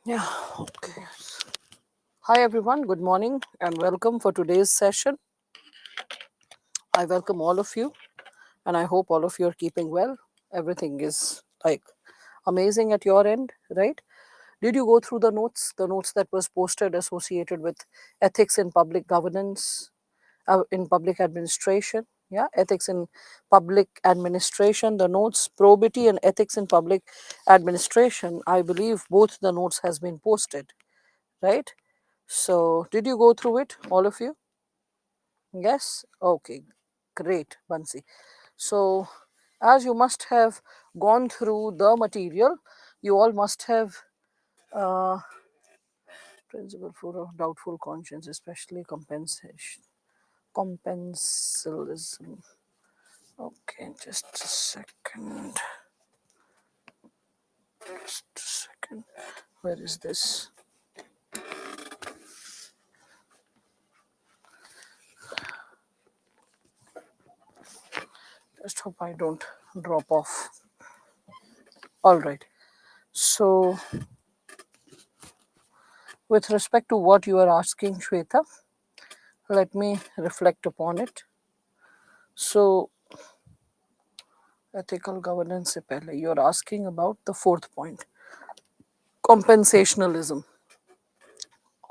Yeah, okay. Hi everyone, good morning and welcome for today's session. I welcome all of you and I hope all of you are keeping well. Everything is like amazing at your end, right? Did you go through the notes that was posted associated with ethics in public governance, in public administration? Yeah, ethics in public administration, the notes, probity and ethics in public administration. I believe both the notes has been posted, right? So, did you go through it, all of you? Yes? Okay, great, Bansi. So, as you must have gone through the material, you all must have uh, principle for a doubtful conscience, especially compensation, compensalism. Okay, just a second. Just a second. Where is this? Just hope I don't drop off. All right. So, with respect to what you are asking, Shweta, let me reflect upon it. So, ethical governance se pehle, you're asking about the fourth point, compensationalism.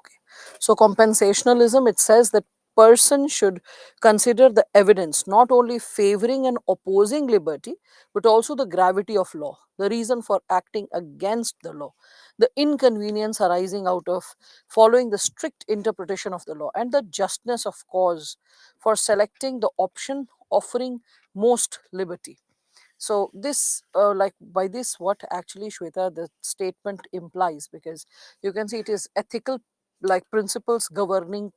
Okay. So, compensationalism, it says that person should consider the evidence not only favoring and opposing liberty, but also the gravity of law, the reason for acting against the law, the inconvenience arising out of following the strict interpretation of the law, and the justness of cause for selecting the option offering most liberty. So this like by this what actually, Shweta, the statement implies, because you can see it is ethical like principles governing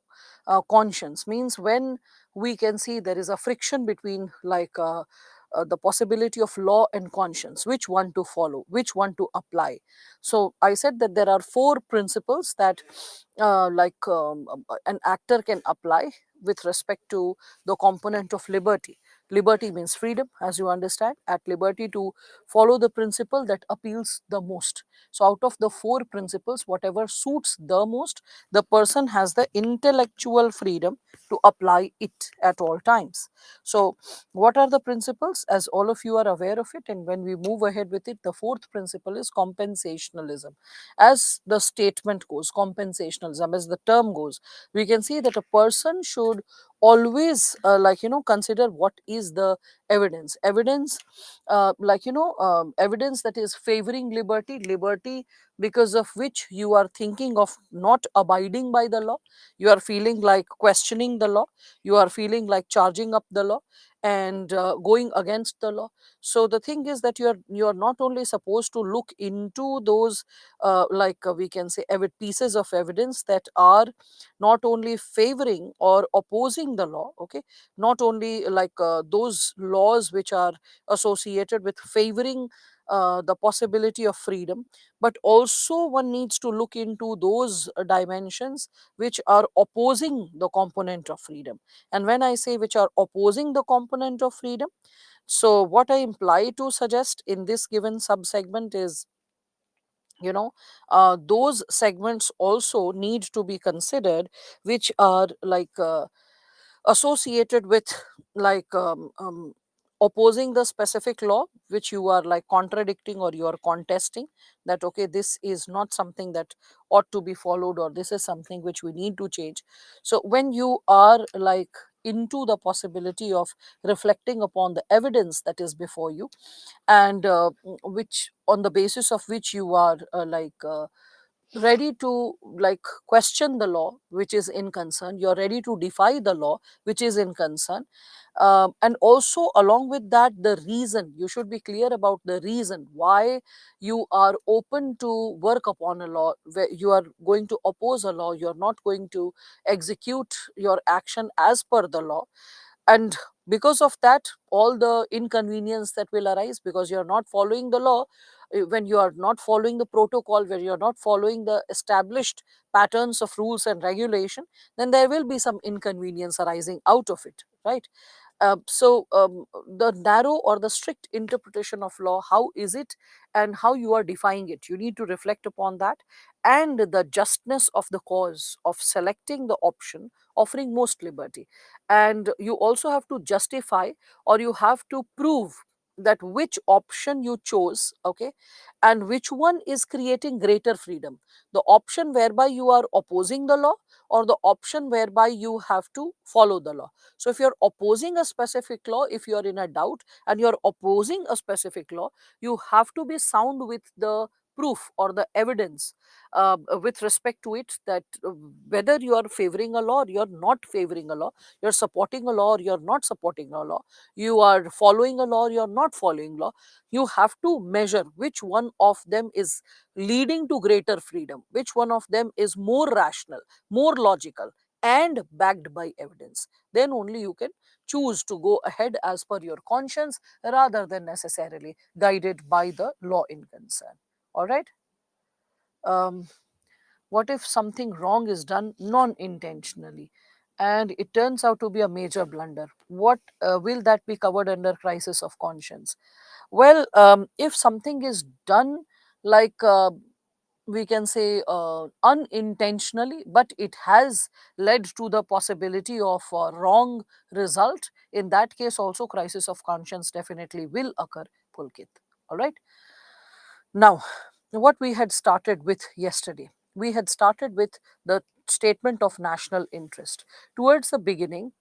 conscience, means when we can see there is a friction between the possibility of law and conscience, which one to follow, which one to apply. So I said that there are four principles that an actor can apply with respect to the component of liberty. Liberty means freedom, as you understand, at liberty to follow the principle that appeals the most. So, out of the four principles, whatever suits the most, the person has the intellectual freedom to apply it at all times. So, what are the principles? As all of you are aware of it, and when we move ahead with it, the fourth principle is compensationalism. As the statement goes, compensationalism, as the term goes, we can see that a person should always consider what is the evidence evidence that is favoring liberty because of which you are thinking of not abiding by the law, you are feeling like questioning the law, you are feeling like charging up the law and going against the law. So the thing is that you are not only supposed to look into those we can say pieces of evidence that are not only favoring or opposing the law, okay, not only those laws which are associated with favoring the possibility of freedom, but also one needs to look into those dimensions which are opposing the component of freedom. And when I say which are opposing the component of freedom, so what I imply to suggest in this given subsegment is, those segments also need to be considered which are associated with like opposing the specific law which you are like contradicting or you are contesting, that okay, this is not something that ought to be followed, or this is something which we need to change. So when you are like into the possibility of reflecting upon the evidence that is before you, and which on the basis of which you are ready to like question the law which is in concern, you're ready to defy the law which is in concern, and also along with that the reason, you should be clear about the reason why you are open to work upon a law, where you are going to oppose a law, you're not going to execute your action as per the law. And because of that, all the inconvenience that will arise because you're not following the law, when you are not following the protocol, where you're not following the established patterns of rules and regulation, then there will be some inconvenience arising out of it, right? The narrow or the strict interpretation of law, how is it and how you are defying it, you need to reflect upon that, and the justness of the cause of selecting the option offering most liberty. And you also have to justify, or you have to prove that which option you chose, okay, and which one is creating greater freedom, the option whereby you are opposing the law, or the option whereby you have to follow the law. So if you're opposing a specific law, if you're in a doubt and you're opposing a specific law, you have to be sound with the proof or the evidence with respect to it, that whether you are favoring a law or you're not favoring a law, you're supporting a law or you're not supporting a law, you are following a law or you're not following law, you have to measure which one of them is leading to greater freedom, which one of them is more rational, more logical, and backed by evidence. Then only you can choose to go ahead as per your conscience, rather than necessarily guided by the law in concern. All right. um, what if something wrong is done non intentionally and it turns out to be a major blunder? What will that be covered under crisis of conscience? Well, if something is done, like we can say unintentionally, but it has led to the possibility of a wrong result, in that case also crisis of conscience definitely will occur, Pulkit. All right. Now, what we had started with yesterday, we had started with the statement of national interest. Towards the beginning,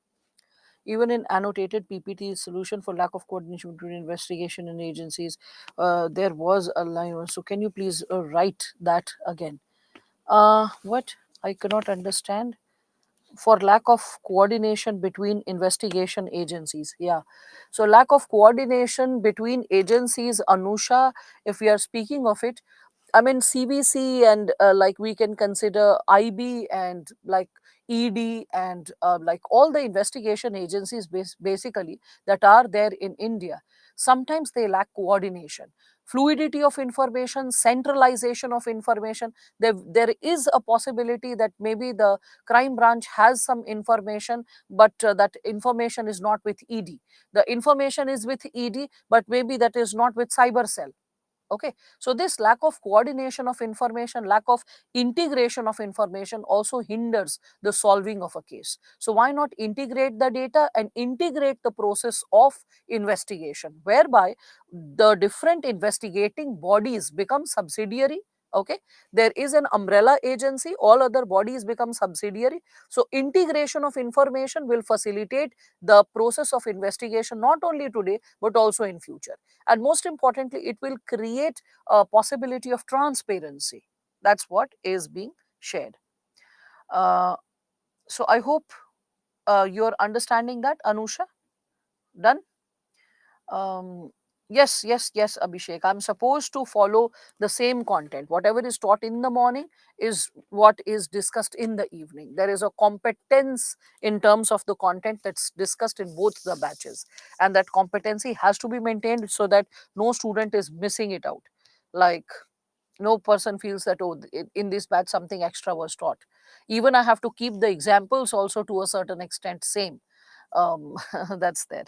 even in annotated PPT solution for lack of coordination between investigation and agencies, there was a line. So, can you please write that again? What? I cannot understand. For lack of coordination between investigation agencies. Yeah. So, lack of coordination between agencies, Anusha, if we are speaking of it, I mean, CBC and like we can consider IB and like ED and like all the investigation agencies basically that are there in India. Sometimes they lack coordination, fluidity of information, centralization of information. There is a possibility that maybe the crime branch has some information, but that information is not with ED. The information is with ED, but maybe that is not with cyber cell. Okay, so this lack of coordination of information, lack of integration of information also hinders the solving of a case. So why not integrate the data and integrate the process of investigation, whereby the different investigating bodies become subsidiary. Okay, there is an umbrella agency, all other bodies become subsidiary. So integration of information will facilitate the process of investigation, not only today but also in future. And most importantly, it will create a possibility of transparency. That's what is being shared. So I hope you're understanding that, Anusha. Done. um, yes, Abhishek, I'm supposed to follow the same content. Whatever is taught in the morning is what is discussed in the evening. There is a competence in terms of the content that's discussed in both the batches, and that competency has to be maintained so that no student is missing it out. Like, no person feels that, oh, in this batch something extra was taught. Even I have to keep the examples also to a certain extent same. That's there.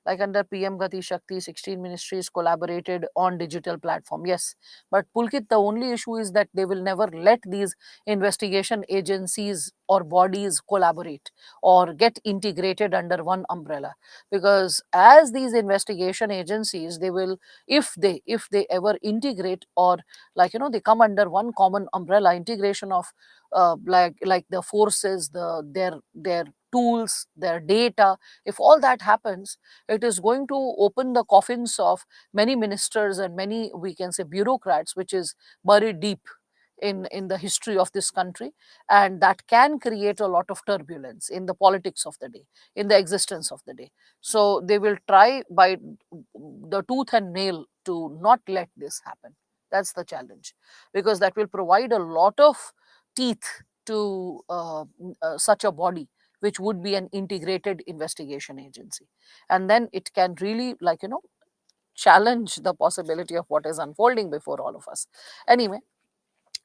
Like under PM Gati Shakti, 16 ministries collaborated on digital platform. Yes, but Pulkit, the only issue is that they will never let these investigation agencies or bodies collaborate or get integrated under one umbrella, because as these investigation agencies, they will, if they ever integrate, or like they come under one common umbrella, integration of like the forces, their tools, their data, if all that happens, it is going to open the coffins of many ministers and many, we can say, bureaucrats, which is buried deep in the history of this country, and that can create a lot of turbulence in the politics of the day, in the existence of the day. So they will try by the tooth and nail to not let this happen. That's the challenge, because that will provide a lot of teeth to such a body, which would be an integrated investigation agency. And then it can really, challenge the possibility of what is unfolding before all of us. Anyway,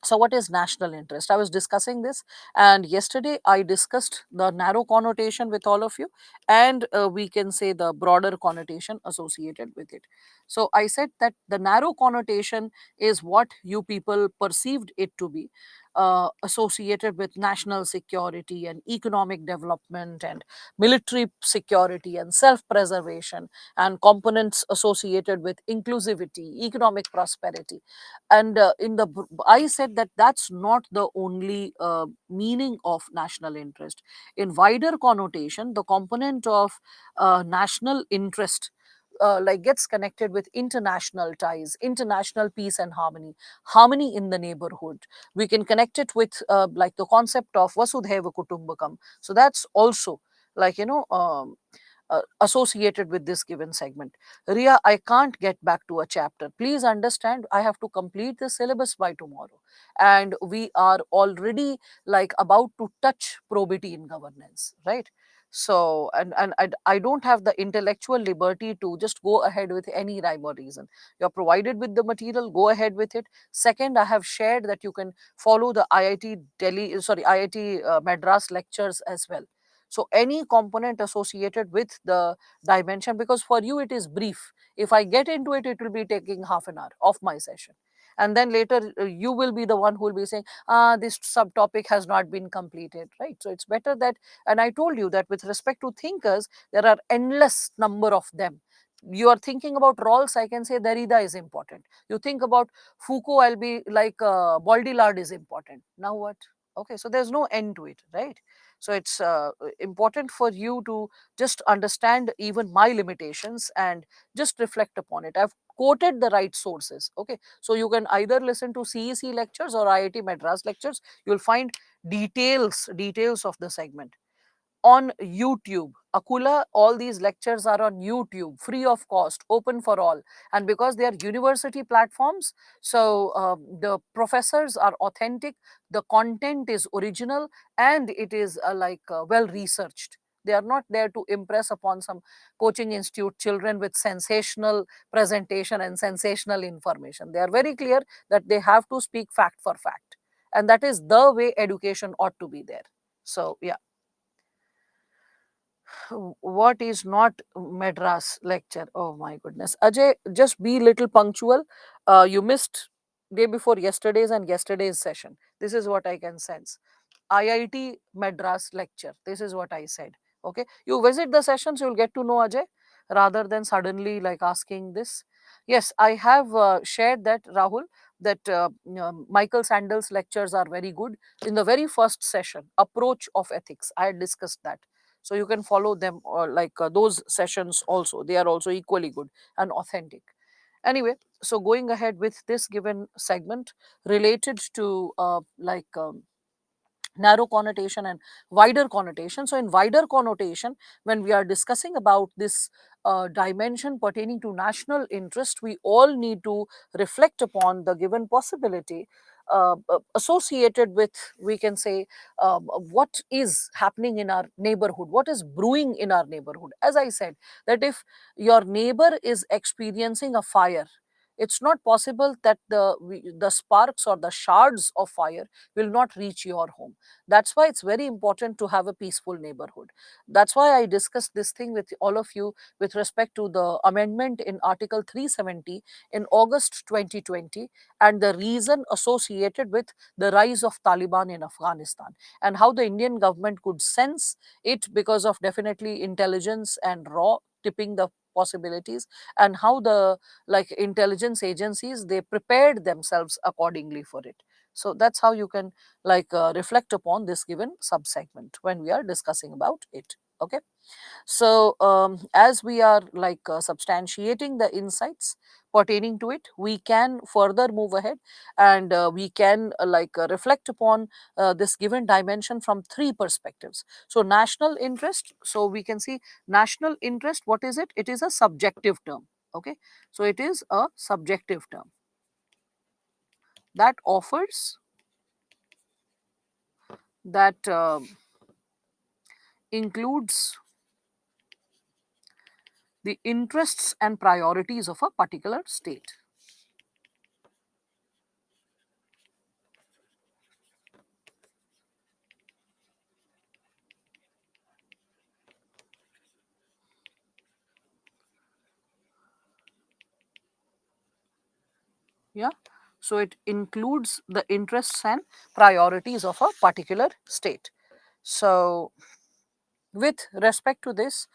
So what is national interest? I was discussing this, and yesterday I discussed the narrow connotation with all of you, and we can say the broader connotation associated with it. So I said that the narrow connotation is what you people perceived it to be, associated with national security and economic development and military security and self-preservation, and components associated with inclusivity, economic prosperity. And I said that that's not the only meaning of national interest. In wider connotation, the component of national interest like gets connected with international ties, international peace and harmony, harmony in the neighborhood. We can connect it with like the concept of vasudhaiva kutumbakam. So that's also like associated with this given segment. Ria, I can't get back to a chapter. Please understand, I have to complete the syllabus by tomorrow. And we are already like about to touch probity in governance, right? So, I don't have the intellectual liberty to just go ahead with any rhyme or reason. You're provided with the material, go ahead with it. Second, I have shared that you can follow the IIT Delhi, sorry, IIT Madras lectures as well. So any component associated with the dimension, because for you it is brief. If I get into it, it will be taking half an hour of my session. And then later you will be the one who will be saying, this subtopic has not been completed, right? So it's better that, and I told you that with respect to thinkers, there are endless number of them. You are thinking about Rawls, I can say Derrida is important. You think about Foucault, I'll be like Baudrillard is important. Now what? Okay, so there's no end to it, right? So it's important for you to just understand even my limitations and just reflect upon it. I've quoted the right sources. Okay, so you can either listen to CEC lectures or IIT Madras lectures. You'll find details of the segment on YouTube. Akula, all these lectures are on YouTube, free of cost, open for all. And because they are university platforms, so the professors are authentic, the content is original, and it is well researched. They are not there to impress upon some coaching institute children with sensational presentation and sensational information. They are very clear that they have to speak fact for fact. And that is the way education ought to be there. So, yeah. What is not Madras lecture? Oh my goodness. Ajay, just be little punctual. You missed day before yesterday's and yesterday's session. This is what I can sense. IIT Madras lecture. This is what I said. Okay. You visit the sessions, you'll get to know Ajay rather than suddenly like asking this. Yes, I have shared that, Rahul, that Michael Sandel's lectures are very good. In the very first session, Approach of Ethics, I had discussed that. So you can follow them or those sessions also. They are also equally good and authentic. Anyway, so going ahead with this given segment related to narrow connotation and wider connotation. So in wider connotation, when we are discussing about this dimension pertaining to national interest, we all need to reflect upon the given possibility associated with, we can say, what is happening in our neighborhood, what is brewing in our neighborhood. As I said, that if your neighbor is experiencing a fire, it's not possible that the sparks or the shards of fire will not reach your home. That's why it's very important to have a peaceful neighborhood. That's why I discussed this thing with all of you with respect to the amendment in Article 370 in August 2020, and the reason associated with the rise of Taliban in Afghanistan, and how the Indian government could sense it because of definitely intelligence and raw tipping the possibilities, and how the intelligence agencies, they prepared themselves accordingly for it. So that's how you can reflect upon this given subsegment when we are discussing about it. Okay, so as we are substantiating the insights pertaining to it, we can further move ahead, and we can reflect upon this given dimension from three perspectives. So national interest, so we can see national interest, what is it? It is a subjective term. Okay, so it is a subjective term that offers, that includes the interests and priorities of a particular state. Yeah, so it includes the interests and priorities of a particular state. So with respect to this,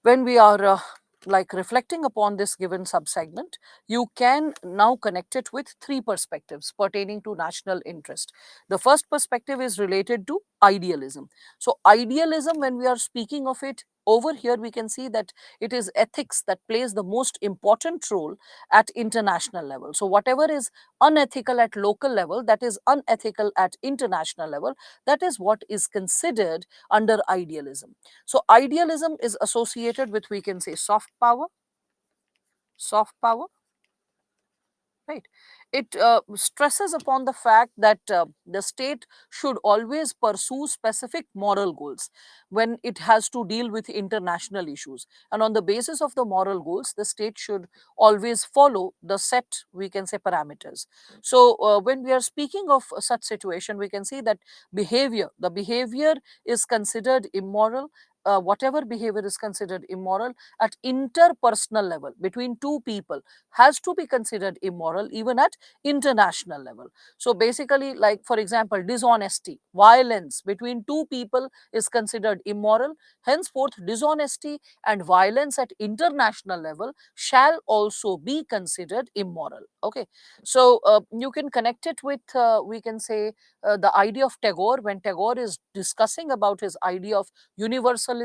when we are like reflecting upon this given subsegment, you can now connect it with three perspectives pertaining to national interest. The first perspective is related to idealism. So idealism, when we are speaking of it over here, we can see that it is ethics that plays the most important role at international level. So whatever is unethical at local level, that is unethical at international level, that is what is considered under idealism. So idealism is associated with, we can say, soft power, right? It stresses upon the fact that the state should always pursue specific moral goals when it has to deal with international issues, and on the basis of the moral goals, the state should always follow the set, we can say, parameters. So when we are speaking of such situation, we can see that the behavior is considered immoral. Whatever behavior is considered immoral at interpersonal level between two people has to be considered immoral even at international level. So basically, like for example, dishonesty, violence between two people is considered immoral. Henceforth, dishonesty and violence at international level shall also be considered immoral. Okay, so you can connect it with, we can say, the idea of Tagore. When Tagore is discussing about his idea of universalism,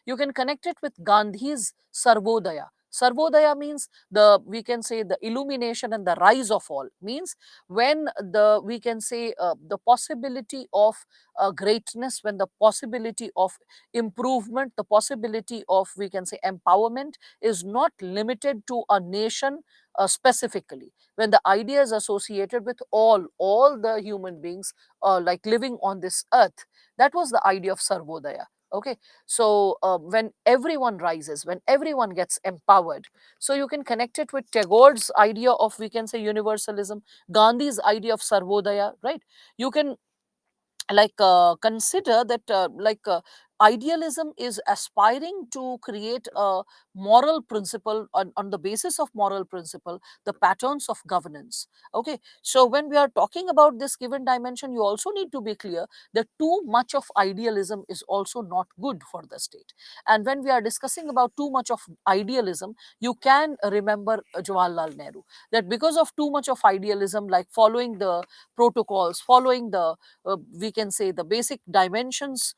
you can connect it with Gandhi's Sarvodaya. Sarvodaya means, the we can say, the illumination and the rise of all, means when the, we can say, the possibility of greatness, when the possibility of improvement, the possibility of, we can say, empowerment is not limited to a nation specifically, when the idea is associated with all the human beings like living on this earth. That was the idea of Sarvodaya. Okay, so when everyone rises, when everyone gets empowered, so you can connect it with Tagore's idea of, we can say, universalism, Gandhi's idea of Sarvodaya, right? You can like consider that idealism is aspiring to create a moral principle, on the basis of moral principle, the patterns of governance. Okay, so when we are talking about this given dimension, you also need to be clear that too much of idealism is also not good for the state. And when we are discussing about too much of idealism, you can remember Jawaharlal Nehru, that because of too much of idealism, like following the protocols, following the we can say the basic dimensions,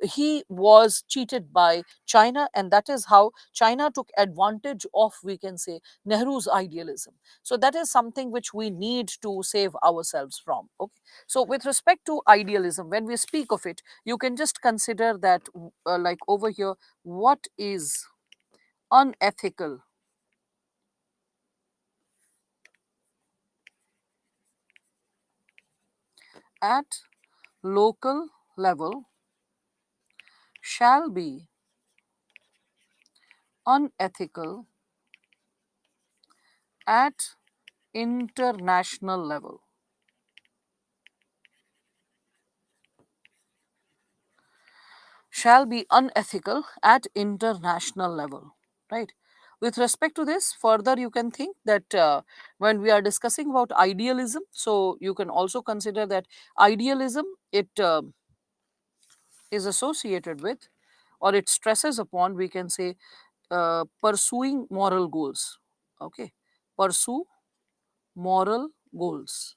he was cheated by China, and that is how China took advantage of, we can say, Nehru's idealism. So that is something which we need to save ourselves from. Okay, so with respect to idealism, when we speak of it, you can just consider that like over here, what is unethical at local level shall be unethical at international level. Shall be unethical at international level, right? With respect to this, further you can think that when we are discussing about idealism, so you can also consider that idealism, it is associated with, or it stresses upon, we can say, pursuing moral goals. Okay, pursue moral goals,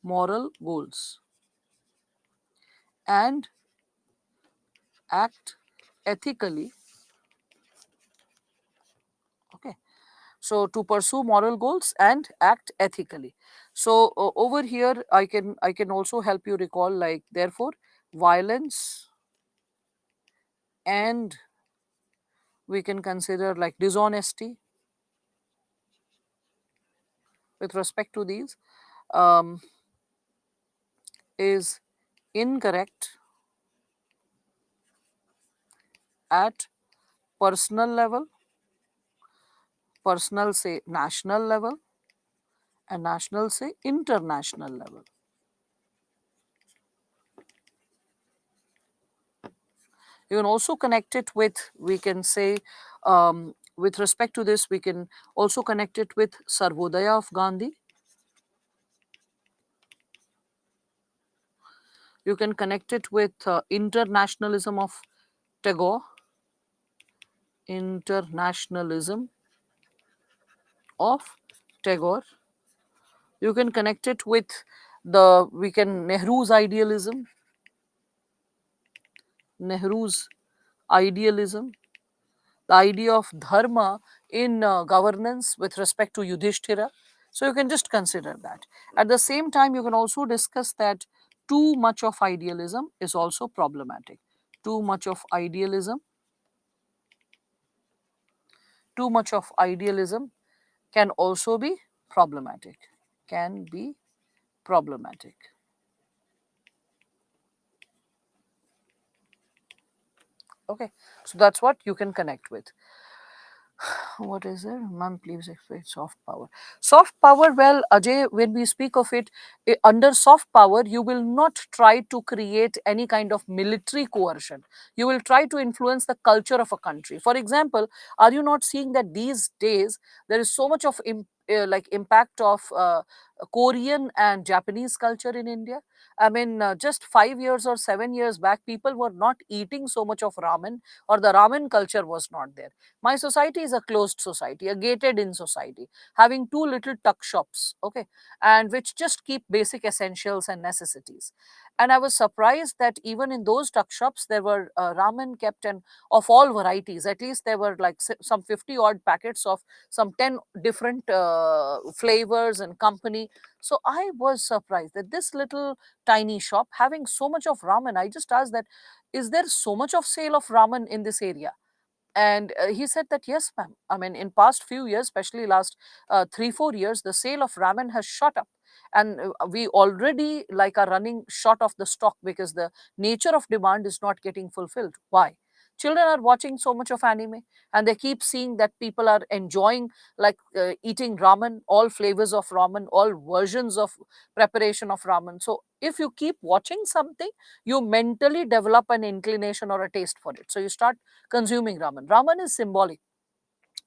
moral goals, and act ethically. Okay, so to pursue moral goals and act ethically. So over here, I can also help you recall, like, therefore, violence, and we can consider like dishonesty with respect to these, um, is incorrect at personal level, personal say national level, and national say international level. You can also connect it with, we can say, with respect to this, we can also connect it with Sarvodaya of Gandhi. You can connect it with internationalism of Tagore, internationalism of Tagore. You can connect it with we can Nehru's idealism, Nehru's idealism, the idea of dharma in governance with respect to Yudhishthira. So you can just consider that. At the same time, you can also discuss that too much of idealism is also problematic. Too much of idealism, too much of idealism can also be problematic. Can be problematic. Okay, so that's what you can connect with. What is it? Ma'am, please explain soft power. Soft power, well, Ajay, when we speak of it, under soft power, you will not try to create any kind of military coercion. You will try to influence the culture of a country. For example, are you not seeing that these days there is so much of like impact of Korean and Japanese culture in India? I mean, just 5 years or 7 years back, people were not eating so much of ramen, or the ramen culture was not there. My society is a closed society, a gated in society, having two little tuck shops, okay, and which just keep basic essentials and necessities. And I was surprised that even in those tuck shops, there were ramen kept, and of all varieties. At least there were like some 50 odd packets of some 10 different flavors and company. So I was surprised that this little tiny shop having so much of ramen. I just asked that, is there so much of sale of ramen in this area? And he said that yes, ma'am. I mean, in past few years, especially last 3 4 years, the sale of ramen has shot up, and we already like are running short of the stock because the nature of demand is not getting fulfilled. Why? Children are watching so much of anime, and they keep seeing that people are enjoying like eating ramen, all flavors of ramen, all versions of preparation of ramen. So if you keep watching something, you mentally develop an inclination or a taste for it, so you start consuming ramen. Ramen is symbolic,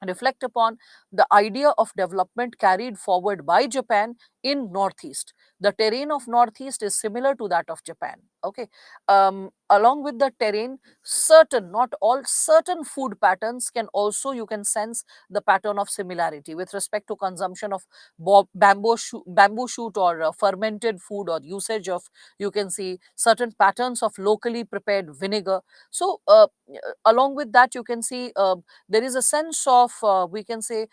reflect upon the idea of development carried forward by Japan in Northeast. The terrain of Northeast is similar to that of Japan. Okay, along with the terrain, certain, not all, certain food patterns can also, you can sense the pattern of similarity with respect to consumption of bamboo shoot or fermented food, or usage of, you can see certain patterns of locally prepared vinegar. So along with that, you can see there is a sense of we can say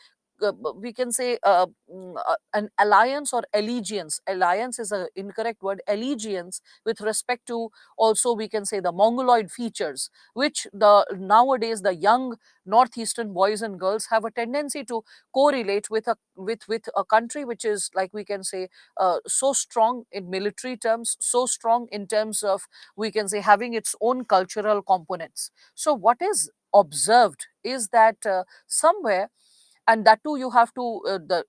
an alliance or allegiance. Alliance is an incorrect word. Allegiance with respect to, also we can say, the mongoloid features, which the nowadays the young northeastern boys and girls have a tendency to correlate with a country which is, like we can say, so strong in military terms, so strong in terms of, we can say, having its own cultural components. So what is observed is that somewhere, and that too you have to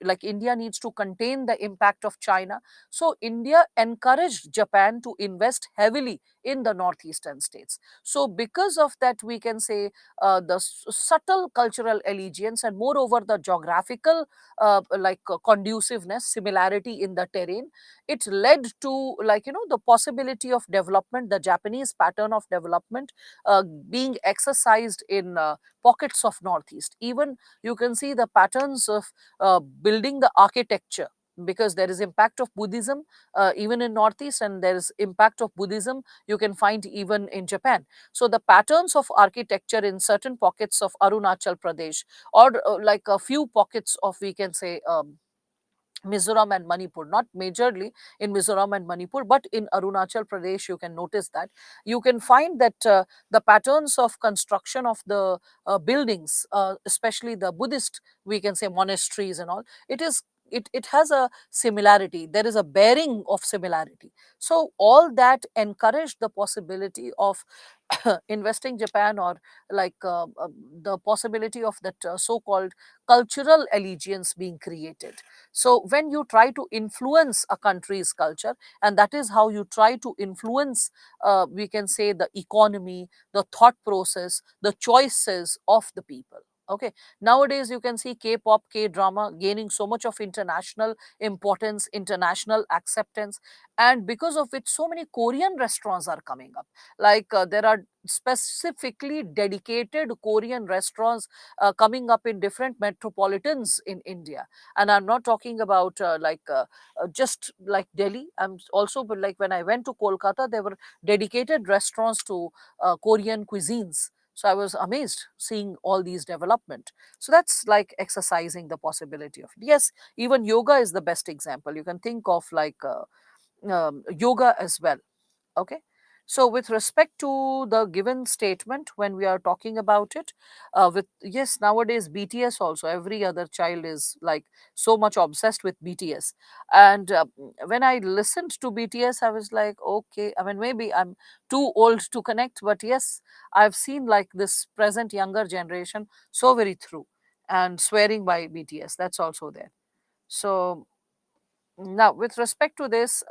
like India needs to contain the impact of China. So India encouraged Japan to invest heavily in the northeastern states. So because of that, we can say the subtle cultural allegiance, and moreover the geographical conduciveness, similarity in the terrain, it led to, like, the possibility of development, the Japanese pattern of development being exercised in pockets of northeast. Even you can see the patterns of building the architecture, because there is impact of Buddhism even in northeast, and there is impact of Buddhism you can find even in Japan. So the patterns of architecture in certain pockets of Arunachal Pradesh, or like a few pockets of, we can say, Mizoram and Manipur, not majorly in Mizoram and Manipur, but in Arunachal Pradesh, you can notice that. You can find that the patterns of construction of the buildings, especially the Buddhist, we can say, monasteries and all, it has a similarity. There is a bearing of similarity. So all that encouraged the possibility of investing Japan, or like the possibility of that so-called cultural allegiance being created. So when you try to influence a country's culture, and that is how you try to influence, we can say, the economy, the thought process, the choices of the people. Okay, nowadays you can see K-pop, K-drama gaining so much of international importance, international acceptance, and because of which so many Korean restaurants are coming up. Like there are specifically dedicated Korean restaurants coming up in different metropolitans in India. And I'm not talking about just like Delhi. I'm also, but like when I went to Kolkata, there were dedicated restaurants to Korean cuisines. So I was amazed seeing all these development. So that's like exercising the possibility of it. Yes, even yoga is the best example. You can think of like yoga as well. Okay, so with respect to the given statement, when we are talking about it, with yes, nowadays BTS also, every other child is like so much obsessed with BTS. And when I listened to BTS, I was like, okay, I mean, maybe I'm too old to connect, but yes, I've seen like this present younger generation so very through and swearing by BTS. That's also there. So now, with respect to this,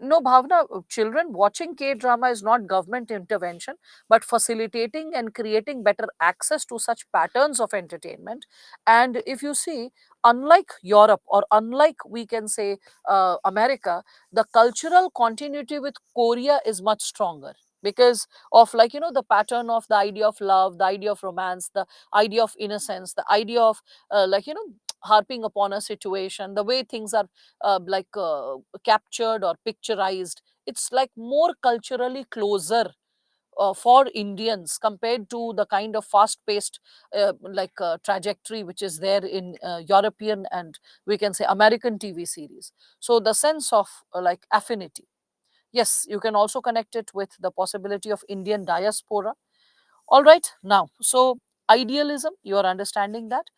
no, Bhavna, children watching K drama is not government intervention, but facilitating and creating better access to such patterns of entertainment. And if you see, unlike Europe or unlike we can say America, the cultural continuity with Korea is much stronger because of like the pattern of the idea of love, the idea of romance, the idea of innocence, the idea of harping upon a situation, the way things are captured or picturized. It's like more culturally closer for Indians compared to the kind of fast-paced trajectory which is there in European and we can say American TV series. So the sense of like affinity. Yes, you can also connect it with the possibility of Indian diaspora. All right, now, so idealism, you are understanding that.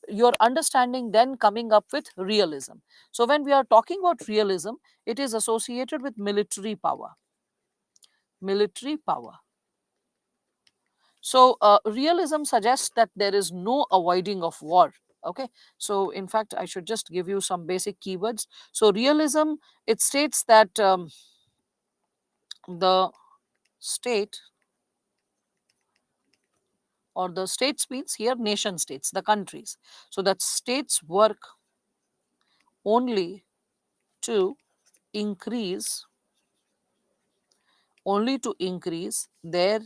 You're understanding then coming up with realism. So, when we are talking about realism, it is associated with military power. Military power. So, realism suggests that there is no avoiding of war. Okay, so in fact, I should just give you some basic keywords. So, realism, it states that the state or the states means here nation states, the countries. So that states work only to increase their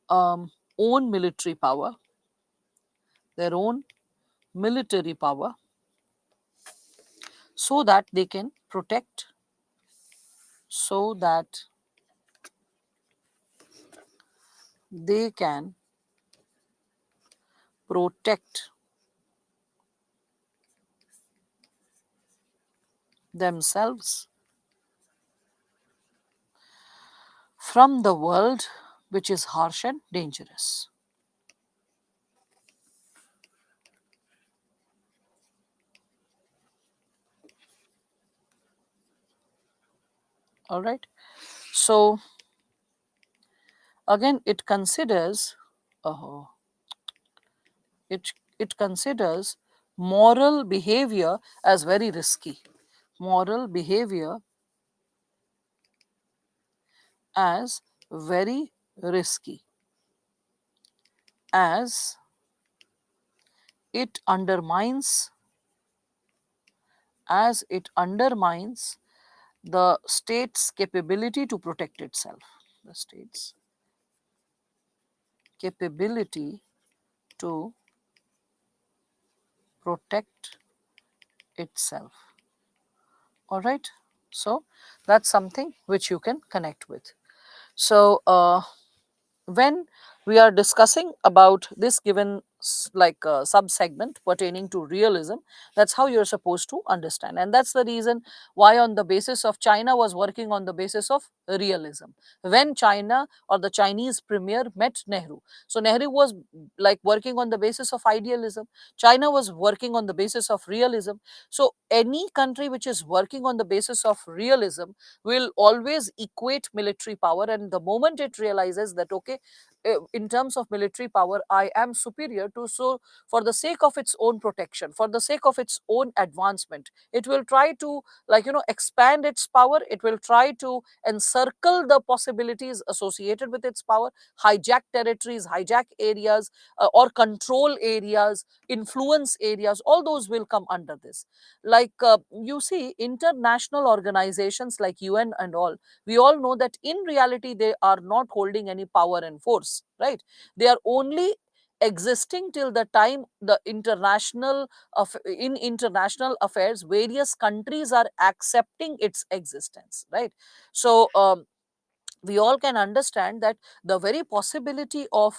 own military power, their own military power, so that they can protect, so that they can protect themselves from the world which is harsh and dangerous. All right. So again, it considers, oh, it considers moral behavior as very risky. Moral behavior as very risky, as it undermines the state's capability to protect itself. The state's capability to protect itself. All right. So that's something which you can connect with. So when we are discussing about this given sub segment pertaining to realism, that's how you're supposed to understand, and that's the reason why on the basis of China was working on the basis of realism. When China or the Chinese premier met Nehru, so Nehru was like working on the basis of idealism, China was working on the basis of realism. So any country which is working on the basis of realism will always equate military power, and the moment it realizes that okay, in terms of military power, I am superior to, so for the sake of its own protection, for the sake of its own advancement, it will try to, expand its power. It will try to encircle the possibilities associated with its power, hijack territories, hijack areas, or control areas, influence areas. All those will come under this. You see, international organizations like UN and all, we all know that in reality they are not holding any power and force, right? They are only existing till the time the in international affairs various countries are accepting its existence, right? So we all can understand that the very possibility of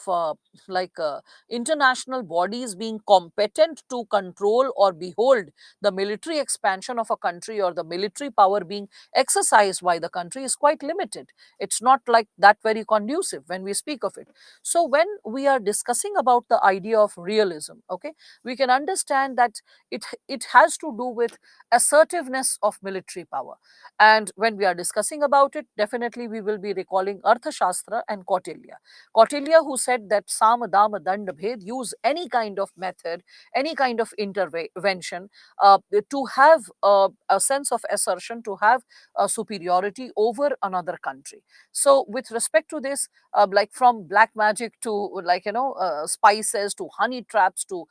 international bodies being competent to control or behold the military expansion of a country, or the military power being exercised by the country, is quite limited. It's not like that very conducive when we speak of it. So when we are discussing about the idea of realism, okay, we can understand that it has to do with assertiveness of military power. And when we are discussing about it, definitely we will be recalling Arthashastra and Kautilya. Kautilya, who said that Sama, Dama, Danda, Bhed, use any kind of method, any kind of intervention to have a sense of assertion, to have a superiority over another country. So, with respect to this, like from black magic to spices to honey traps to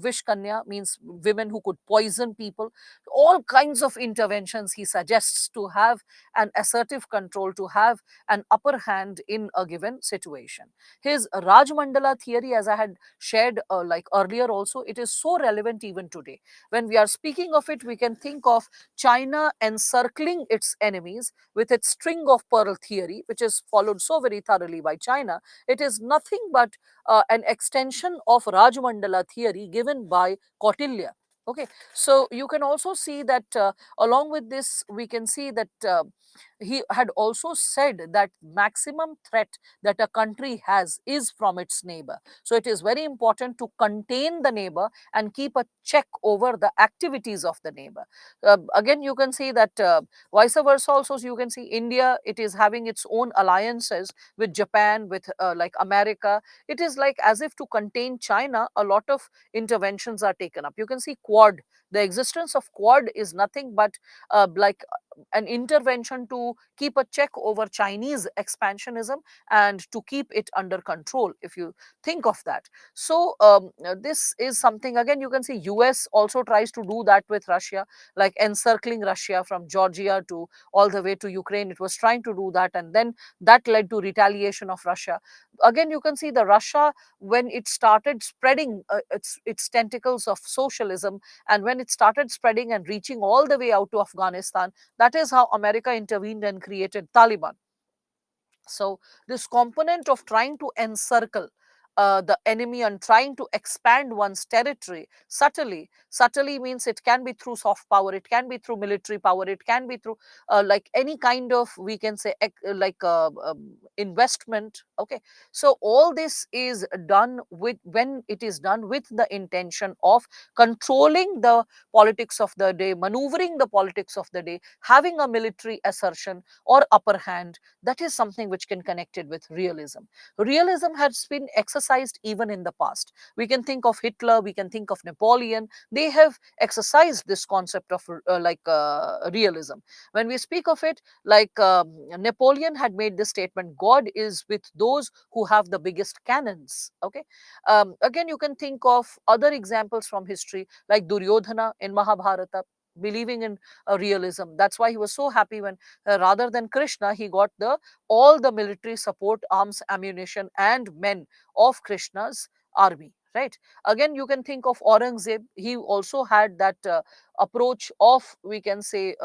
Vish Kanya, means women who could poison people, all kinds of interventions he suggests to have an assertive control, to have an upper hand in a given situation. His Rajmandala theory, as I had shared earlier also, it is so relevant even today. When we are speaking of it, we can think of China encircling its enemies with its string of pearl theory, which is followed so very thoroughly by China. It is nothing but an extension of Rajmandala theory given by Kautilya. Okay, so you can also see that along with this, we can see that he had also said that maximum threat that a country has is from its neighbor. So it is very important to contain the neighbor and keep a check over the activities of the neighbor. Again, you can see that vice versa also, you can see India, it is having its own alliances with Japan, with America. It is like as if to contain China, a lot of interventions are taken up. You can see Quad. The existence of Quad is nothing but an intervention to keep a check over Chinese expansionism and to keep it under control, if you think of that. So this is something, again, you can see US also tries to do that with Russia, like encircling Russia from Georgia to all the way to Ukraine. It was trying to do that, and then that led to retaliation of Russia. Again, you can see the Russia, when it started spreading its tentacles of socialism, and when it started spreading and reaching all the way out to Afghanistan, that is how America intervened and created Taliban. So this component of trying to encircle the enemy and trying to expand one's territory subtly means it can be through soft power, it can be through military power, it can be through any kind of, we can say, investment. Okay, so all this is done with, when it is done with the intention of controlling the politics of the day, maneuvering the politics of the day, having a military assertion or upper hand. That is something which can connect it with realism. Realism has been exercised even in the past. We can think of Hitler, we can think of Napoleon. They have exercised this concept of realism. When we speak of it, Napoleon had made this statement: God is with those who have the biggest cannons. Okay, again, you can think of other examples from history, like Duryodhana in Mahabharata, believing in realism. That's why he was so happy when, rather than Krishna, he got the all the military support, arms, ammunition, and men of Krishna's army. Right. Again, you can think of Aurangzeb. He also had that approach of, we can say,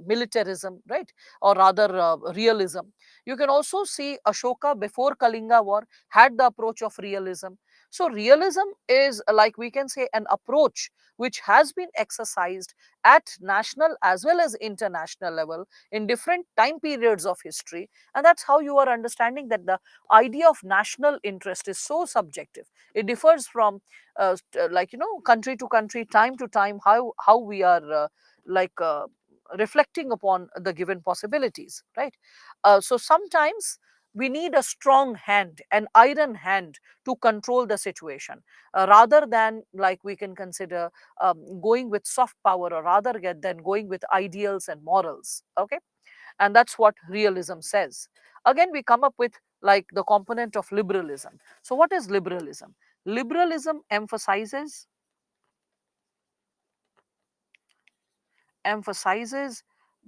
militarism, right, or rather realism. You can also see Ashoka before Kalinga War had the approach of realism. So realism is, like, we can say, an approach which has been exercised at national as well as international level in different time periods of history. And that's how you are understanding that the idea of national interest is so subjective. It differs from country to country, time to time, how we are like reflecting upon the given possibilities, right? So sometimes we need a strong hand, an iron hand, to control the situation, rather than like we can consider going with soft power, or rather than going with ideals and morals. Okay, and that's what realism says. Again, we come up with like the component of liberalism. So what is liberalism? Liberalism emphasizes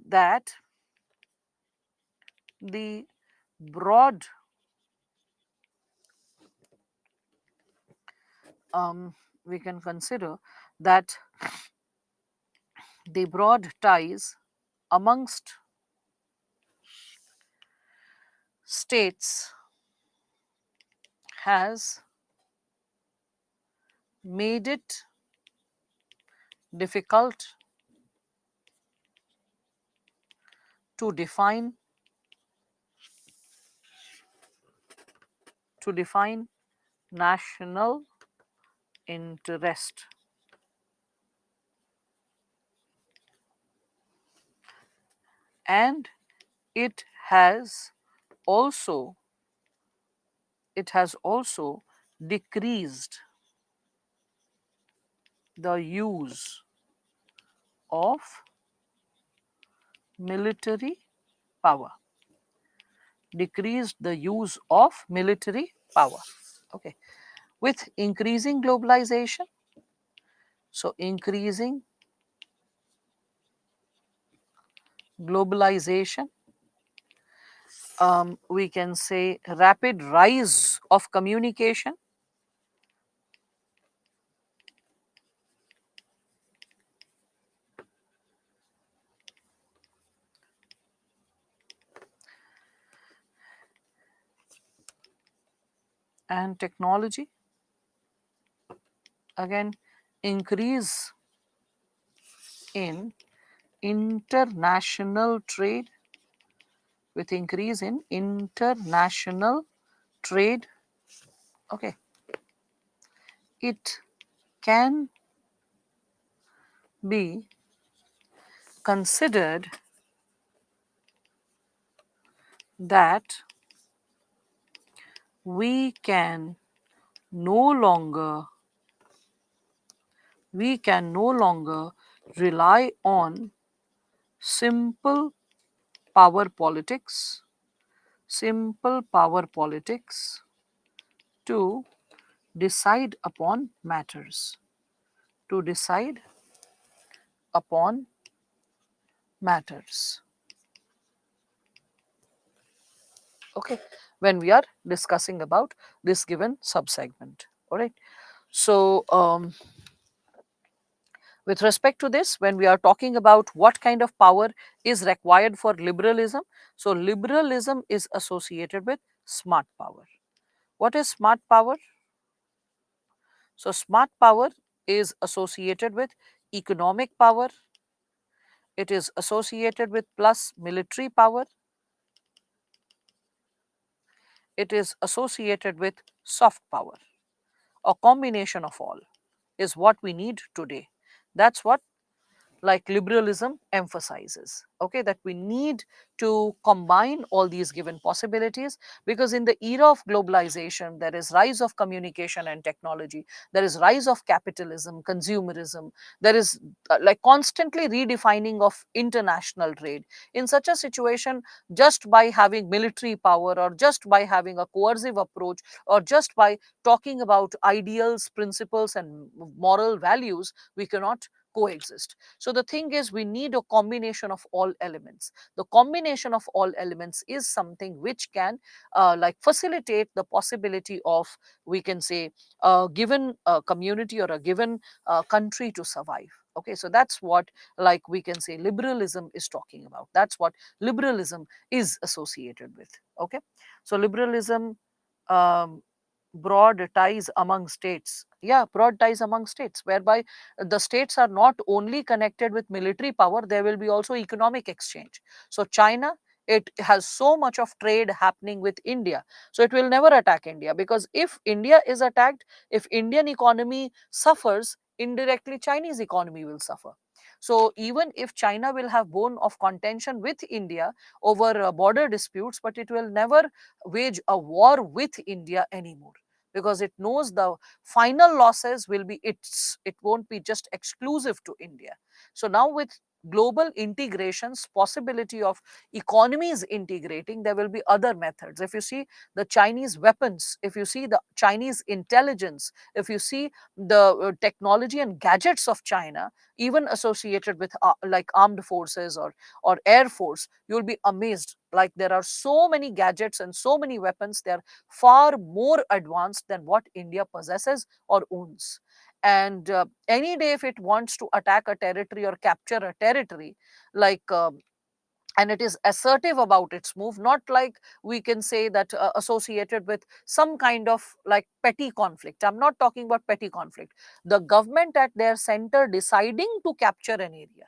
that the broad, we can consider that the broad ties amongst states has made it difficult to define national interest, and it has also decreased the use of military power, okay, with increasing globalization. So increasing globalization, we can say rapid rise of communication, and technology, again increase in international trade, with increase in international trade, okay, it can be considered that we can no longer rely on simple power politics simple power politics to decide upon matters to decide upon matters okay, when we are discussing about this given subsegment. All right, so with respect to this, when we are talking about what kind of power is required for liberalism, so liberalism is associated with smart power. What is smart power? So smart power is associated with economic power, it is associated with plus military power, it is associated with soft power. A combination of all is what we need today. That's what like liberalism emphasizes, okay, that we need to combine all these given possibilities, because in the era of globalization there is rise of communication and technology, there is rise of capitalism, consumerism, there is like constantly redefining of international trade. In such a situation, just by having military power, or just by having a coercive approach, or just by talking about ideals, principles and moral values, we cannot coexist. So the thing is, we need a combination of all elements. The combination of all elements is something which can like facilitate the possibility of, we can say, a given community or a given country to survive. Okay, so that's what like we can say liberalism is talking about. That's what liberalism is associated with. Okay, so liberalism, um, broad ties among states. Yeah, broad ties among states, whereby the states are not only connected with military power, there will be also economic exchange. So China, it has so much of trade happening with India, so it will never attack India, because if India is attacked, if Indian economy suffers, indirectly Chinese economy will suffer. So even if China will have bone of contention with India over border disputes, but it will never wage a war with India anymore, because it knows the final losses will be its. It won't be just exclusive to India. So now with global integrations, possibility of economies integrating, there will be other methods. If you see the Chinese weapons, if you see the Chinese intelligence, if you see the technology and gadgets of China, even associated with like armed forces or air force, you'll be amazed. Like there are so many gadgets and so many weapons, they're far more advanced than what India possesses or owns. And any day if it wants to attack a territory or capture a territory, like and it is assertive about its move, not like we can say that associated with some kind of like petty conflict. I'm not talking about petty conflict. The government at their center deciding to capture an area,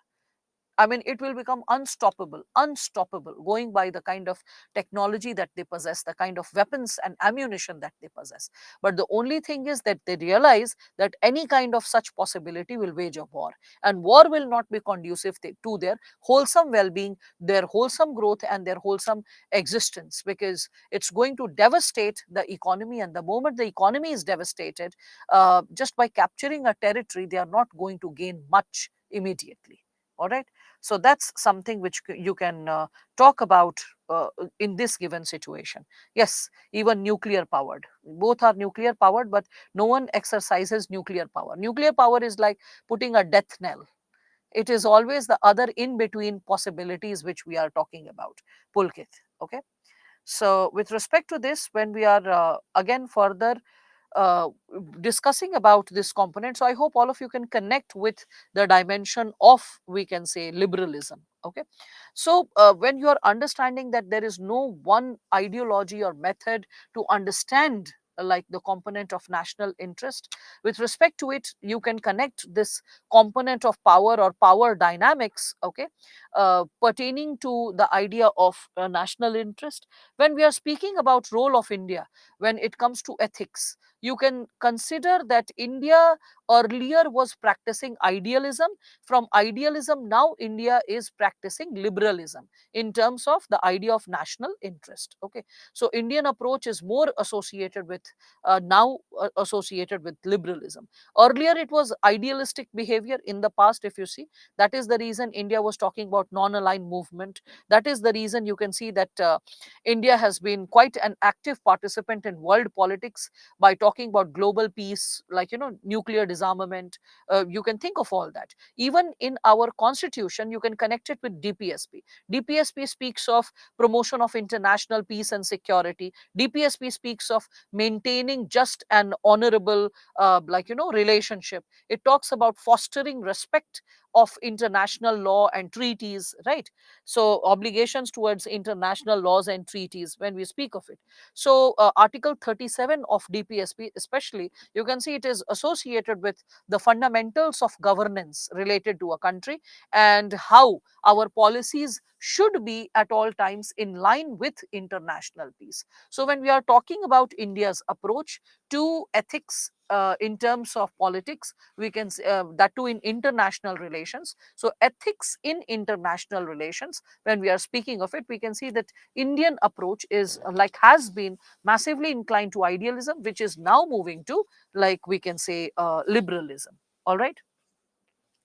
I mean, it will become unstoppable, unstoppable, going by the kind of technology that they possess, the kind of weapons and ammunition that they possess. But the only thing is that they realize that any kind of such possibility will wage a war, and war will not be conducive to their wholesome well being, their wholesome growth, and their wholesome existence, because it's going to devastate the economy. And the moment the economy is devastated, just by capturing a territory, they are not going to gain much immediately. All right. So that's something which you can talk about in this given situation. Yes, even nuclear powered. Both are nuclear powered, but no one exercises nuclear power. Nuclear power is like putting a death knell. It is always the other in between possibilities which we are talking about. Pulkit. Okay. So, with respect to this, when we are again further uh, discussing about this component, so I hope all of you can connect with the dimension of, we can say, liberalism. Okay. So when you are understanding that there is no one ideology or method to understand like the component of national interest, with respect to it you can connect this component of power or power dynamics, okay, pertaining to the idea of national interest. When we are speaking about role of India when it comes to ethics, you can consider that India earlier was practicing idealism. From idealism, now India is practicing liberalism in terms of the idea of national interest. Okay, so Indian approach is more associated with now associated with liberalism. Earlier, it was idealistic behavior in the past. If you see, that is the reason India was talking about non-aligned movement. That is the reason you can see that India has been quite an active participant in world politics by talking about global peace, like nuclear disarmament. You can think of all that. Even in our constitution, you can connect it with DPSP. DPSP speaks of promotion of international peace and security. DPSP speaks of maintaining just and honorable, relationship. It talks about fostering respect of international law and treaties, right? So obligations towards international laws and treaties when we speak of it. So Article 37 of DPSP, especially, you can see it is associated with the fundamentals of governance related to a country and how our policies should be at all times in line with international peace. So when we are talking about India's approach to ethics in terms of politics, we can that too in international relations. So ethics in international relations, when we are speaking of it, we can see that Indian approach is like has been massively inclined to idealism, which is now moving to, like we can say, liberalism. All right.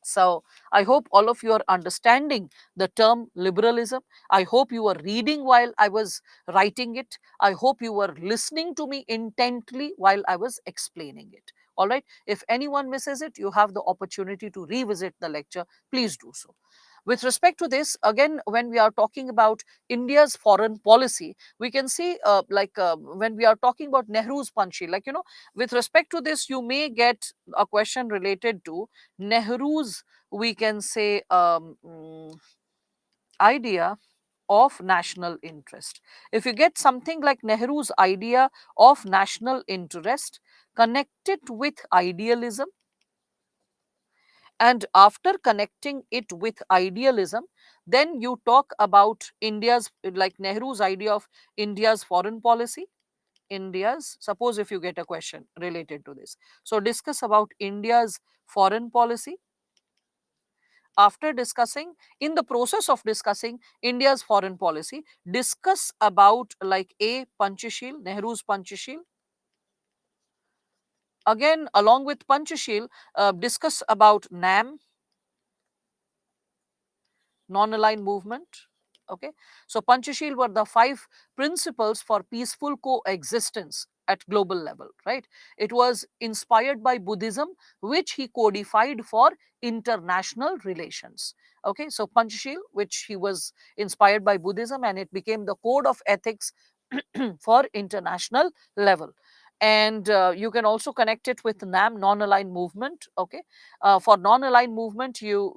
So I hope all of you are understanding the term liberalism. I hope you were reading while I was writing it. I hope you were listening to me intently while I was explaining it. All right. If anyone misses it, you have the opportunity to revisit the lecture. Please do so. With respect to this, again, when we are talking about India's foreign policy, we can see, when we are talking about Nehru's Panchi, with respect to this, you may get a question related to Nehru's, we can say, idea of national interest. If you get something like Nehru's idea of national interest connected with idealism, and after connecting it with idealism, then you talk about India's, like Nehru's idea of India's foreign policy. India's, suppose if you get a question related to this, so discuss about India's foreign policy after discussing, in the process of discussing India's foreign policy, discuss about like A, Panchashil, Nehru's Panchashil. Again, along with Panchashil, discuss about NAM, non-aligned movement. Okay, so Panchashil were the 5 principles for peaceful coexistence at global level, right? It was inspired by Buddhism, which he codified for international relations. Okay, so Panchashil, which he was inspired by Buddhism, and it became the code of ethics for international level. And you can also connect it with NAM, non-aligned movement. Okay, for non-aligned movement, you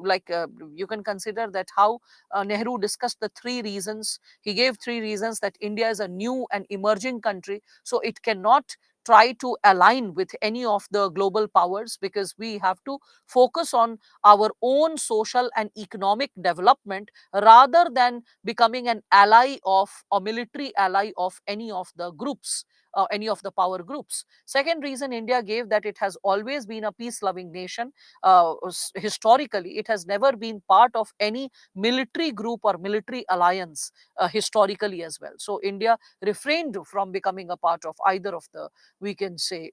can consider that how Nehru discussed the 3 reasons. He gave 3 reasons that India is a new and emerging country, so it cannot try to align with any of the global powers, because we have to focus on our own social and economic development rather than becoming an ally of or military ally of any of the groups, any of the power groups. Second reason India gave, that it has always been a peace loving nation. Historically, it has never been part of any military group or military alliance, historically as well. So India refrained from becoming a part of either of the, we can say,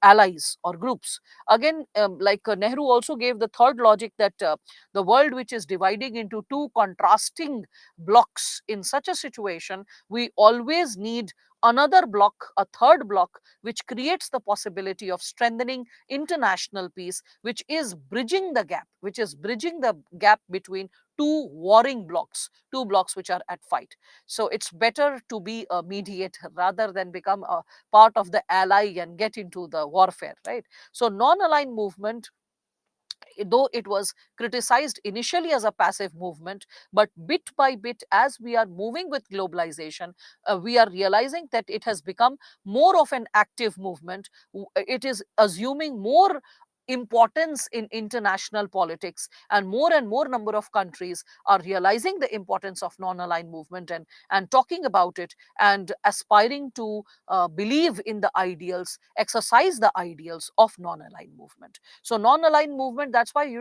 allies or groups. Again, Nehru also gave the third logic, that the world which is dividing into two contrasting blocks, in such a situation we always need another block, a third block, which creates the possibility of strengthening international peace, which is bridging the gap between two warring blocks, two blocks which are at fight. So it's better to be a mediator rather than become a part of the ally and get into the warfare, right? So non-aligned movement, though it was criticized initially as a passive movement, but bit by bit, as we are moving with globalization, we are realizing that it has become more of an active movement. It is assuming more importance in international politics, and more number of countries are realizing the importance of non-aligned movement, and talking about it, and aspiring to believe in the ideals, exercise the ideals of non-aligned movement. So non-aligned movement, that's why,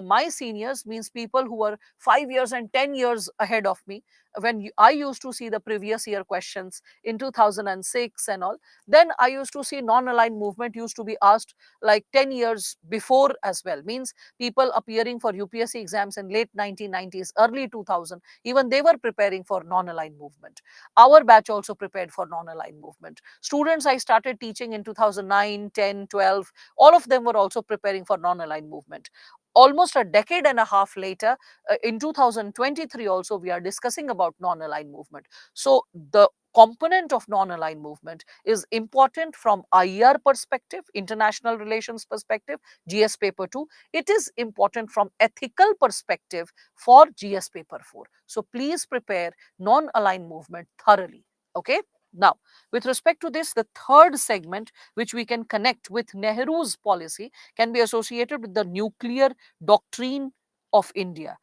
my seniors, means people who were 5 years and 10 years ahead of me, when I used to see the previous year questions in 2006 and all, then I used to see non-aligned movement used to be asked like 10 years before as well. Means people appearing for UPSC exams in late 1990s, early 2000, even they were preparing for non-aligned movement. Our batch also prepared for non-aligned movement. Students I started teaching in 2009, 10, 12, all of them were also preparing for non-aligned movement. Almost a decade and a half later, in 2023 also, we are discussing about non-aligned movement. So the component of non-aligned movement is important from IR perspective, international relations perspective, GS paper 2. It is important from ethical perspective for GS paper 4. So please prepare non-aligned movement thoroughly. Okay. Now, with respect to this, the third segment, which we can connect with Nehru's policy, can be associated with the nuclear doctrine of India.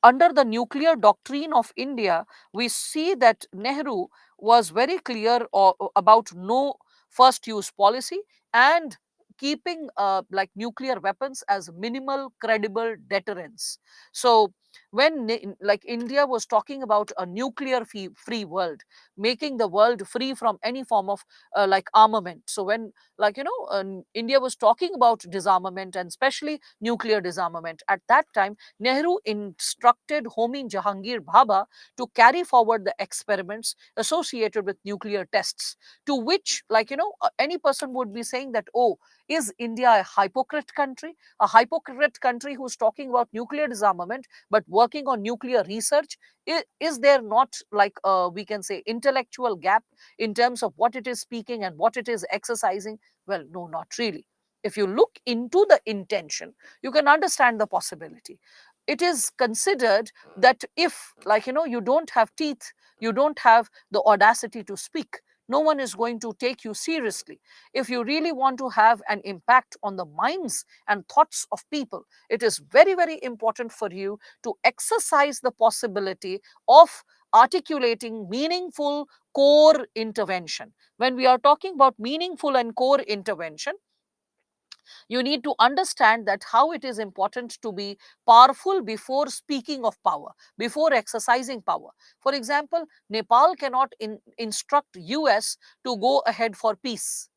Under the nuclear doctrine of India, we see that Nehru was very clear about no first use policy, and keeping nuclear weapons as minimal credible deterrence. So when India was talking about a nuclear free world, making the world free from any form of armament. So when India was talking about disarmament, and especially nuclear disarmament, at that time Nehru instructed Homi Jahangir Bhabha to carry forward the experiments associated with nuclear tests, to which, any person would be saying that, oh, is India a hypocrite country? A hypocrite country who's talking about nuclear disarmament but working on nuclear research? Is there not, we can say, intellectual gap in terms of what it is speaking and what it is exercising? Well, no, not really. If you look into the intention, you can understand the possibility. It is considered that if, you don't have teeth, you don't have the audacity to speak, no one is going to take you seriously. If you really want to have an impact on the minds and thoughts of people, it is very, very important for you to exercise the possibility of articulating meaningful core intervention. When we are talking about meaningful and core intervention, You need to understand that how it is important to be powerful before speaking of power, before exercising power. For example, Nepal cannot instruct US to go ahead for peace.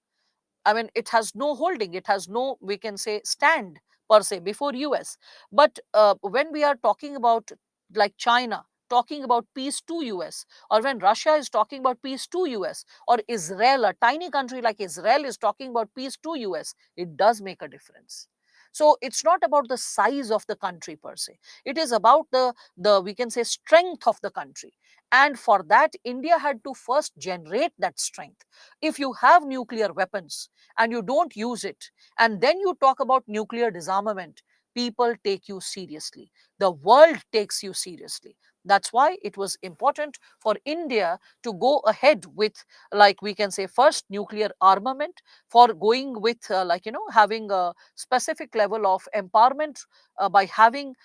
I mean, it has no holding, it has no, we can say, stand per se before US. But when we are talking about like China talking about peace to US, or when Russia is talking about peace to US, or Israel, a tiny country like Israel, is talking about peace to US, it does make a difference. So it's not about the size of the country per se. It is about the we can say strength of the country. And for that, India had to first generate that strength. If you have nuclear weapons and you don't use it, and then you talk about nuclear disarmament, people take you seriously. The world takes you seriously. That's why it was important for India to go ahead with, like, we can say, first nuclear armament, for going with, having a specific level of empowerment by having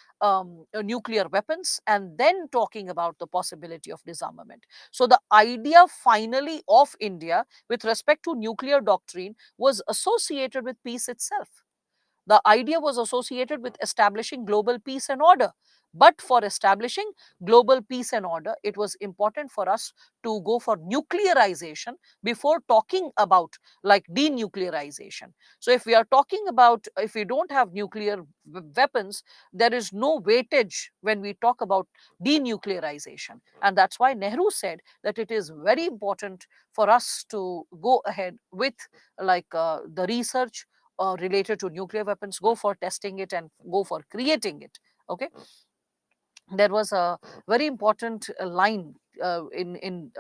nuclear weapons, and then talking about the possibility of disarmament. So, the idea finally of India with respect to nuclear doctrine was associated with peace itself. The idea was associated with establishing global peace and order. But for establishing global peace and order, it was important for us to go for nuclearization before talking about like denuclearization. So, if we are talking about, if we don't have nuclear weapons, there is no weightage when we talk about denuclearization. And that's why Nehru said that it is very important for us to go ahead with the research related to nuclear weapons, go for testing it and go for creating it. Okay, there was a very important line in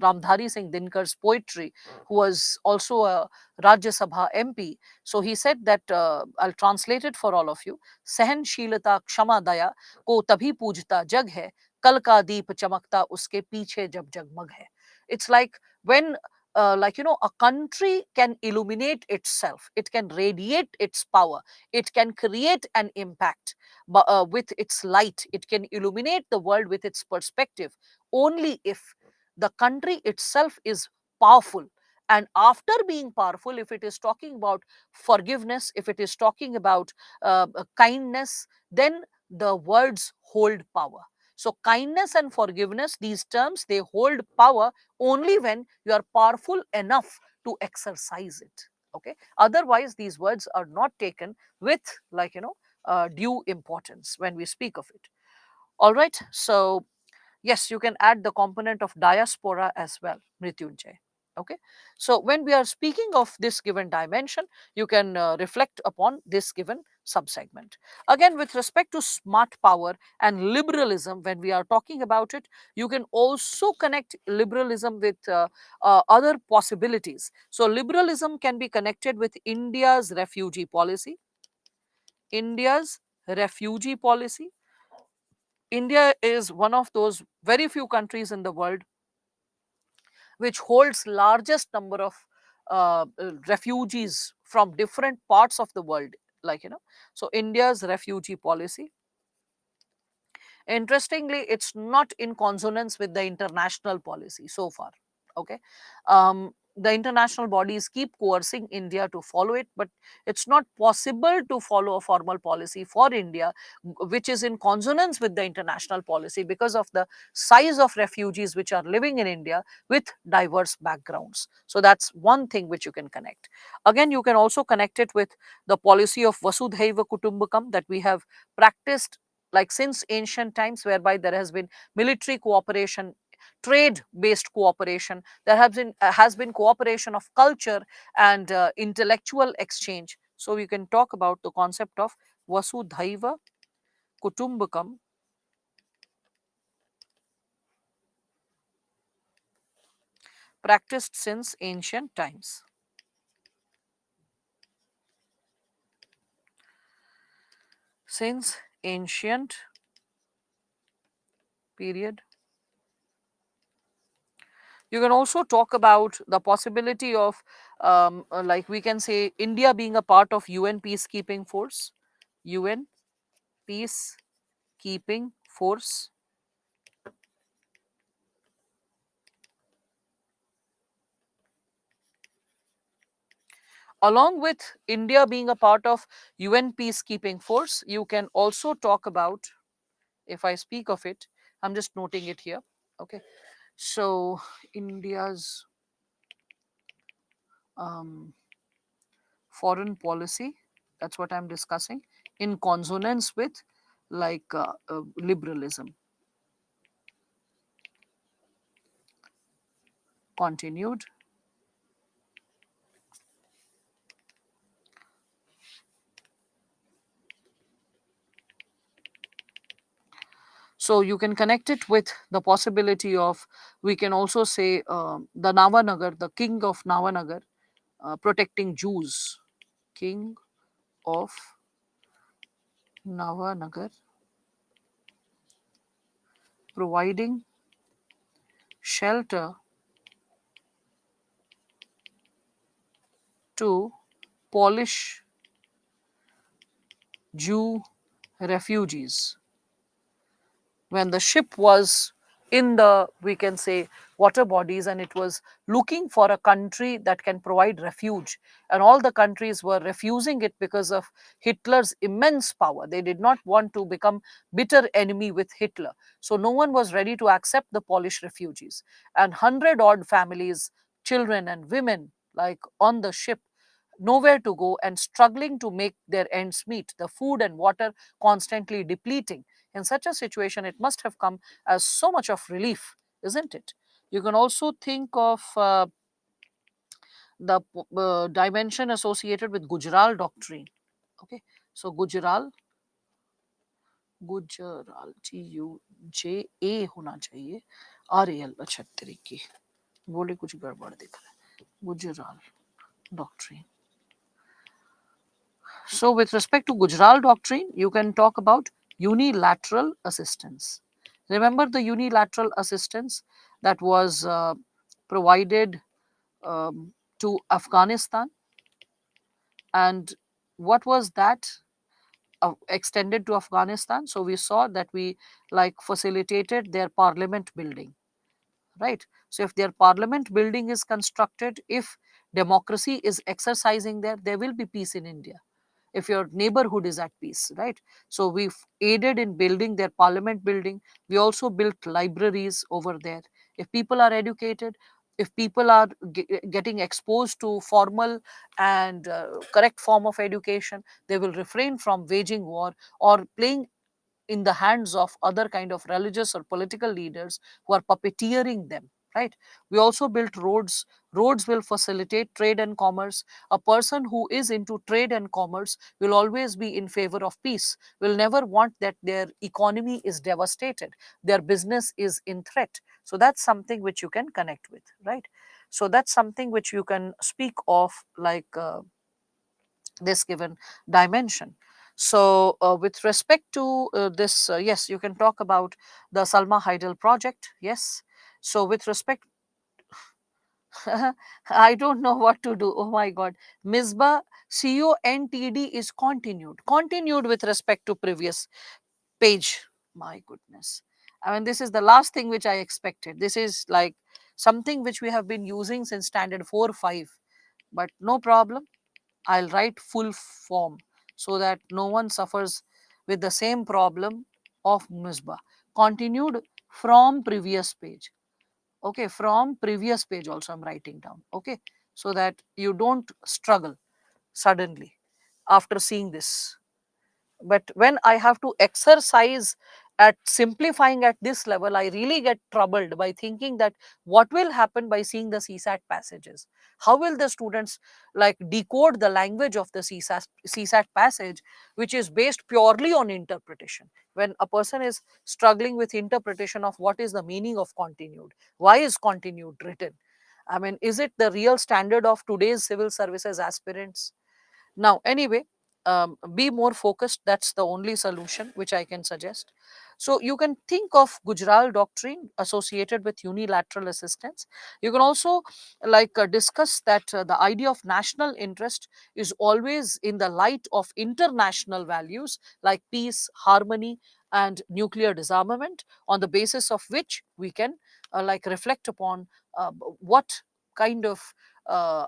Ramdhari Singh Dinkar's poetry, who was also a Rajya Sabha MP. So he said that, I'll translate it for all of you. सहनशीलता क्षमा दया को तभी पूजता जग है, कल का दीप चमकता उसके पीछे जब जगमग है. It's like when a country can illuminate itself, it can radiate its power, it can create an impact with its light, it can illuminate the world with its perspective, only if the country itself is powerful. And after being powerful, if it is talking about forgiveness, if it is talking about kindness, then the words hold power. So kindness and forgiveness, these terms, they hold power only when you are powerful enough to exercise it. Okay, otherwise these words are not taken with, due importance when we speak of it. All right. So, yes, you can add the component of diaspora as well, Mrityunjay. Okay. So, when we are speaking of this given dimension, you can reflect upon this given subsegment. Again, with respect to smart power and liberalism, when we are talking about it, you can also connect liberalism with other possibilities. So, liberalism can be connected with India's refugee policy. India's refugee policy. India is one of those very few countries in the world which holds largest number of refugees from different parts of the world. So India's refugee policy, interestingly, it's not in consonance with the international policy so far. Okay. The international bodies keep coercing India to follow it, but it's not possible to follow a formal policy for India which is in consonance with the international policy, because of the size of refugees which are living in India with diverse backgrounds. So that's one thing which you can connect. Again, you can also connect it with the policy of Vasudhaiva Kutumbakam that we have practiced like since ancient times, whereby there has been military cooperation, trade based cooperation, there has been cooperation of culture and intellectual exchange. So we can talk about the concept of Vasudhaiva Kutumbakam, practiced since ancient times. Since ancient period. You can also talk about the possibility of, like we can say, India being a part of UN peacekeeping force. UN peacekeeping force. Along with India being a part of UN peacekeeping force, you can also talk about, if I speak of it, I'm just noting it here. Okay. So India's um, foreign policy, that's what I'm discussing, in consonance with liberalism. Continued. So you can connect it with the possibility of, we can also say, the Navanagar, the king of Navanagar, protecting Jews. King of Navanagar providing shelter to Polish Jew refugees. When the ship was in the, we can say, water bodies, and it was looking for a country that can provide refuge, and all the countries were refusing it because of Hitler's immense power. They did not want to become bitter enemy with Hitler, so no one was ready to accept the Polish refugees. And 100 odd families, children and women, like on the ship, nowhere to go and struggling to make their ends meet, the food and water constantly depleting. In such a situation, it must have come as so much of relief, isn't it? You can also think of dimension associated with Gujarat doctrine. Okay, so Gujral GUJA होना चाहिए, RAL, अच्छा तरीके बोले कुछ गड़बड़ दिख रहा है, Gujral doctrine. So, with respect to Gujarat doctrine, you can talk about unilateral assistance. Remember the unilateral assistance that was provided to Afghanistan, and what was that extended to Afghanistan? So, we saw that we like facilitated their parliament building, right? So, if their parliament building is constructed, if democracy is exercising there, there will be peace in India, if your neighborhood is at peace, right? So we've aided in building their parliament building. We also built libraries over there. If people are educated, if people are getting exposed to formal and correct form of education, they will refrain from waging war or playing in the hands of other kind of religious or political leaders who are puppeteering them, right? We also built roads. Roads will facilitate trade and commerce. A person who is into trade and commerce will always be in favor of peace, will never want that their economy is devastated, their business is in threat. So that's something which you can connect with, right? So that's something which you can speak of, this given dimension. So, with respect to this, yes, you can talk about the Salma Haidel project. Yes. So, with respect, I don't know what to do. Oh my God. Misbah CONTD is continued. Continued with respect to previous page. My goodness. I mean, this is the last thing which I expected. This is like something which we have been using since standard 4 5. But no problem. I'll write full form so that no one suffers with the same problem of Misbah. Continued from previous page. Okay, from previous page also I'm writing down. Okay, so that you don't struggle suddenly after seeing this. But when I have to exercise at simplifying at this level, I really get troubled by thinking that what will happen by seeing the CSAT passages. How will the students like decode the language of the CSAT passage, which is based purely on interpretation? When a person is struggling with interpretation of what is the meaning of continued, why is continued written, I mean, is it the real standard of today's civil services aspirants? Now, anyway, be more focused. That's the only solution which I can suggest. So, you can think of Gujarat doctrine associated with unilateral assistance. You can also discuss that the idea of national interest is always in the light of international values like peace, harmony, and nuclear disarmament, on the basis of which we can reflect upon what kind of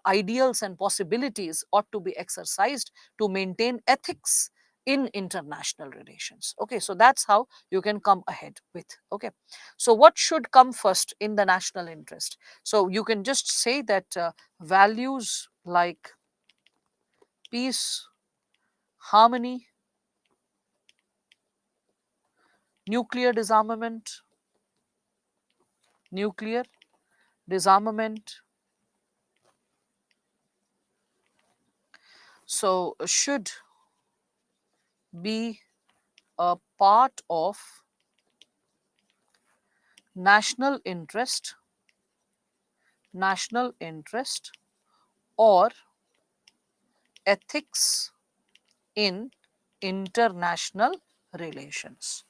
ideals and possibilities ought to be exercised to maintain ethics in international relations. Okay, so that's how you can come ahead with. Okay, so what should come first in the national interest? So you can just say that values like peace, harmony, nuclear disarmament, nuclear disarmament, so should be a part of national interest, national interest, or ethics in international relations.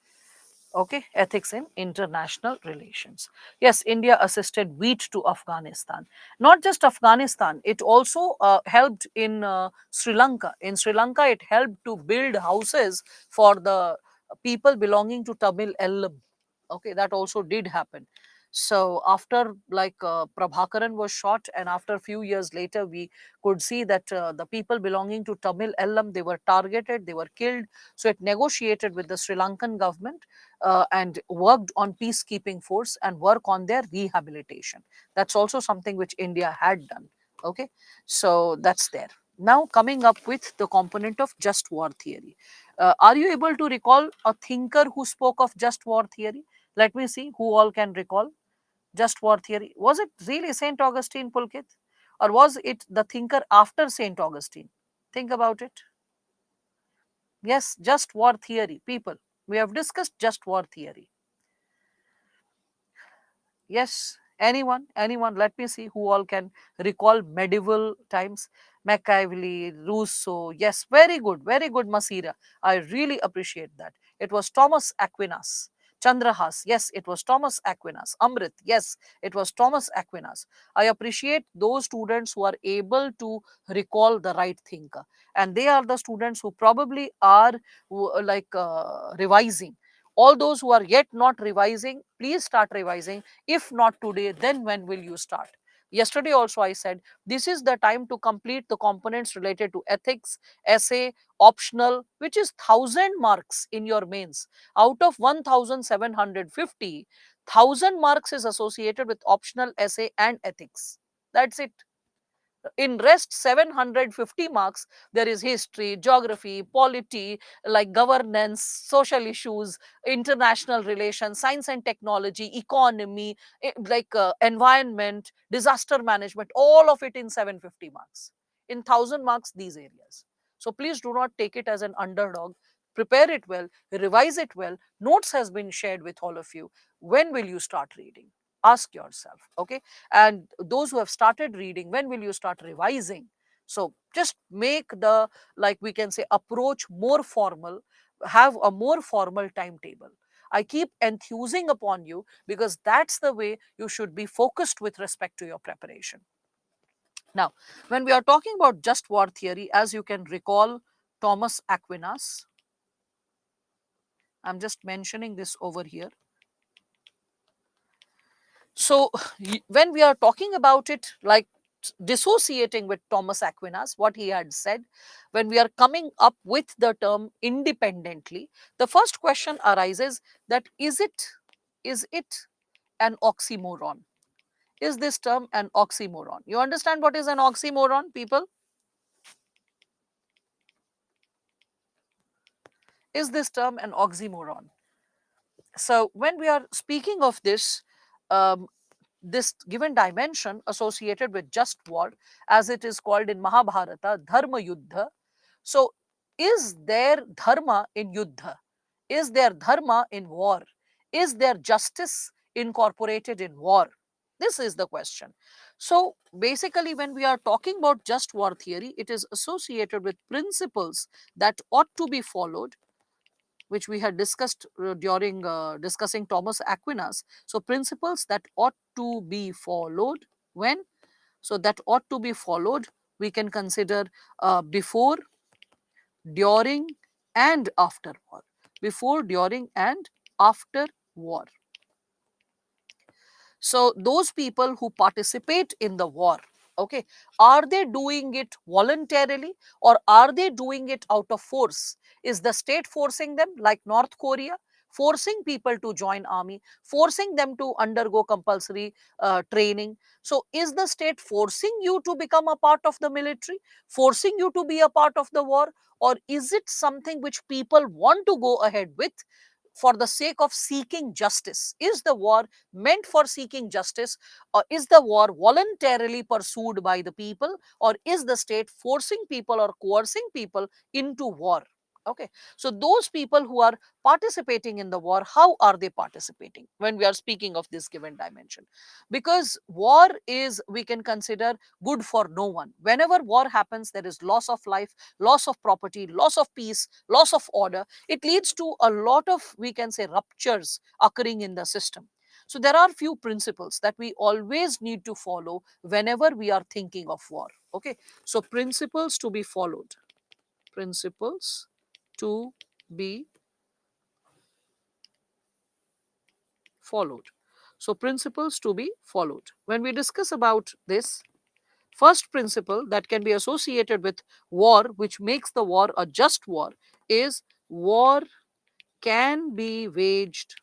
Okay, ethics in international relations. Yes, India assisted wheat to Afghanistan. Not just Afghanistan, it also helped in Sri Lanka. In Sri Lanka, it helped to build houses for the people belonging to Tamil Ellam. Okay, that also did happen. So after like Prabhakaran was shot, and after a few years later, we could see that the people belonging to Tamil Ellam, they were targeted, they were killed. So it negotiated with the Sri Lankan government and worked on peacekeeping force and work on their rehabilitation. That's also something which India had done. Okay, so that's there. Now coming up with the component of just war theory. Are you able to recall a thinker who spoke of just war theory? Let me see who all can recall just war theory. Was it really Saint Augustine, Pulkit, or was it the thinker after Saint Augustine? Think about it. Yes, just war theory, people. We have discussed just war theory. Yes, anyone. Let me see who all can recall medieval times. Machiavelli, Rousseau. Yes, very good, Masira. I really appreciate that. It was Thomas Aquinas. Chandrahas, yes, it was Thomas Aquinas. Amrit, yes, it was Thomas Aquinas. I appreciate those students who are able to recall the right thinker, and they are the students who probably are revising. All those who are yet not revising, please start revising. If not today, then when will you start? Yesterday also I said this is the time to complete the components related to ethics, essay, optional, which is 1,000 marks in your mains. Out of 1,750, 1,000 marks is associated with optional, essay, and ethics. That's it. In rest 750 marks, there is history, geography, polity, like governance, social issues, international relations, science and technology, economy, environment, disaster management, all of it in 750 marks. In 1,000 marks, these areas. So please do not take it as an underdog. Prepare it well, revise it well. Notes has been shared with all of you. When will you start reading? Ask yourself. Okay, and those who have started reading, when will you start revising? So just make the, like we can say, approach more formal, have a more formal timetable. I keep enthusing upon you because that's the way you should be focused with respect to your preparation. Now, when we are talking about just war theory, as you can recall, Thomas Aquinas, I'm just mentioning this over here. So, when we are talking about it, like dissociating with Thomas Aquinas, what he had said, when we are coming up with the term independently, the first question arises that is it an oxymoron? Is this term an oxymoron? You understand what is an oxymoron, people? Is this term an oxymoron? So, when we are speaking of this, um, this given dimension associated with just war, as it is called in Mahabharata, Dharma Yuddha. So, is there dharma in Yuddha? Is there dharma in war? Is there justice incorporated in war? This is the question. So, basically, when we are talking about just war theory, it is associated with principles that ought to be followed, which we had discussed during discussing Thomas Aquinas. So, principles that ought to be followed when? So, that ought to be followed, we can consider before, during, and after war. Before, during, and after war. So, those people who participate in the war, Okay, are they doing it voluntarily, or are they doing it out of force? Is the state forcing them, like North Korea, forcing people to join army, forcing them to undergo compulsory training? So is the state forcing you to become a part of the military, forcing you to be a part of the war, or is it something which people want to go ahead with for the sake of seeking justice? Is the war meant for seeking justice, or is the war voluntarily pursued by the people, or is the state forcing people or coercing people into war? Okay, so those people who are participating in the war, how are they participating when we are speaking of this given dimension? Because war is, we can consider, good for no one. Whenever war happens, there is loss of life, loss of property, loss of peace, loss of order. It leads to a lot of, we can say, ruptures occurring in the system. So there are few principles that we always need to follow whenever we are thinking of war. Okay, so principles to be followed. Principles to be followed. So principles to be followed. When we discuss about this, first principle that can be associated with war, which makes the war a just war, is war can be waged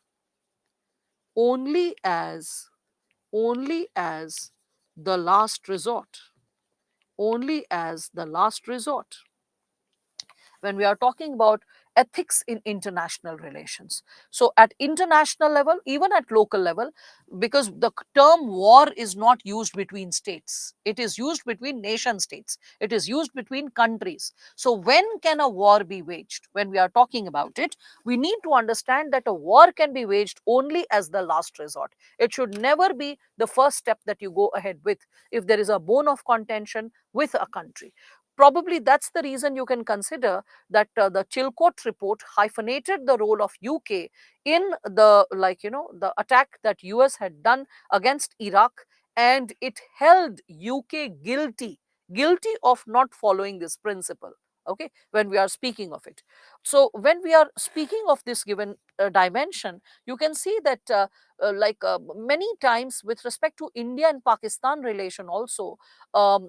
only as only as the last resort. Only as the last resort. When we are talking about ethics in international relations, so at international level, even at local level, because the term war is not used between states, it is used between nation states, it is used between countries. So when can a war be waged? When we are talking about it, we need to understand that a war can be waged only as the last resort. It should never be the first step that you go ahead with if there is a bone of contention with a country. Probably that's the reason you can consider that the Chilcot report hyphenated the role of UK in the, the attack that US had done against Iraq, and it held UK guilty of not following this principle. Okay, when we are speaking of it, so when we are speaking of this given dimension, you can see that many times with respect to India and Pakistan relation also,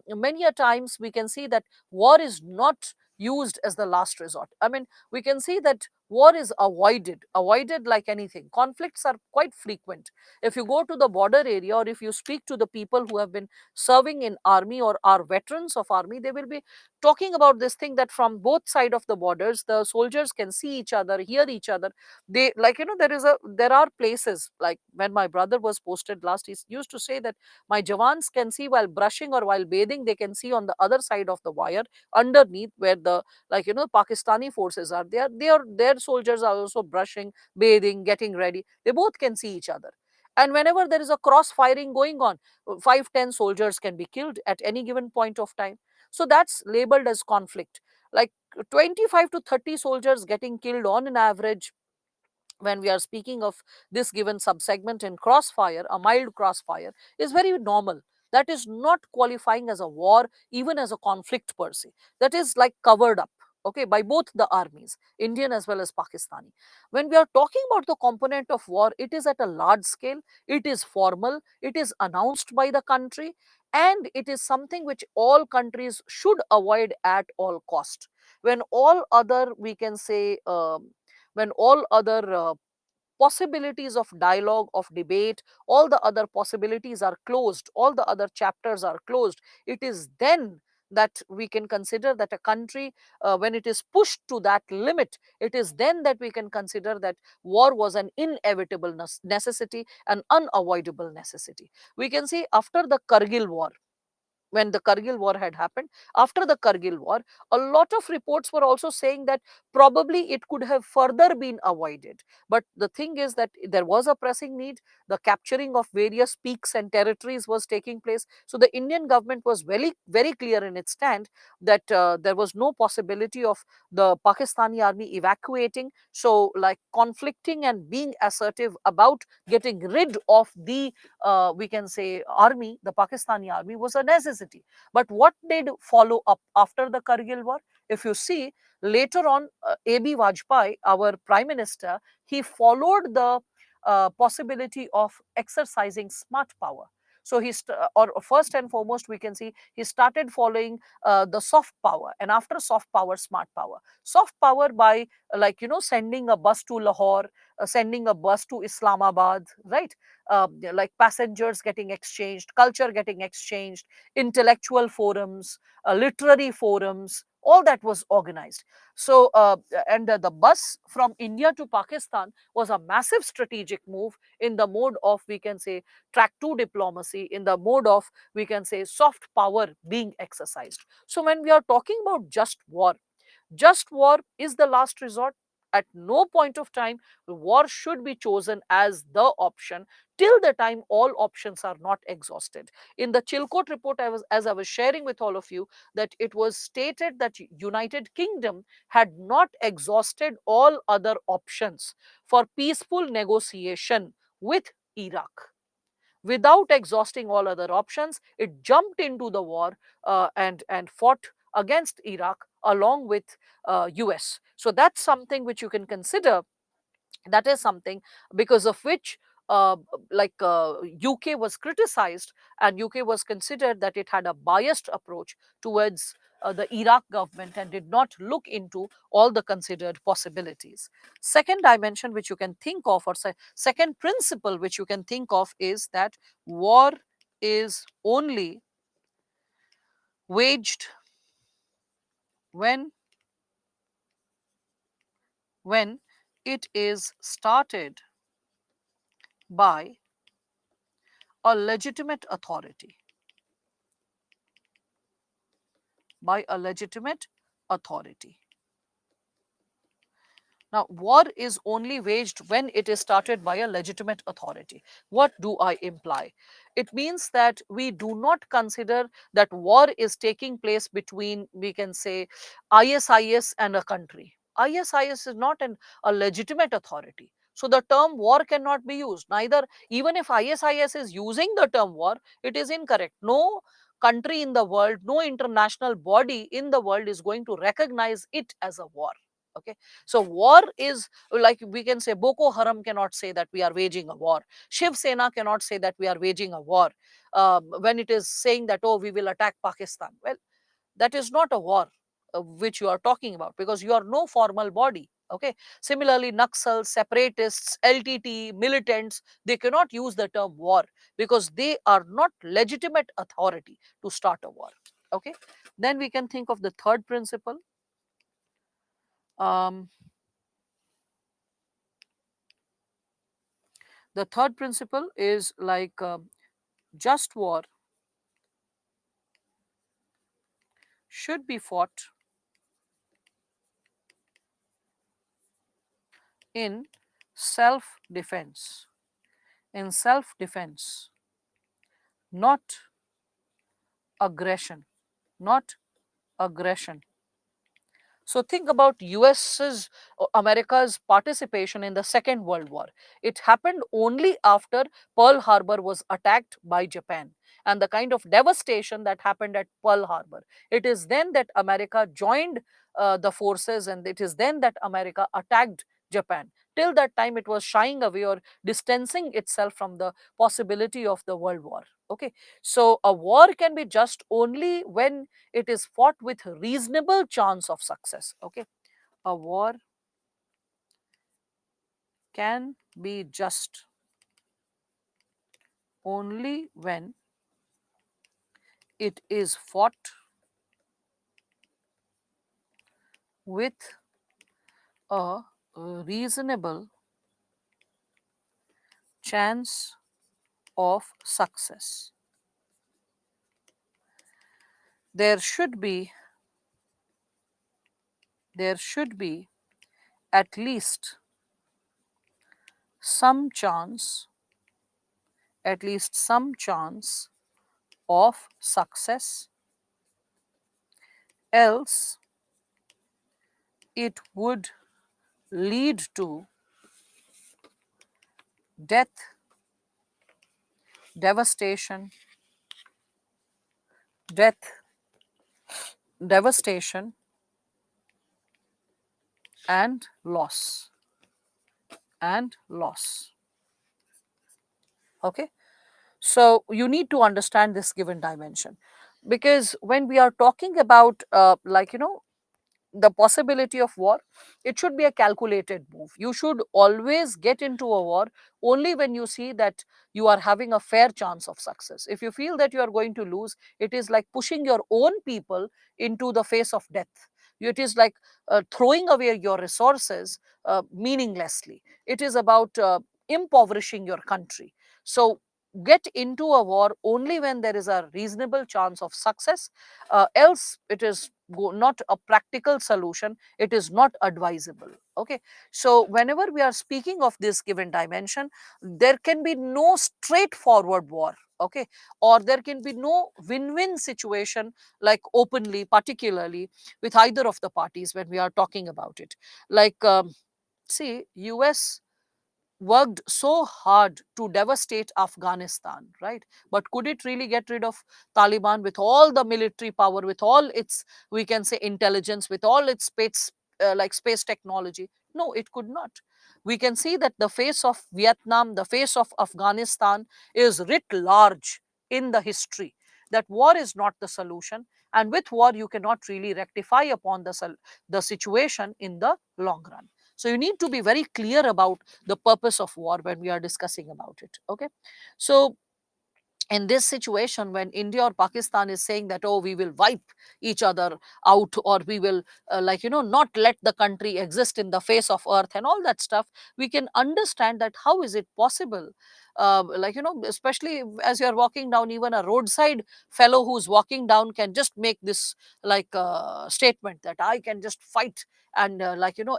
many a times we can see that war is not used as the last resort. I mean, we can see that war is avoided like anything. Conflicts are quite frequent. If you go to the border area, or if you speak to the people who have been serving in army or are veterans of army, they will be talking about this thing, that from both side of the borders, the soldiers can see each other, hear each other. They, there are places, like when my brother was posted last, he used to say that my jawans can see while brushing or while bathing, they can see on the other side of the wire underneath where the, Pakistani forces are there, their soldiers are also brushing, bathing, getting ready. They both can see each other. And whenever there is a cross firing going on, 5-10 soldiers can be killed at any given point of time. So that's labeled as conflict. Like 25 to 30 soldiers getting killed on an average when we are speaking of this given subsegment in crossfire, a mild crossfire is very normal. That is not qualifying as a war, even as a conflict per se. That is like covered up, okay, by both the armies, Indian as well as Pakistani. When we are talking about the component of war, it is at a large scale, it is formal, it is announced by the country, and it is something which all countries should avoid at all cost. When all other, we can say, when all other possibilities of dialogue, of debate, all the other possibilities are closed, all the other chapters are closed, it is then that we can consider that a country, when it is pushed to that limit, it is then that we can consider that war was an inevitable necessity, an unavoidable necessity. We can see after the Kargil war, when the Kargil war had happened, after the Kargil war, a lot of reports were also saying that probably it could have further been avoided. But the thing is that there was a pressing need. The capturing of various peaks and territories was taking place. So the Indian government was very, very clear in its stand that there was no possibility of the Pakistani army evacuating. So, like, conflicting and being assertive about getting rid of the we can say army, the Pakistani army, was a necessity. But what did follow up after the Kargil war? If you see later on, AB Vajpayee, our prime minister, he followed the possibility of exercising smart power. So or first and foremost, we can see he started following the soft power, and after soft power, smart power. Soft power by sending a bus to Lahore, sending a bus to Islamabad, right? Like passengers getting exchanged, culture getting exchanged, intellectual forums, literary forums, all that was organized. So, and the bus from India to Pakistan was a massive strategic move in the mode of, we can say, track two diplomacy, in the mode of, we can say, soft power being exercised. So, when we are talking about just war is the last resort. At no point of time, war should be chosen as the option till the time all options are not exhausted. In the Chilcot report, as I was sharing with all of you, that it was stated that United Kingdom had not exhausted all other options for peaceful negotiation with Iraq. Without exhausting all other options, it jumped into the war and fought against Iraq along with US. So that's something which you can consider. That is something because of which uh, UK was criticized, and UK was considered that it had a biased approach towards the Iraq government and did not look into all the considered possibilities. Second dimension which you can think of, or second principle which you can think of, is that war is only waged when when it is started by a legitimate authority, by a legitimate authority. Now, war is only waged when it is started by a legitimate authority. What do I imply? It means that we do not consider that war is taking place between, we can say, ISIS and a country. ISIS is not a legitimate authority. So the term war cannot be used. Neither, even if ISIS is using the term war, it is incorrect. No country in the world, no international body in the world is going to recognize it as a war. Okay, so war is, like we can say, Boko Haram cannot say that we are waging a war. Shiv Sena cannot say that we are waging a war when it is saying that, oh, we will attack Pakistan. Well, that is not a war which you are talking about, because you are no formal body. Okay, similarly, Naxals, separatists, LTT, militants, they cannot use the term war because they are not legitimate authority to start a war. Okay, then we can think of the third principle. Um, the third principle is like just war should be fought in self defense. In self defense, not aggression. Not aggression. So think about US's, America's participation in the Second World War. It happened only after Pearl Harbor was attacked by Japan, and the kind of devastation that happened at Pearl Harbor. It is then that America joined the forces, and it is then that America attacked Japan. Till that time, it was shying away or distancing itself from the possibility of the World War. Okay, so a war can be just only when it is fought with reasonable chance of success. Okay, a war can be just only when it is fought with a reasonable chance of success. There should be there should be at least some chance, at least some chance of success, else it would lead to death, devastation, death, devastation, and loss. And loss. Okay. So you need to understand this given dimension, because when we are talking about the possibility of war, it should be a calculated move. You should always get into a war only when you see that you are having a fair chance of success. If you feel that you are going to lose, it is like pushing your own people into the face of death. It is like throwing away your resources meaninglessly. It is about impoverishing your country. So get into a war only when there is a reasonable chance of success, else it is not a practical solution, it is not advisable. Okay, so whenever we are speaking of this given dimension, there can be no straightforward war. Okay, or there can be no win-win situation, like openly, particularly with either of the parties when we are talking about it. Like see, US worked so hard to devastate Afghanistan, right? But could it really get rid of Taliban with all the military power, with all its, we can say, intelligence, with all its space technology? No, it could not. We can see that the face of Vietnam, the face of Afghanistan is writ large in the history. That war is not the solution, and with war you cannot really rectify upon the situation in the long run. So you need to be very clear about the purpose of war when we are discussing about it. Okay, so in this situation, when India or Pakistan is saying that, oh, we will wipe each other out, or we will not let the country exist in the face of earth and all that stuff, we can understand that how is it possible. Especially as you're walking down, even a roadside fellow who's walking down can just make this statement that I can just fight and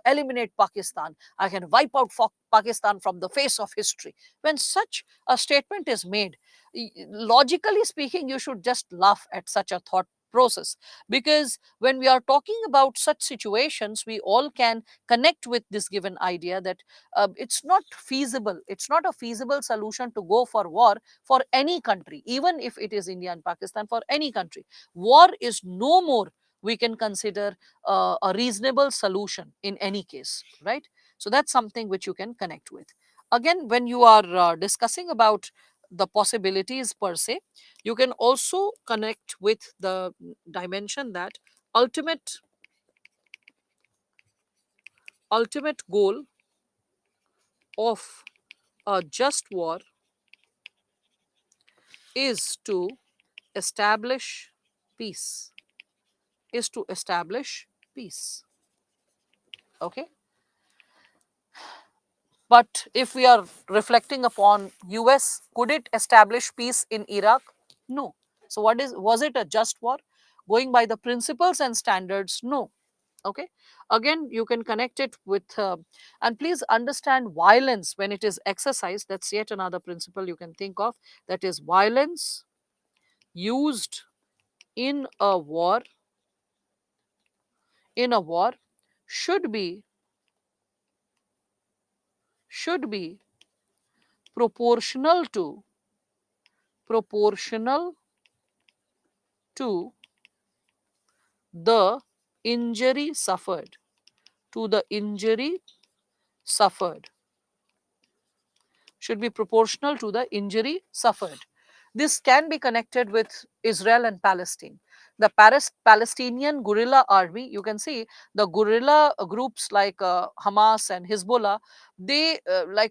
eliminate Pakistan, I can wipe out Pakistan from the face of history. When such a statement is made, logically speaking, you should just laugh at such a thought process, because when we are talking about such situations, we all can connect with this given idea that it's not feasible, it's not a feasible solution to go for war for any country, even if it is India and Pakistan. For any country, war is no more, we can consider a reasonable solution in any case, right? So that's something which you can connect with. Again, when you are discussing about the possibilities per se, you can also connect with the dimension that ultimate ultimate goal of a just war is to establish peace, is to establish peace. Okay, but if we are reflecting upon US, could it establish peace in Iraq? No. So what is, was it a just war going by the principles and standards? No. Okay, again you can connect it with and please understand, violence when it is exercised, that's yet another principle you can think of, that is violence used in a war, in a war should be, should be proportional to, proportional to the injury suffered, to the injury suffered, should be proportional to the injury suffered. This can be connected with Israel and Palestine. The Palestinian guerrilla army, you can see the guerrilla groups like Hamas and Hezbollah, they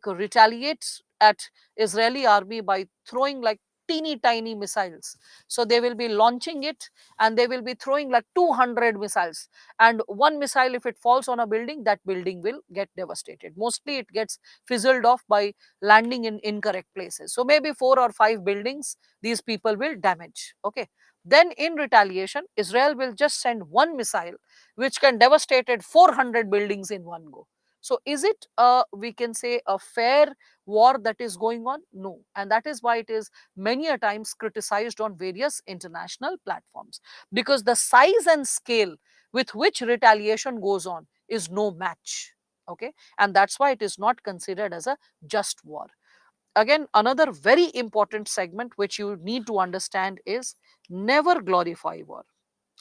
retaliate at Israeli army by throwing like teeny tiny missiles. So they will be launching it and they will be throwing like 200 missiles. And one missile, if it falls on a building, that building will get devastated. Mostly it gets fizzled off by landing in incorrect places. So maybe 4 or 5 buildings these people will damage. Okay. Then in retaliation, Israel will just send one missile which can devastate 400 buildings in one go. So is it we can say a fair war that is going on? No. And that is why it is many a times criticized on various international platforms, because the size and scale with which retaliation goes on is no match. Okay, and that's why it is not considered as a just war. Again, another very important segment which you need to understand is never glorify war.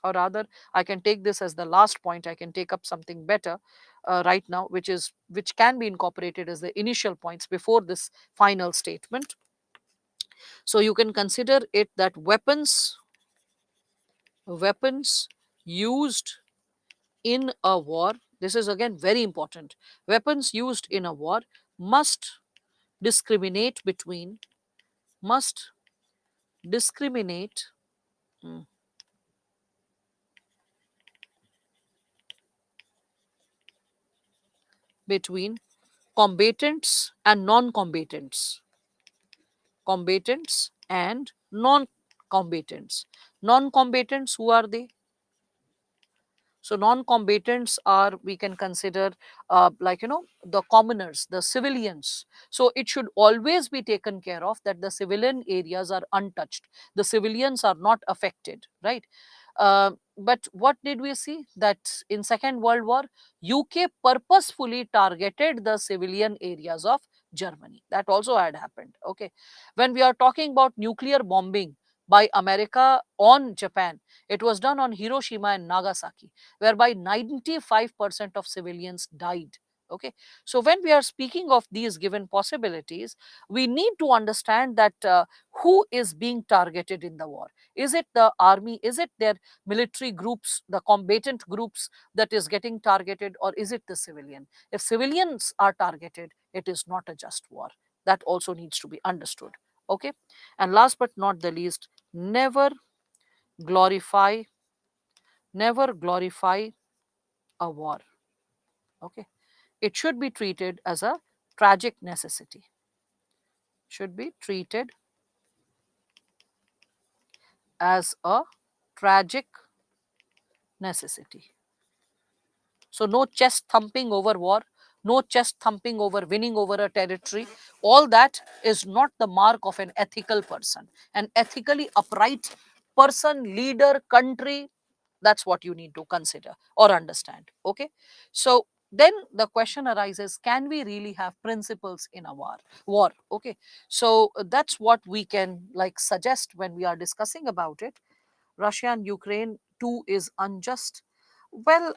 Or rather, I can take this as the last point, I can take up something better right now, which can be incorporated as the initial points before this final statement. So you can consider it that weapons used in a war, this is again very important, weapons used in a war must discriminate between, must discriminate mm, between combatants and non-combatants, combatants and non-combatants. Non-combatants, who are they? So non-combatants are, we can consider like the commoners, the civilians. So it should always be taken care of that the civilian areas are untouched, the civilians are not affected, right? But what did we see that in Second World War, UK purposefully targeted the civilian areas of Germany. That also had happened. Okay, when we are talking about nuclear bombing by America on Japan, it was done on Hiroshima and Nagasaki, whereby 95% of civilians died. Okay, so when we are speaking of these given possibilities, we need to understand that who is being targeted in the war. Is it the army? Is it their military groups, the combatant groups that is getting targeted, or is it the civilian? If civilians are targeted, it is not a just war. That also needs to be understood. Okay, and last but not the least, never glorify, never glorify a war. Okay, it should be treated as a tragic necessity, should be treated as a tragic necessity. So no chest thumping over war, no chest thumping over winning over a territory. All that is not the mark of an ethical person, an ethically upright person, leader, country. That's what you need to consider or understand. Okay, so then the question arises, can we really have principles in a war? Okay, so that's what we can like suggest when we are discussing about it. Russia and Ukraine too is unjust. Well,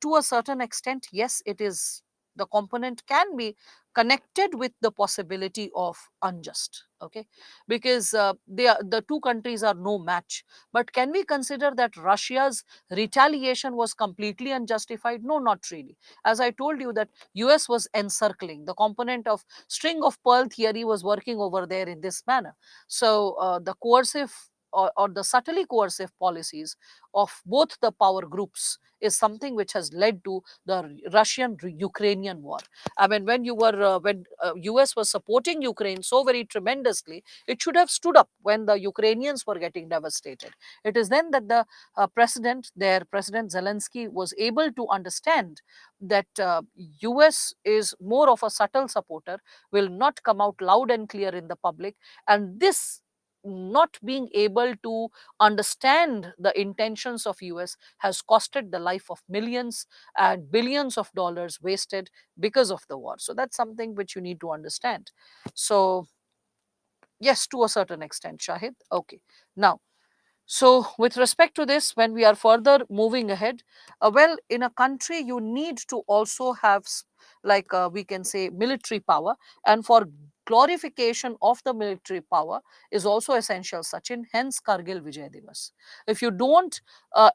to a certain extent, yes, it is. The component can be connected with the possibility of unjust. Okay, because the two countries are no match. But can we consider that Russia's retaliation was completely unjustified? No, not really. As I told you, that US was encircling. The component of string of pearl theory was working over there in this manner. So the coercive or the subtly coercive policies of both the power groups is something which has led to the Russian-Ukrainian war. I mean, when US was supporting Ukraine so very tremendously, it should have stood up when the Ukrainians were getting devastated. It is then that the President Zelensky, was able to understand that US is more of a subtle supporter, will not come out loud and clear in the public, and this not being able to understand the intentions of US has costed the life of millions and billions of dollars wasted because of the war. So that's something which you need to understand. So yes, to a certain extent, Shahid. Okay, now, so, with respect to this, when we are further moving ahead, well, in a country, you need to also have, like we can say, military power, and for glorification of the military power is also essential, Sachin. Hence, Kargil Vijay Divas. If you don't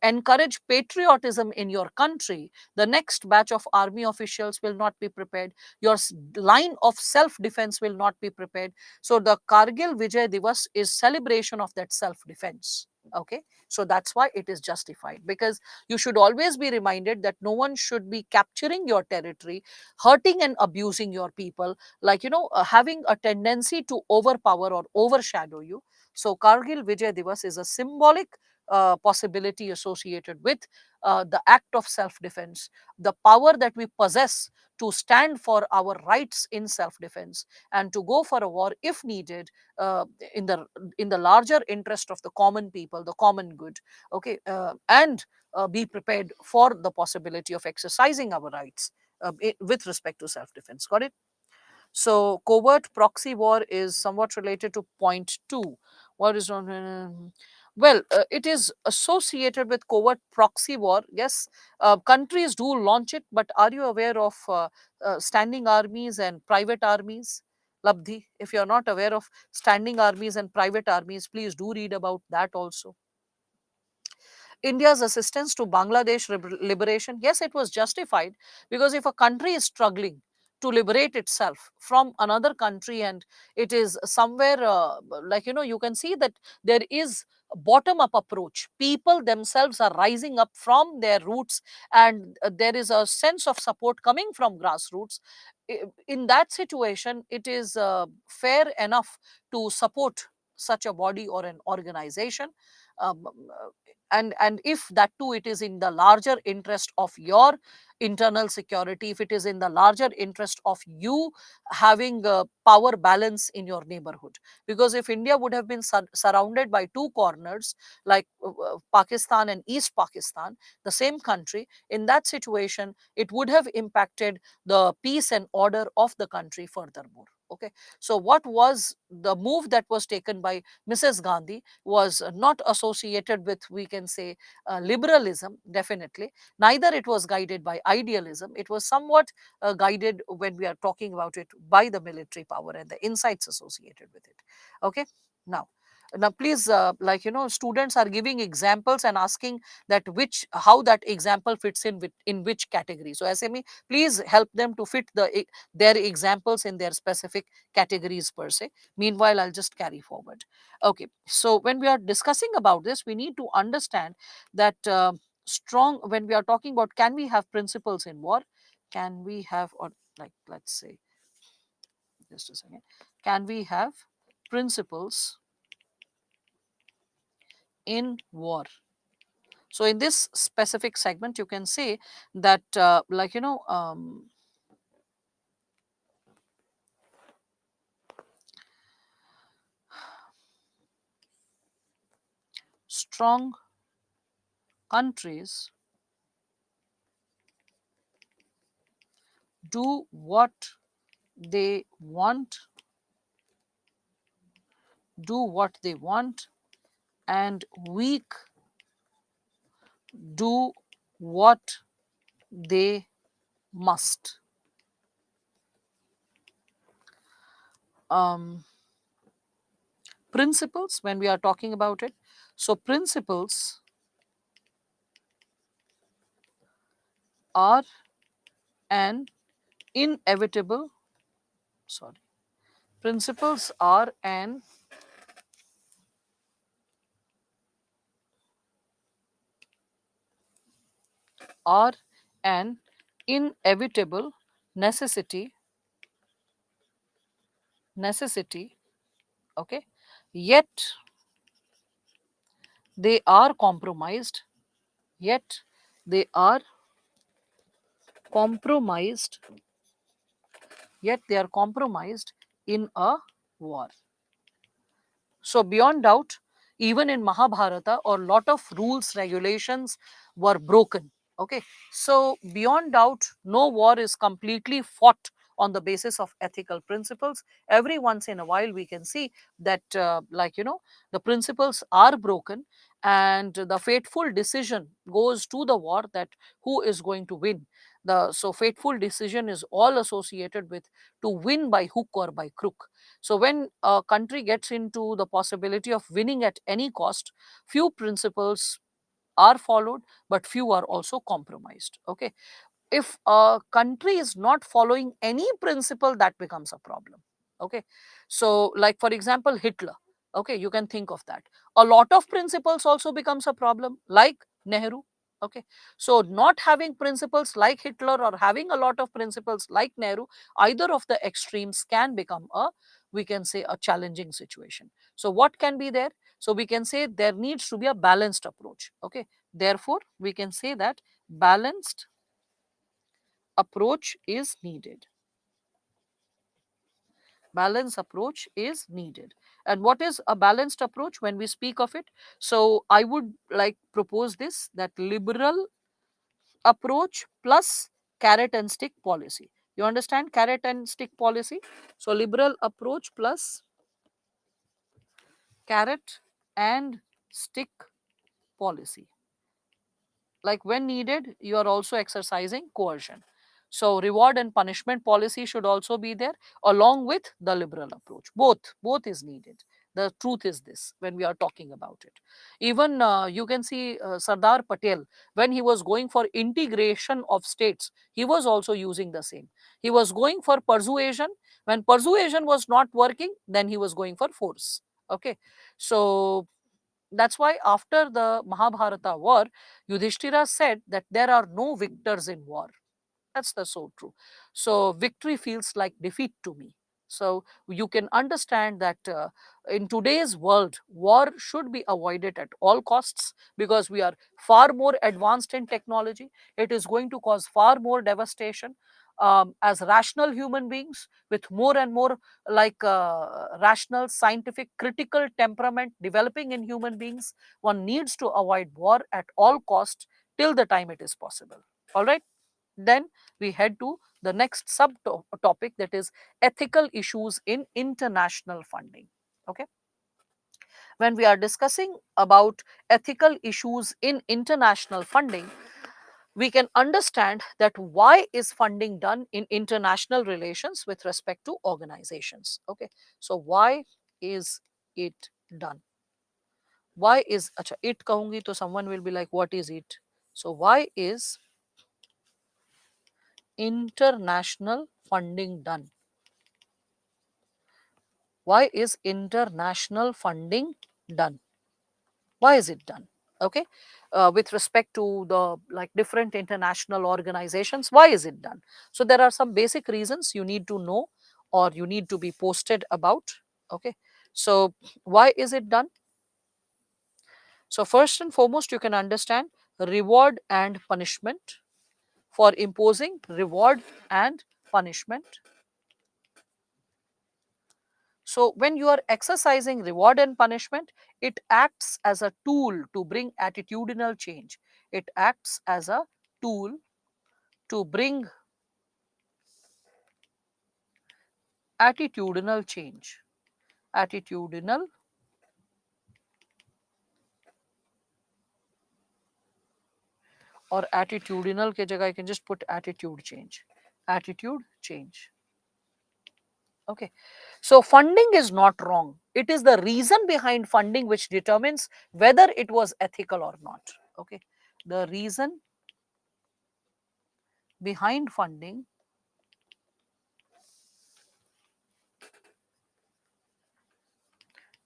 encourage patriotism in your country, the next batch of army officials will not be prepared. Your line of self-defense will not be prepared. So, the Kargil Vijay Divas is celebration of that self-defense. Okay, so that's why it is justified, because you should always be reminded that no one should be capturing your territory, hurting and abusing your people, like having a tendency to overpower or overshadow you. So Kargil Vijay Divas is a symbolic possibility associated with the act of self defense, the power that we possess to stand for our rights in self defense and to go for a war if needed, uh, in the in the larger interest of the common people, the common good. Okay, and be prepared for the possibility of exercising our rights with respect to self defense. Got it? So, covert proxy war is somewhat related to point two. What is on? Well, it is associated with covert proxy war. Yes, countries do launch it, but are you aware of standing armies and private armies? Labdhi. If you are not aware of standing armies and private armies, please do read about that also. India's assistance to Bangladesh liberation, yes, it was justified, because if a country is struggling to liberate itself from another country, and it is somewhere like, you can see that there is a bottom up approach. People themselves are rising up from their roots, and there is a sense of support coming from grassroots. In that situation, it is fair enough to support such a body or an organization. um, and if that too, it is in the larger interest of your internal security, if it is in the larger interest of you having a power balance in your neighborhood. Because if India would have been surrounded by two corners, like Pakistan and East Pakistan, the same country, in that situation it would have impacted the peace and order of the country furthermore. Okay, so what was the move that was taken by Mrs. Gandhi was not associated with, we can say, liberalism, definitely. Neither it was guided by idealism. It was somewhat guided, when we are talking about it, by the military power and the insights associated with it. Okay, now. Now, please, students are giving examples and asking that which, how that example fits in with, in which category. So, SME, please help them to fit their examples in their specific categories per se. Meanwhile, I'll just carry forward. Okay, so when we are discussing about this, we need to understand that strong, when we are talking about can we have principles in war, can we have, or like, let's say, just a second, can we have principles in war? So in this specific segment, you can say that, strong countries do what they want, do what they want, and weak do what they must. Um, Principles, when we are talking about it, so principles are an inevitable, sorry, principles are an inevitable necessity, okay, yet they are compromised, yet they are compromised, yet they are compromised in a war. So beyond doubt, even in Mahabharata, a lot of rules, regulations were broken. Okay. So beyond doubt, no war is completely fought on the basis of ethical principles. Every once in a while, we can see that, the principles are broken, and the fateful decision goes to the war, that who is going to win. So fateful decision is all associated with to win by hook or by crook. So when a country gets into the possibility of winning at any cost, few principles are followed, but few are also compromised. Okay. If a country is not following any principle, that becomes a problem. Okay. So, like for example, Hitler. Okay, you can think of that. A lot of principles also becomes a problem, like Nehru. Okay. So not having principles like Hitler, or having a lot of principles like Nehru, either of the extremes can become a, we can say, a challenging situation. So what can be there? So we can say there needs to be a balanced approach. Okay. Therefore, we can say that balanced approach is needed. Balanced approach is needed. And what is a balanced approach when we speak of it? So I would like propose this, that liberal approach plus carrot and stick policy. You understand carrot and stick policy? So liberal approach plus carrot and stick policy. Like when needed, you are also exercising coercion. So reward and punishment policy should also be there, along with the liberal approach. Both is needed. The truth is this when we are talking about it. Even you can see Sardar Patel, when he was going for integration of states, he was also using the same. He was going for persuasion. When persuasion was not working, then he was going for force. Okay, so that's why after the Mahabharata war, Yudhishthira said that there are no victors in war. That's the so true. So victory feels like defeat to me. So you can understand that in today's world, war should be avoided at all costs, because we are far more advanced in technology. It is going to cause far more devastation. As rational human beings with more and more rational, scientific, critical temperament developing in human beings, one needs to avoid war at all costs till the time it is possible. All right. Then we head to the next subtopic, that is ethical issues in international funding. Okay. When we are discussing about ethical issues in international funding, we can understand that why is funding done in international relations with respect to organizations. Okay. So why is it done? Why is acha, it कहूंगी तो someone will be like, what is it? So why is international funding done? Why is international funding done? Why is it done? Okay, with respect to the different international organizations, why is it done? So there are some basic reasons you need to know, or you need to be posted about. Okay, so why is it done? So first and foremost, you can understand reward and punishment. For imposing reward and punishment, so when you are exercising reward and punishment, it acts as a tool to bring attitudinal change. It acts as a tool to bring attitudinal change. Attitudinal, or attitudinal ke jagah I can just put attitude change. Attitude change. Okay. So funding is not wrong. It is the reason behind funding which determines whether it was ethical or not. Okay. The reason behind funding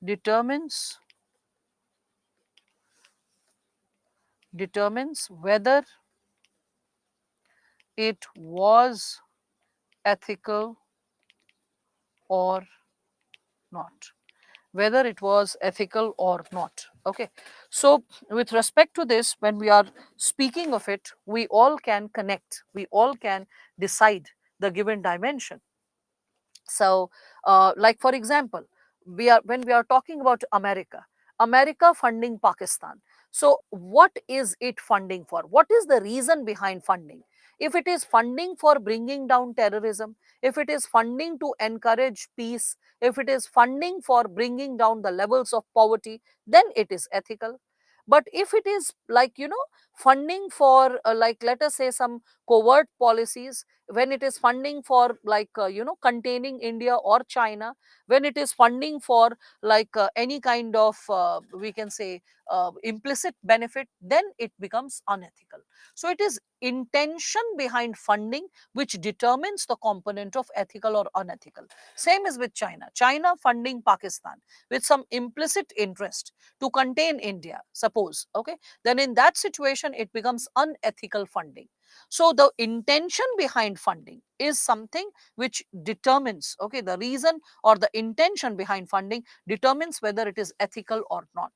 determines whether it was ethical or not. Whether it was ethical or not. Okay. So with respect to this, when we are speaking of it, we all can connect, we all can decide the given dimension. So like for example, we are when we are talking about America funding Pakistan. So what is it funding for? What is the reason behind funding? If it is funding for bringing down terrorism, if it is funding to encourage peace, if it is funding for bringing down the levels of poverty, then it is ethical. But if it is funding for let us say some covert policies, when it is funding for containing India or China, when it is funding for any kind of we can say implicit benefit, then it becomes unethical. So it is intention behind funding which determines the component of ethical or unethical. Same is with China funding Pakistan with some implicit interest to contain India, suppose. Okay, then in that situation it becomes unethical funding. So the intention behind funding is something which determines, okay, the reason or the intention behind funding determines whether it is ethical or not.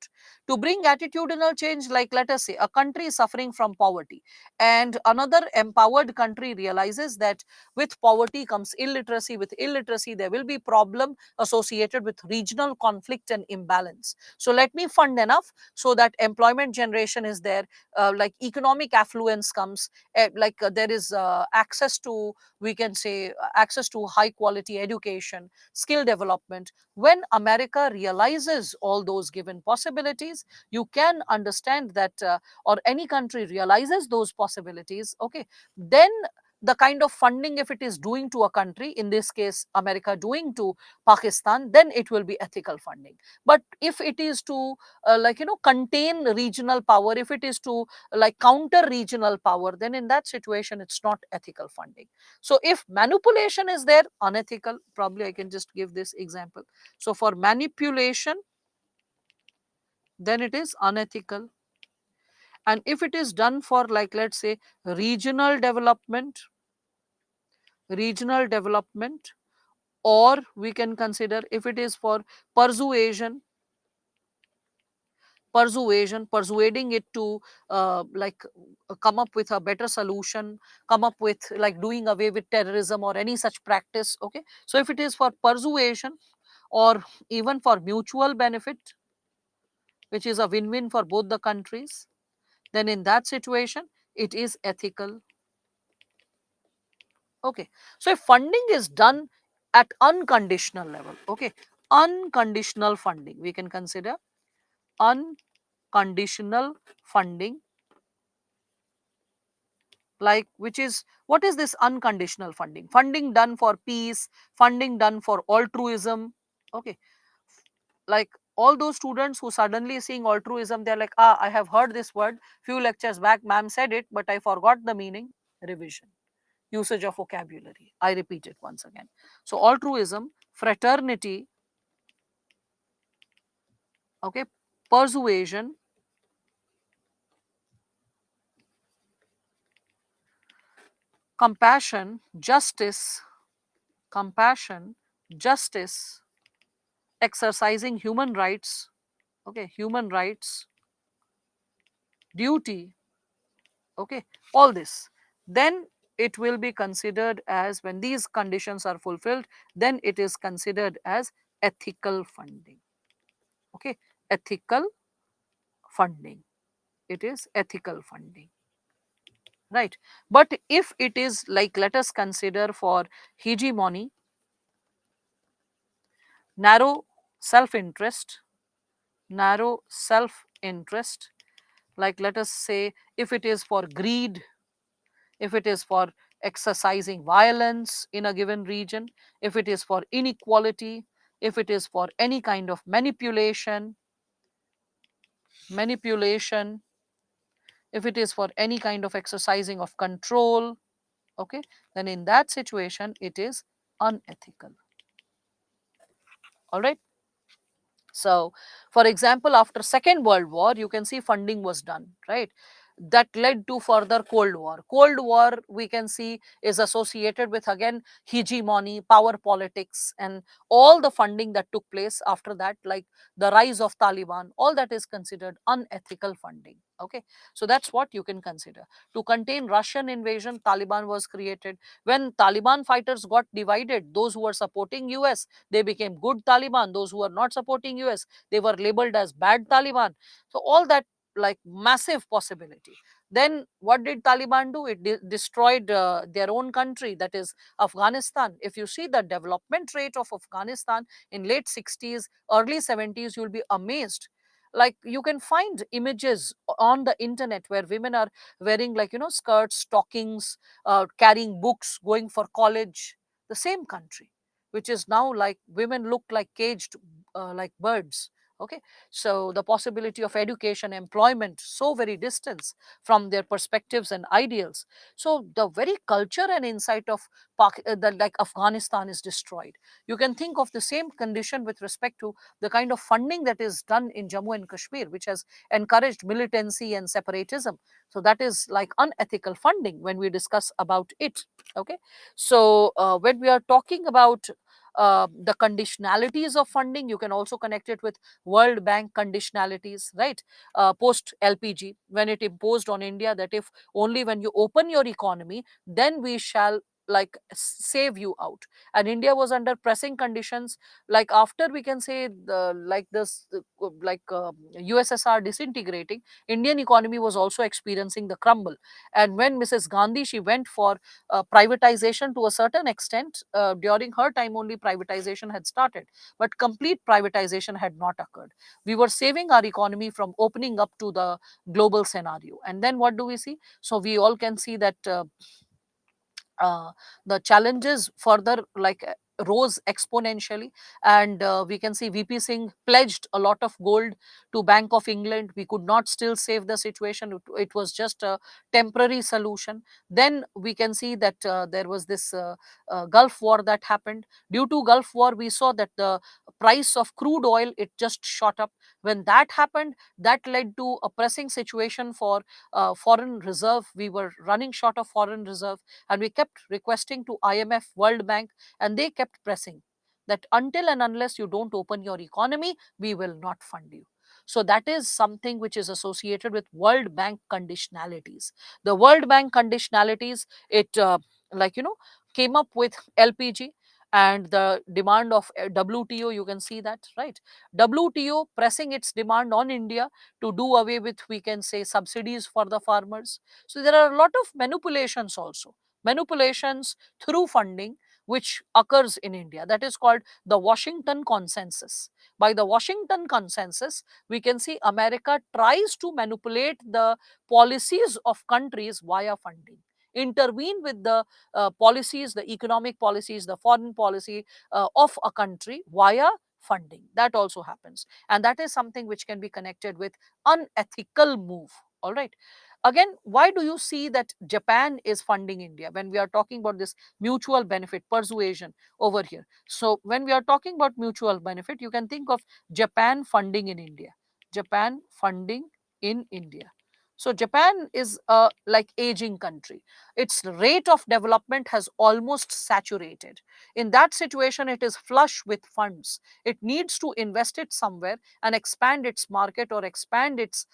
To bring attitudinal change, like let us say a country is suffering from poverty and another empowered country realizes that with poverty comes illiteracy, with illiteracy there will be problem associated with regional conflict and imbalance. So let me fund enough so that employment generation is there, economic affluence comes, there is access to, we can say, access to high quality education, skill development. When America realizes all those given possibilities, you can understand that or any country realizes those possibilities, okay, then the kind of funding if it is doing to a country, in this case America doing to Pakistan, then it will be ethical funding. But if it is to contain regional power, if it is to like counter regional power, then in that situation it's not ethical funding. So if manipulation is there, unethical. Probably I can just give this example. So for manipulation, then it is unethical. And if it is done for, like, let's say, regional development, regional development, or we can consider if it is for persuasion, persuading it to come up with a better solution, come up with like doing away with terrorism or any such practice. Okay, so if it is for persuasion or even for mutual benefit, which is a win-win for both the countries, then in that situation it is ethical. Okay, so if funding is done at unconditional level, okay, unconditional funding, we can consider unconditional funding, like, which is, what is this unconditional funding? Funding done for peace, funding done for altruism. Okay, like all those students who suddenly seeing altruism, they're like, ah, I have heard this word few lectures back, ma'am said it, but I forgot the meaning. Revision, usage of vocabulary, I repeat it once again. So altruism, fraternity, okay, persuasion, compassion, justice, compassion, justice, exercising human rights, okay, human rights, duty, okay, all this, then it will be considered as, when these conditions are fulfilled, then it is considered as ethical funding. Okay, ethical funding, it is ethical funding, right? But if it is like, let us consider for hegemony, narrow self interest, narrow self interest, like let us say if it is for greed, if it is for exercising violence in a given region, if it is for inequality, if it is for any kind of manipulation, manipulation, if it is for any kind of exercising of control, okay, then in that situation it is unethical. All right. So, for example, after Second World War, you can see funding was done, right? That led to further Cold War. Cold War, we can see, is associated with again hegemony, power politics, and all the funding that took place after that, like the rise of Taliban, all that is considered unethical funding. Okay, so that's what you can consider. To contain Russian invasion, Taliban was created. When Taliban fighters got divided, those who were supporting US, they became good Taliban. Those who were not supporting US, they were labeled as bad Taliban. So all that, like, massive possibility. Then what did Taliban do? It destroyed their own country, that is Afghanistan. If you see the development rate of Afghanistan in late 60s, early 70s, you'll be amazed. Like, you can find images on the internet where women are wearing, like, skirts, stockings, carrying books, going for college. The same country, which is now like women look like caged, like birds. Okay, so the possibility of education, employment, so very distance from their perspectives and ideals. So the very culture and insight of like Afghanistan is destroyed. You can think of the same condition with respect to the kind of funding that is done in Jammu and Kashmir, which has encouraged militancy and separatism. So that is like unethical funding when we discuss about it. Okay, so when we are talking about the conditionalities of funding, you can also connect it with World Bank conditionalities, right? Post LPG, when it imposed on India that if only when you open your economy, then we shall like save you out. And India was under pressing conditions, like after, we can say, like this USSR disintegrating, Indian economy was also experiencing the crumble. And when Mrs. Gandhi, she went for privatization to a certain extent. During her time only privatization had started, but complete privatization had not occurred. We were saving our economy from opening up to the global scenario. And then what do we see? So we all can see that uh, the challenges further rose exponentially, and we can see VP Singh pledged a lot of gold to Bank of England. We could not still save the situation. It was just a temporary solution. Then we can see that there was this Gulf War that happened. Due to Gulf War, we saw that the price of crude oil, it just shot up. When that happened, that led to a pressing situation for foreign reserve. We were running short of foreign reserve, and we kept requesting to IMF, World Bank, and they kept pressing that until and unless you don't open your economy, we will not fund you. So that is something which is associated with World Bank conditionalities. The World Bank conditionalities, it came up with LPG and the demand of WTO. You can see that, right? WTO pressing its demand on India to do away with, we can say, subsidies for the farmers. So there are a lot of manipulations also, manipulations through funding, which occurs in India. That is called the Washington Consensus. By the Washington Consensus, we can see America tries to manipulate the policies of countries via funding, intervene with the policies, the economic policies, the foreign policy of a country via funding. That also happens, and that is something which can be connected with unethical move. All right. Again, why do you see that Japan is funding India when we are talking about this mutual benefit persuasion over here? So when we are talking about mutual benefit, you can think of Japan funding in India. Japan funding in India. So Japan is a aging country. Its rate of development has almost saturated. In that situation, it is flush with funds. It needs to invest it somewhere and expand its market, or expand its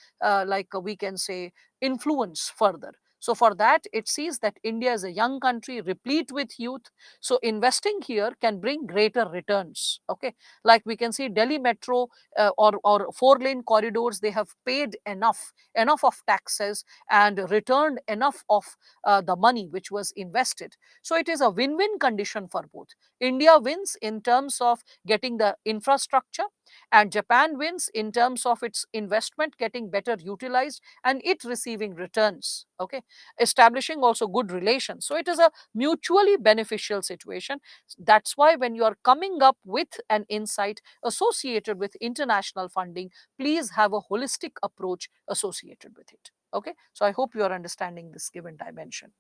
we can say, influence further. So for that, it sees that India is a young country replete with youth. So investing here can bring greater returns. Okay, like we can see Delhi Metro, or four-lane corridors. They have paid enough of taxes and returned enough of the money which was invested. So it is a win-win condition for both. India wins in terms of getting the infrastructure, and Japan wins in terms of its investment getting better utilized and it receiving returns. Okay, establishing also good relations. So it is a mutually beneficial situation. That's why when you are coming up with an insight associated with international funding, please have a holistic approach associated with it. Okay, so I hope you are understanding this given dimension.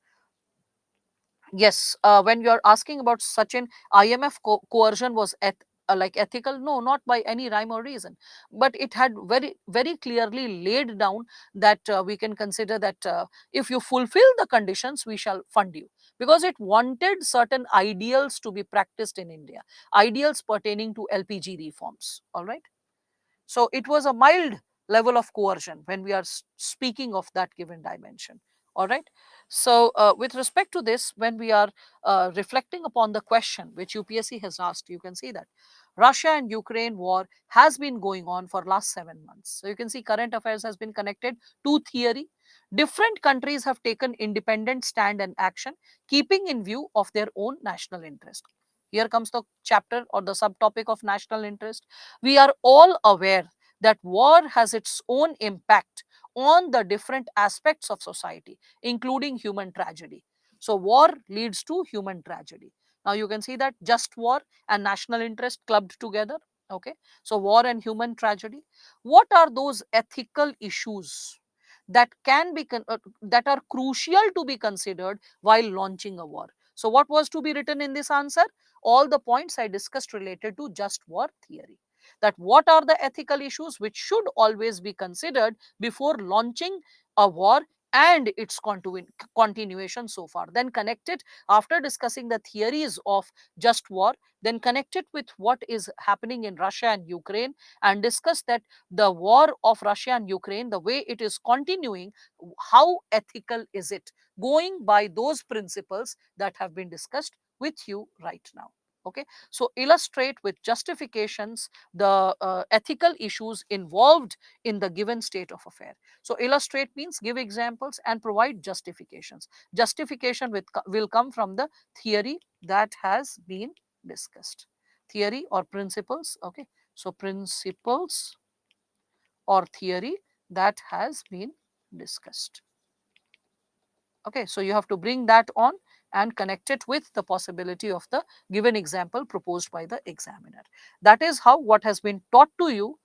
Yes, when you are asking about such an IMF coercion was ethical, no, not by any rhyme or reason, but it had very clearly laid down that we can consider that if you fulfill the conditions, we shall fund you, because it wanted certain ideals to be practiced in India, ideals pertaining to LPG reforms. All right. So it was a mild level of coercion when we are speaking of that given dimension. All right. So with respect to this, when we are reflecting upon the question which UPSC has asked, you can see that Russia and Ukraine war has been going on for last 7 months. So you can see current affairs has been connected to theory. Different countries have taken independent stand and action, keeping in view of their own national interest. Here comes the chapter or the subtopic of national interest. We are all aware that war has its own impact on the different aspects of society, including human tragedy. So, war leads to human tragedy. Now, you can see that just war and national interest clubbed together. Okay, so war and human tragedy. What are those ethical issues that can be that are crucial to be considered while launching a war? So, what was to be written in this answer? All the points I discussed related to just war theory. That what are the ethical issues which should always be considered before launching a war and its continuation so far. Then connect it, after discussing the theories of just war, then connect it with what is happening in Russia and Ukraine, and discuss that the war of Russia and Ukraine, the way it is continuing, how ethical is it, going by those principles that have been discussed with you right now. Okay, so illustrate with justifications the ethical issues involved in the given state of affair. So illustrate means give examples and provide justifications. Justification will come from the theory that has been discussed. Theory or principles. Okay, so principles or theory that has been discussed. Okay, so you have to bring that on and connect it with the possibility of the given example proposed by the examiner. That is how what has been taught to you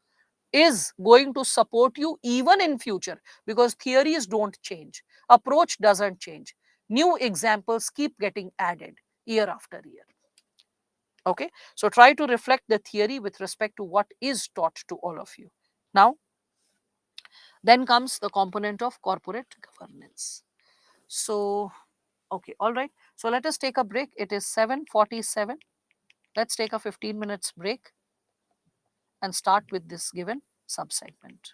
is going to support you even in future, because theories don't change, approach doesn't change, new examples keep getting added year after year. Okay, so try to reflect the theory with respect to what is taught to all of you. Now, then comes the component of corporate governance. So, okay, all right. So let us take a break. It is 7:47. Let's take a 15 minutes break and start with this given subsegment.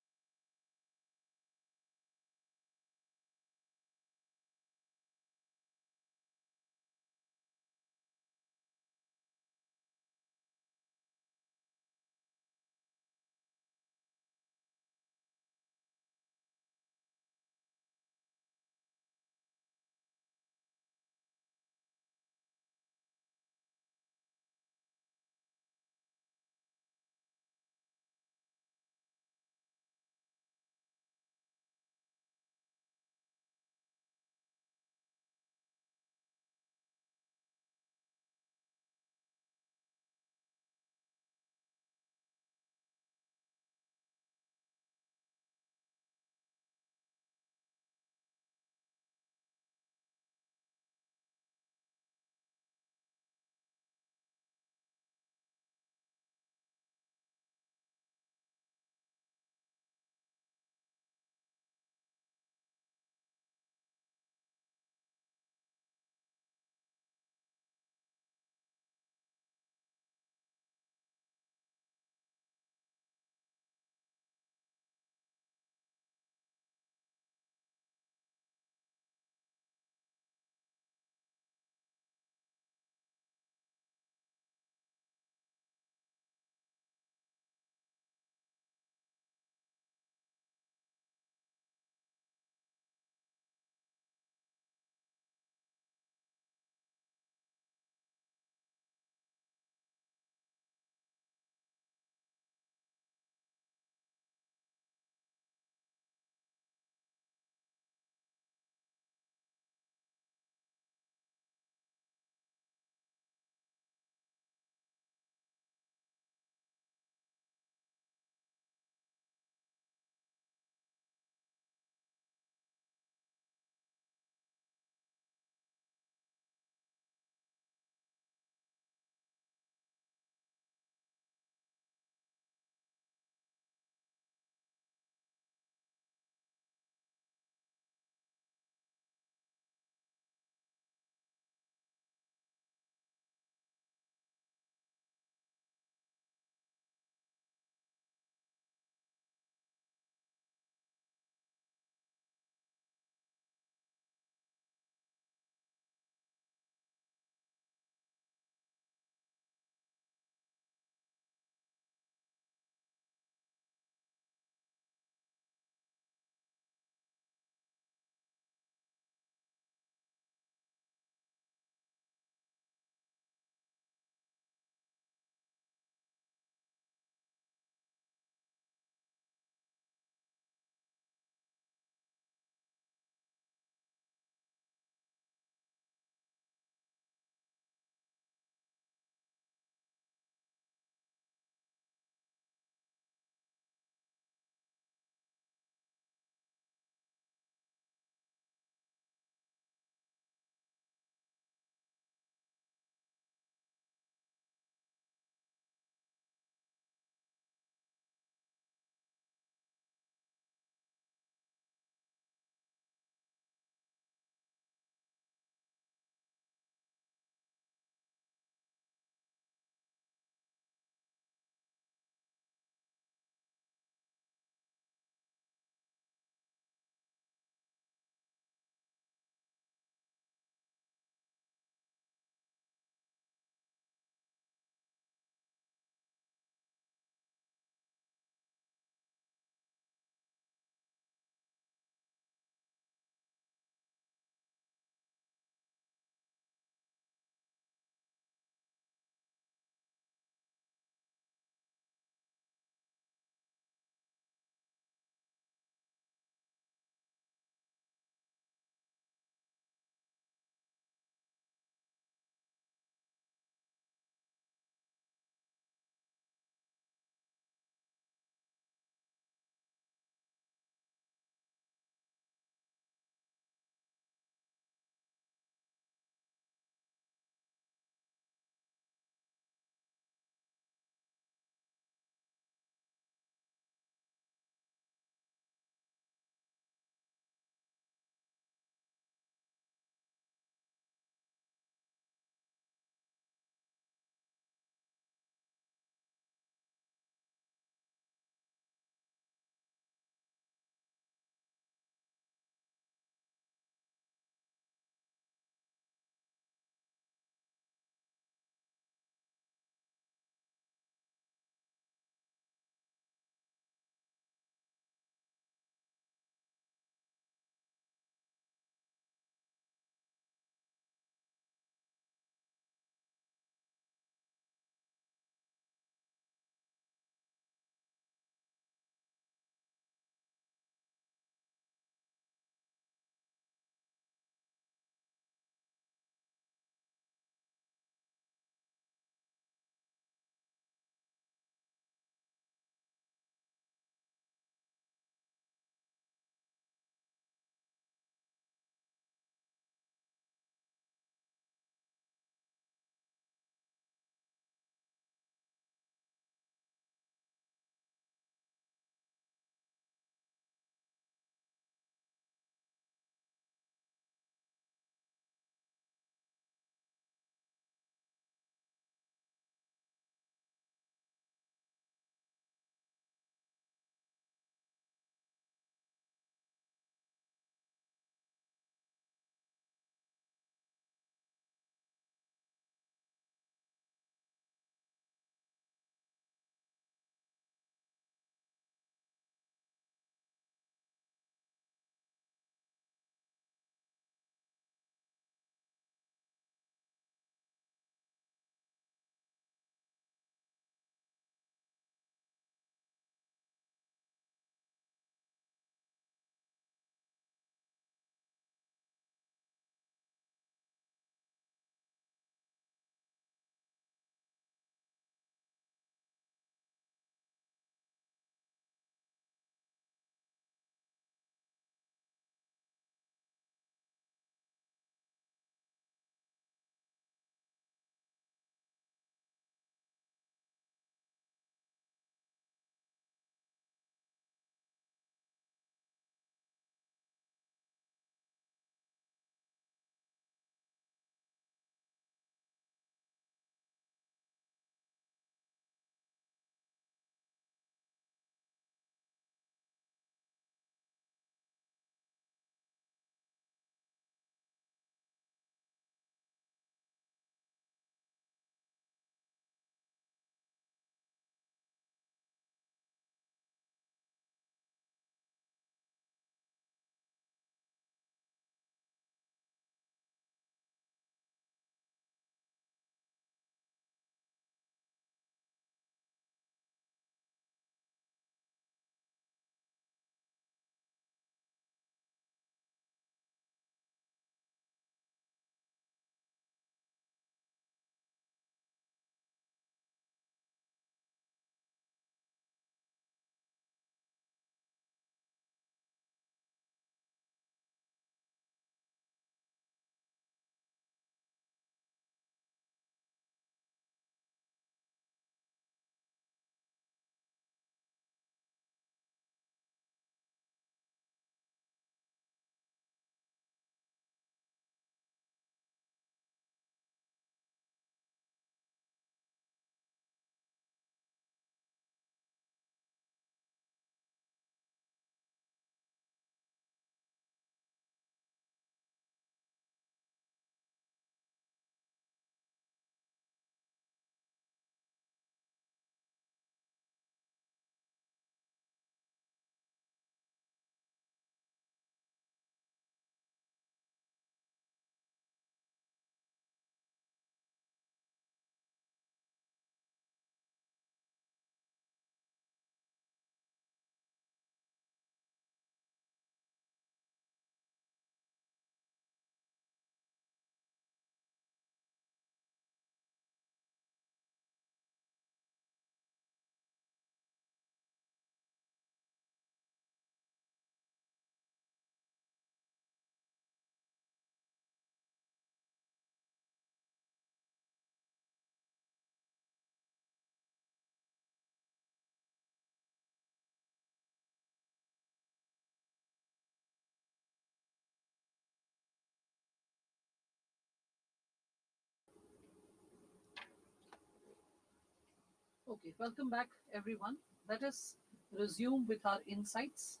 Okay, welcome back, everyone. Let us resume with our insights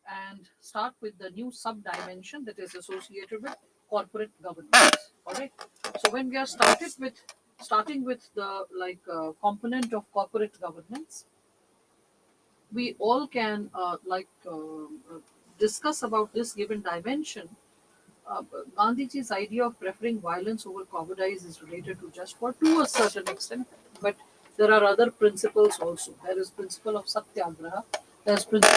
and start with the new sub dimension that is associated with corporate governance. All right. So when we are starting with the component of corporate governance, we all can discuss about this given dimension. uh, Gandhiji's idea of preferring violence over cowardice is related to just war to a certain extent, but there are other principles also. There is principle of satyagraha. There's principle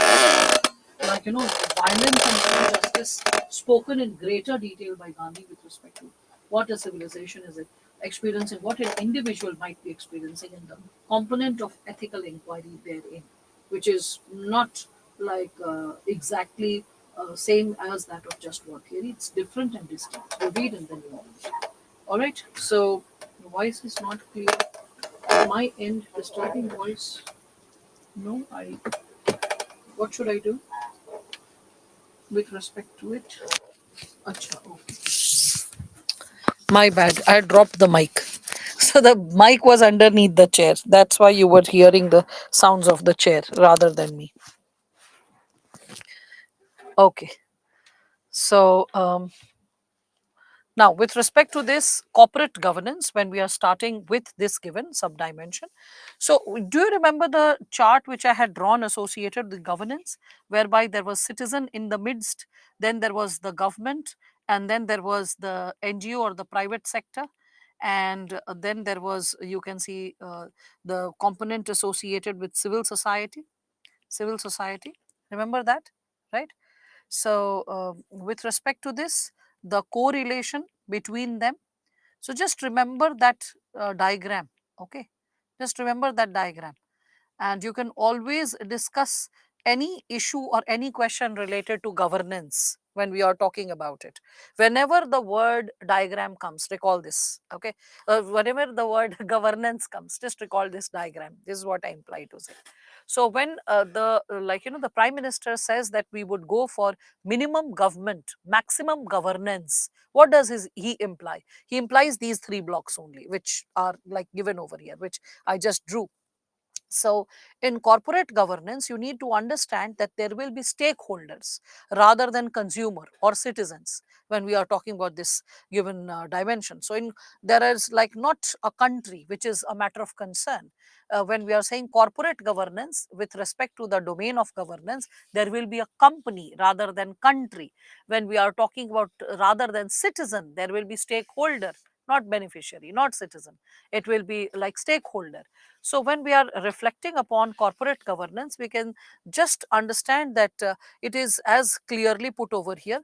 violence and injustice spoken in greater detail by Gandhi with respect to what a civilization is experiencing, what an individual might be experiencing, and the component of ethical inquiry therein, which is not exactly same as that of just war theory. It's different and distinct. You read and then you know. All right. So the voice is not clear. My end, disturbing voice. No, I. What should I do with respect to it? Acha, okay. My bad. I dropped the mic. So the mic was underneath the chair. That's why you were hearing the sounds of the chair rather than me. Okay. So now, with respect to this corporate governance, when we are starting with this given subdimension, so do you remember the chart which I had drawn associated with governance, whereby there was citizen in the midst, then there was the government, and then there was the NGO or the private sector, and then there was, you can see, the component associated with civil society. Civil society, remember that, right? So, with respect to this, the correlation between them. So, just remember that diagram. Okay, just remember that diagram, and you can always discuss any issue or any question related to governance when we are talking about it. Whenever the word diagram comes, recall this. Okay, whenever the word governance comes, just recall this diagram. This is what I imply to say. So when the prime minister says that we would go for minimum government, maximum governance, what does he imply? He implies these three blocks only, which are like given over here, which I just drew. So, in corporate governance, you need to understand that there will be stakeholders rather than consumer or citizens when we are talking about this given dimension. So, in there is like not a country, which is a matter of concern. When we are saying corporate governance with respect to the domain of governance, there will be a company rather than country. When we are talking about rather than citizen, there will be stakeholder, not beneficiary, not citizen. It will be like stakeholder. So, when we are reflecting upon corporate governance, we can just understand that it is as clearly put over here,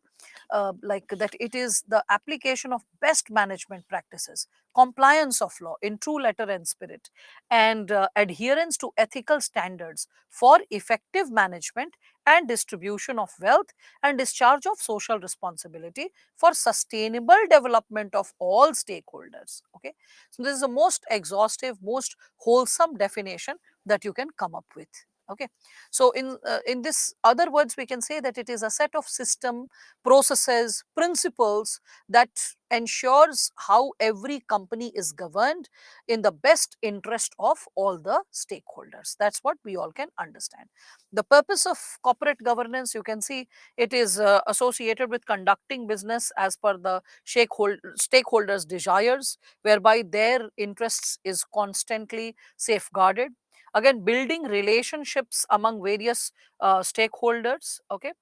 like that it is the application of best management practices, compliance of law in true letter and spirit, and adherence to ethical standards for effective management and distribution of wealth and discharge of social responsibility for sustainable development of all stakeholders. Okay, so this is the most exhaustive, most wholesome definition that you can come up with. Okay, so in this other words, we can say that it is a set of system, processes, principles that ensures how every company is governed in the best interest of all the stakeholders. That's what we all can understand. The purpose of corporate governance, you can see, it is associated with conducting business as per the stakeholders desires, whereby their interests is constantly safeguarded. Again, building relationships among various stakeholders. Okay,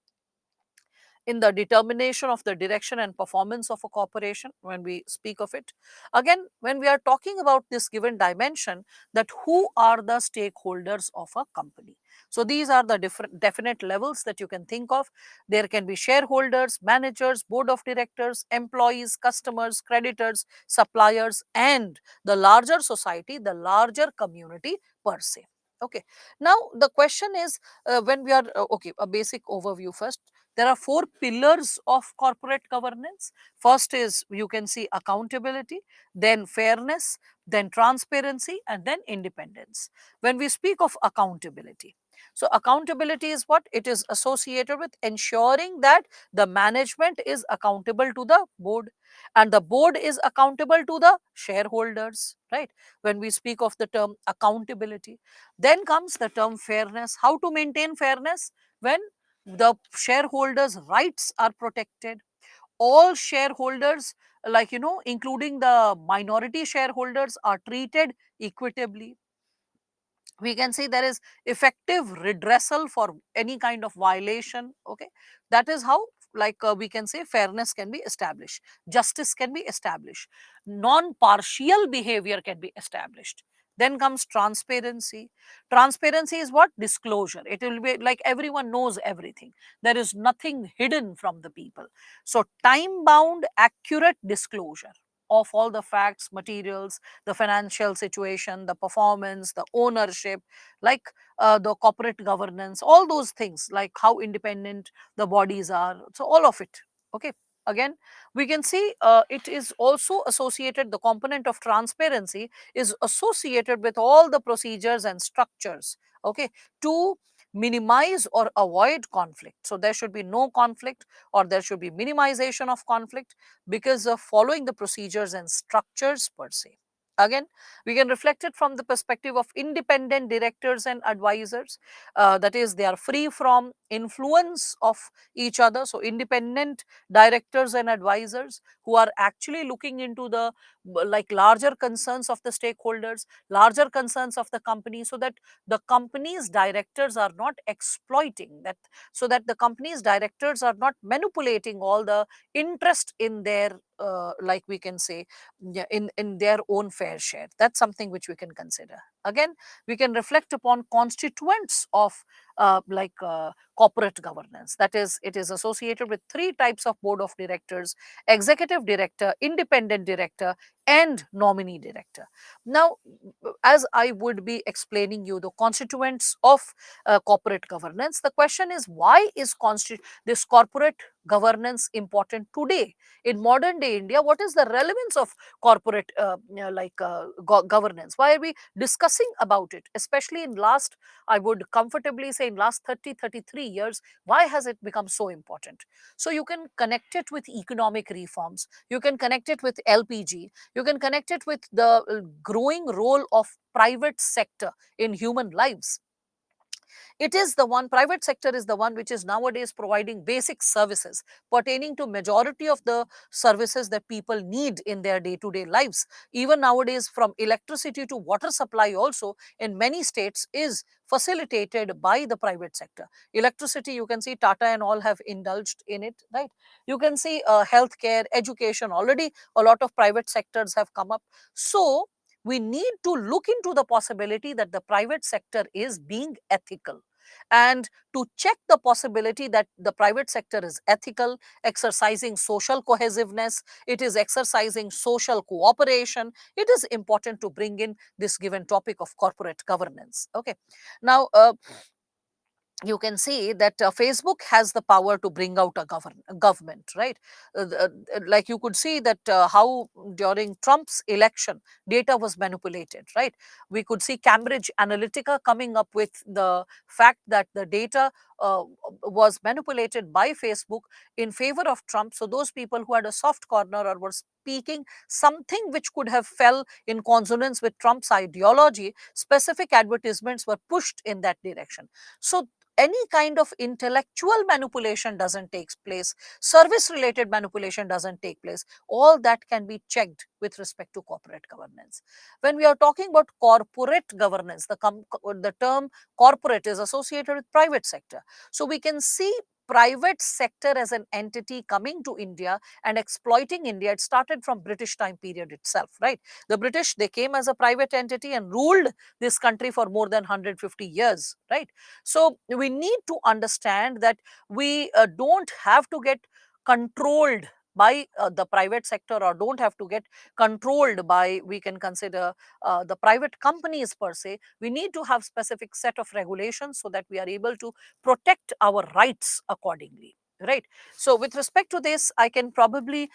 in the determination of the direction and performance of a corporation when we speak of it. Again, when we are talking about this given dimension, that who are the stakeholders of a company. So these are the different definite levels that you can think of. There can be shareholders, managers, board of directors, employees, customers, creditors, suppliers, and the larger society, the larger community per se. Okay, now the question is, when we are okay, a basic overview first. There are four pillars of corporate governance. First is, you can see, accountability, then fairness, then transparency, and then independence. When we speak of accountability, so accountability is what? It is associated with ensuring that the management is accountable to the board, and the board is accountable to the shareholders, right? When we speak of the term accountability, then comes the term fairness. How to maintain fairness? When the shareholders' rights are protected, all shareholders, like, including the minority shareholders, are treated equitably. We can see there is effective redressal for any kind of violation. Okay, that is how, like, we can say fairness can be established, justice can be established, non partial behavior can be established. Then comes transparency. Transparency is what? Disclosure. It will be like everyone knows everything, there is nothing hidden from the people. So time bound accurate disclosure of all the facts, materials, the financial situation, the performance, the ownership, like, the corporate governance, all those things, like how independent the bodies are. So, all of it. Okay. Again, we can see it is also associated, the component of transparency is associated with all the procedures and structures. Okay. To minimize or avoid conflict. So, there should be no conflict, or there should be minimization of conflict, because of following the procedures and structures per se. Again, we can reflect it from the perspective of independent directors and advisors. That is, they are free from influence of each other. So, independent directors and advisors who are actually looking into the, like, larger concerns of the stakeholders, larger concerns of the company, so that the company's directors are not exploiting that, so that the company's directors are not manipulating all the interest in their, like, we can say, yeah, in their own fair share. That's something which we can consider. Again, we can reflect upon constituents of, corporate governance. That is, it is associated with three types of board of directors: executive director, independent director, and nominee director. Now, as I would be explaining you the constituents of corporate governance, the question is, why is this corporate governance important today in modern day India? What is the relevance of corporate, governance? Why are we discussing about it, especially in last, I would comfortably say, in last 33 years? Why has it become so important? So you can connect it with economic reforms, you can connect it with LPG, you can connect it with the growing role of private sector in human lives. It is the one, private sector is the one which is nowadays providing basic services pertaining to majority of the services that people need in their day to day lives. Even nowadays, from electricity to water supply also in many states is facilitated by the private sector. Electricity, you can see Tata and all have indulged in it, right? You can see healthcare, education, already a lot of private sectors have come up. So we need to look into the possibility that the private sector is being ethical, and to check the possibility that the private sector is ethical, exercising social cohesiveness, it is exercising social cooperation, it is important to bring in this given topic of corporate governance. Okay. Now, you can see that Facebook has the power to bring out a government, right? Like, you could see that how during Trump's election data was manipulated, right? We could see Cambridge Analytica coming up with the fact that the data was manipulated by Facebook in favor of Trump. So those people who had a soft corner or were speaking something which could have fell in consonance with Trump's ideology, specific advertisements were pushed in that direction. So any kind of intellectual manipulation doesn't take place, service related manipulation doesn't take place. All that can be checked with respect to corporate governance. When we are talking about corporate governance, the term corporate is associated with private sector. So we can see private sector as an entity coming to India and exploiting India. It started from British time period itself, right? The British, they came as a private entity and ruled this country for more than 150 years, right? So we need to understand that we don't have to get controlled by the private sector, or don't have to get controlled by, we can consider, the private companies per se. We need to have specific set of regulations so that we are able to protect our rights accordingly. right? So with respect to this, I can probably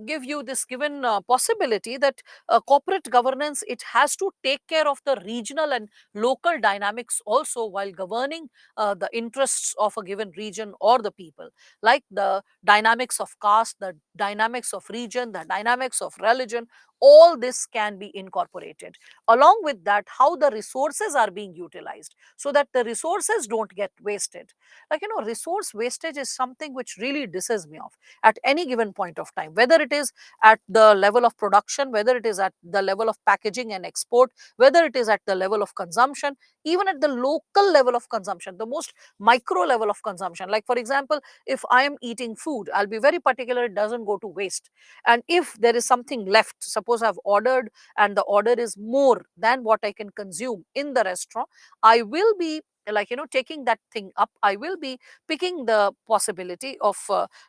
give you this given possibility that corporate governance, it has to take care of the regional and local dynamics also while governing the interests of a given region or the people, like the dynamics of caste, the dynamics of region, the dynamics of religion. All this can be incorporated. Along with that, how the resources are being utilized so that the resources don't get wasted. Like, resource wastage is something which really disses me off at any given point of time, whether it is at the level of production, whether it is at the level of packaging and export, whether it is at the level of consumption, even at the local level of consumption, the most micro level of consumption. Like, for example, if I am eating food, I'll be very particular it doesn't go to waste. And if there is something left, suppose I've ordered and the order is more than what I can consume in the restaurant, I will be, like, taking that thing up. I will be picking the possibility of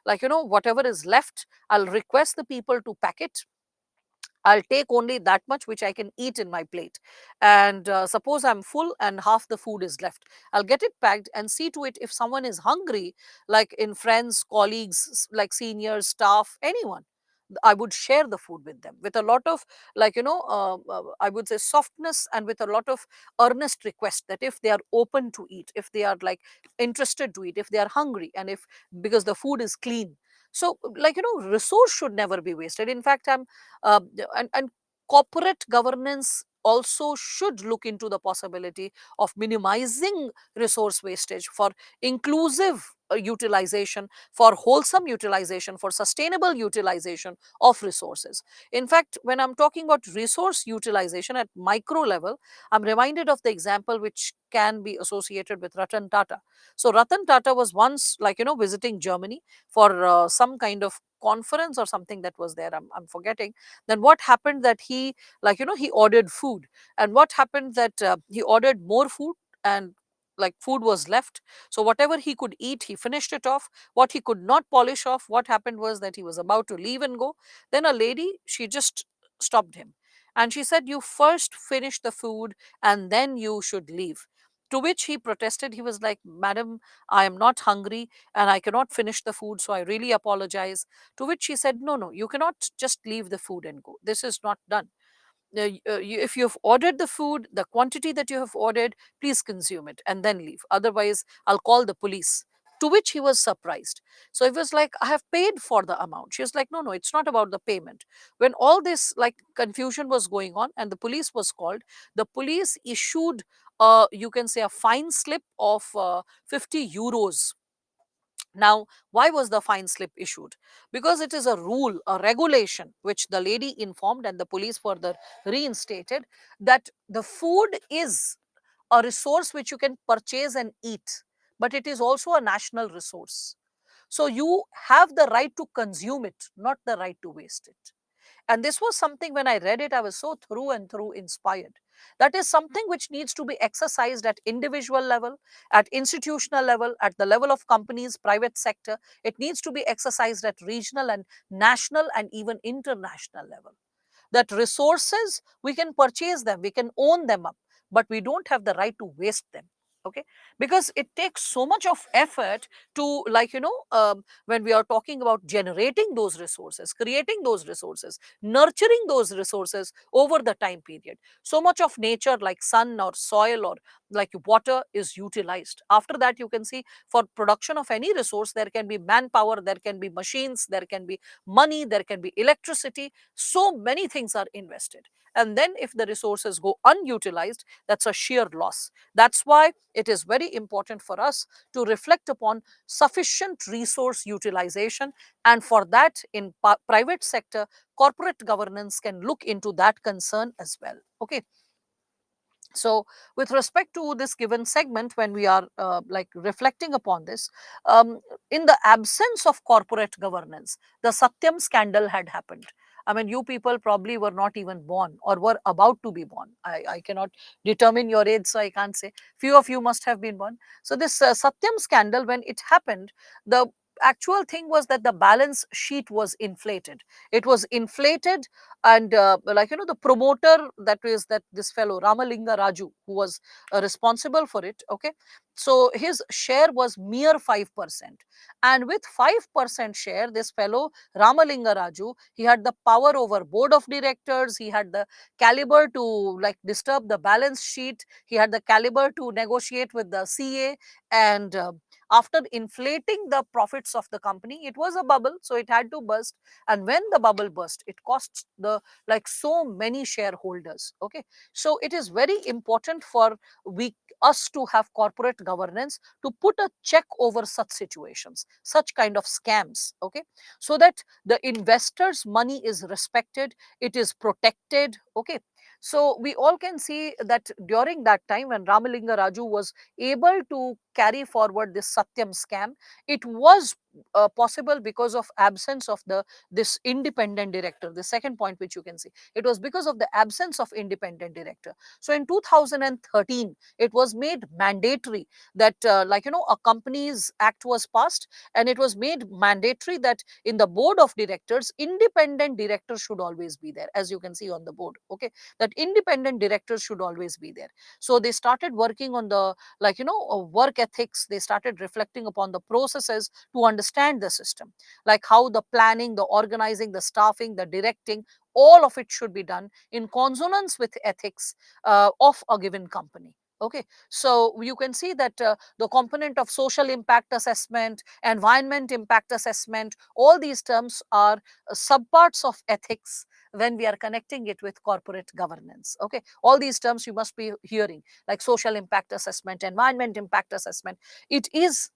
whatever is left, I'll request the people to pack it. I'll take only that much which I can eat in my plate. And suppose I'm full and half the food is left, I'll get it packed and see to it if someone is hungry, like in friends, colleagues, like seniors, staff, anyone, I would share the food with them with a lot of, I would say, softness, and with a lot of earnest request that if they are open to eat, if they are like interested to eat, if they are hungry, and if, because the food is clean. So, resource should never be wasted. In fact, and corporate governance also should look into the possibility of minimizing resource wastage for inclusive utilization, for wholesome utilization, for sustainable utilization of resources. In fact, when I'm talking about resource utilization at micro level, I'm reminded of the example which can be associated with Ratan Tata. So Ratan Tata was once, visiting Germany for some kind of conference or something that was there. I'm forgetting. Then what happened that he, he ordered food, and what happened that he ordered more food, and like food was left. So whatever he could eat, he finished it off. What he could not polish off, what happened was that he was about to leave and go. Then a lady, she just stopped him, and she said, "You first finish the food and then you should leave." To which he protested. He was like, "Madam, I am not hungry and I cannot finish the food, so I really apologize." To which she said, "No, no, you cannot just leave the food and go. This is not done. If you have ordered the food, the quantity that you have ordered, please consume it and then leave. Otherwise, I'll call the police." To which he was surprised. So it was like, "I have paid for the amount." She was like, "No, no, it's not about the payment." When all this like confusion was going on and the police was called, the police issued, you can say, a fine slip of 50 euros. Now, why was the fine slip issued? Because it is a rule, a regulation, which the lady informed and the police further reinstated, that the food is a resource which you can purchase and eat, but it is also a national resource. So you have the right to consume it, not the right to waste it. And this was something, when I read it, I was so through and through inspired. That is something which needs to be exercised at individual level, at institutional level, at the level of companies, private sector. It needs to be exercised at regional and national and even international level. That resources, we can purchase them, we can own them up, but we don't have the right to waste them. Okay, because it takes so much of effort to, when we are talking about generating those resources, creating those resources, nurturing those resources over the time period, so much of nature like sun or soil or like water is utilized. After that, you can see, for production of any resource, there can be manpower, there can be machines, there can be money, there can be electricity. So many things are invested, and then if the resources go unutilized, that's a sheer loss. That's why it is very important for us to reflect upon sufficient resource utilization, and for that, in private sector, corporate governance can look into that concern as well. Okay, so with respect to this given segment, when we are like reflecting upon this, in the absence of corporate governance, the Satyam scandal had happened. I mean, you people probably were not even born or were about to be born. I cannot determine your age, so I can't say. Few of you must have been born. So this Satyam scandal, when it happened, the actual thing was that the balance sheet was inflated. It was inflated, and like the promoter, that is that this fellow Ramalinga Raju, who was responsible for it. Okay, so his share was mere 5%, and with 5% share, this fellow Ramalinga Raju, he had the power over board of directors. He had the caliber to like disturb the balance sheet. He had the caliber to negotiate with the CA, and after inflating the profits of the company, it was a bubble, so it had to burst. And when the bubble burst, it costs the like so many shareholders. Okay, so it is very important for we us to have corporate governance to put a check over such situations, such kind of scams. Okay, so that the investors money is respected, it is protected. Okay, so we all can see that during that time when Ramalinga Raju was able to carry forward this Satyam scam, it was possible because of absence of the this independent director. The second point which you can see, it was because of the absence of independent director. So in 2013, it was made mandatory that a companies act was passed, and it was made mandatory that in the board of directors, independent directors should always be there, as you can see on the board. Okay, that independent directors should always be there. So they started working on the work ethics. They started reflecting upon the processes to understand the system, like how the planning, the organizing, the staffing, the directing, all of it should be done in consonance with ethics of a given company. Okay, so you can see that the component of social impact assessment, environment impact assessment, all these terms are subparts of ethics when we are connecting it with corporate governance. Okay, all these terms you must be hearing, like social impact assessment, environment impact assessment. It is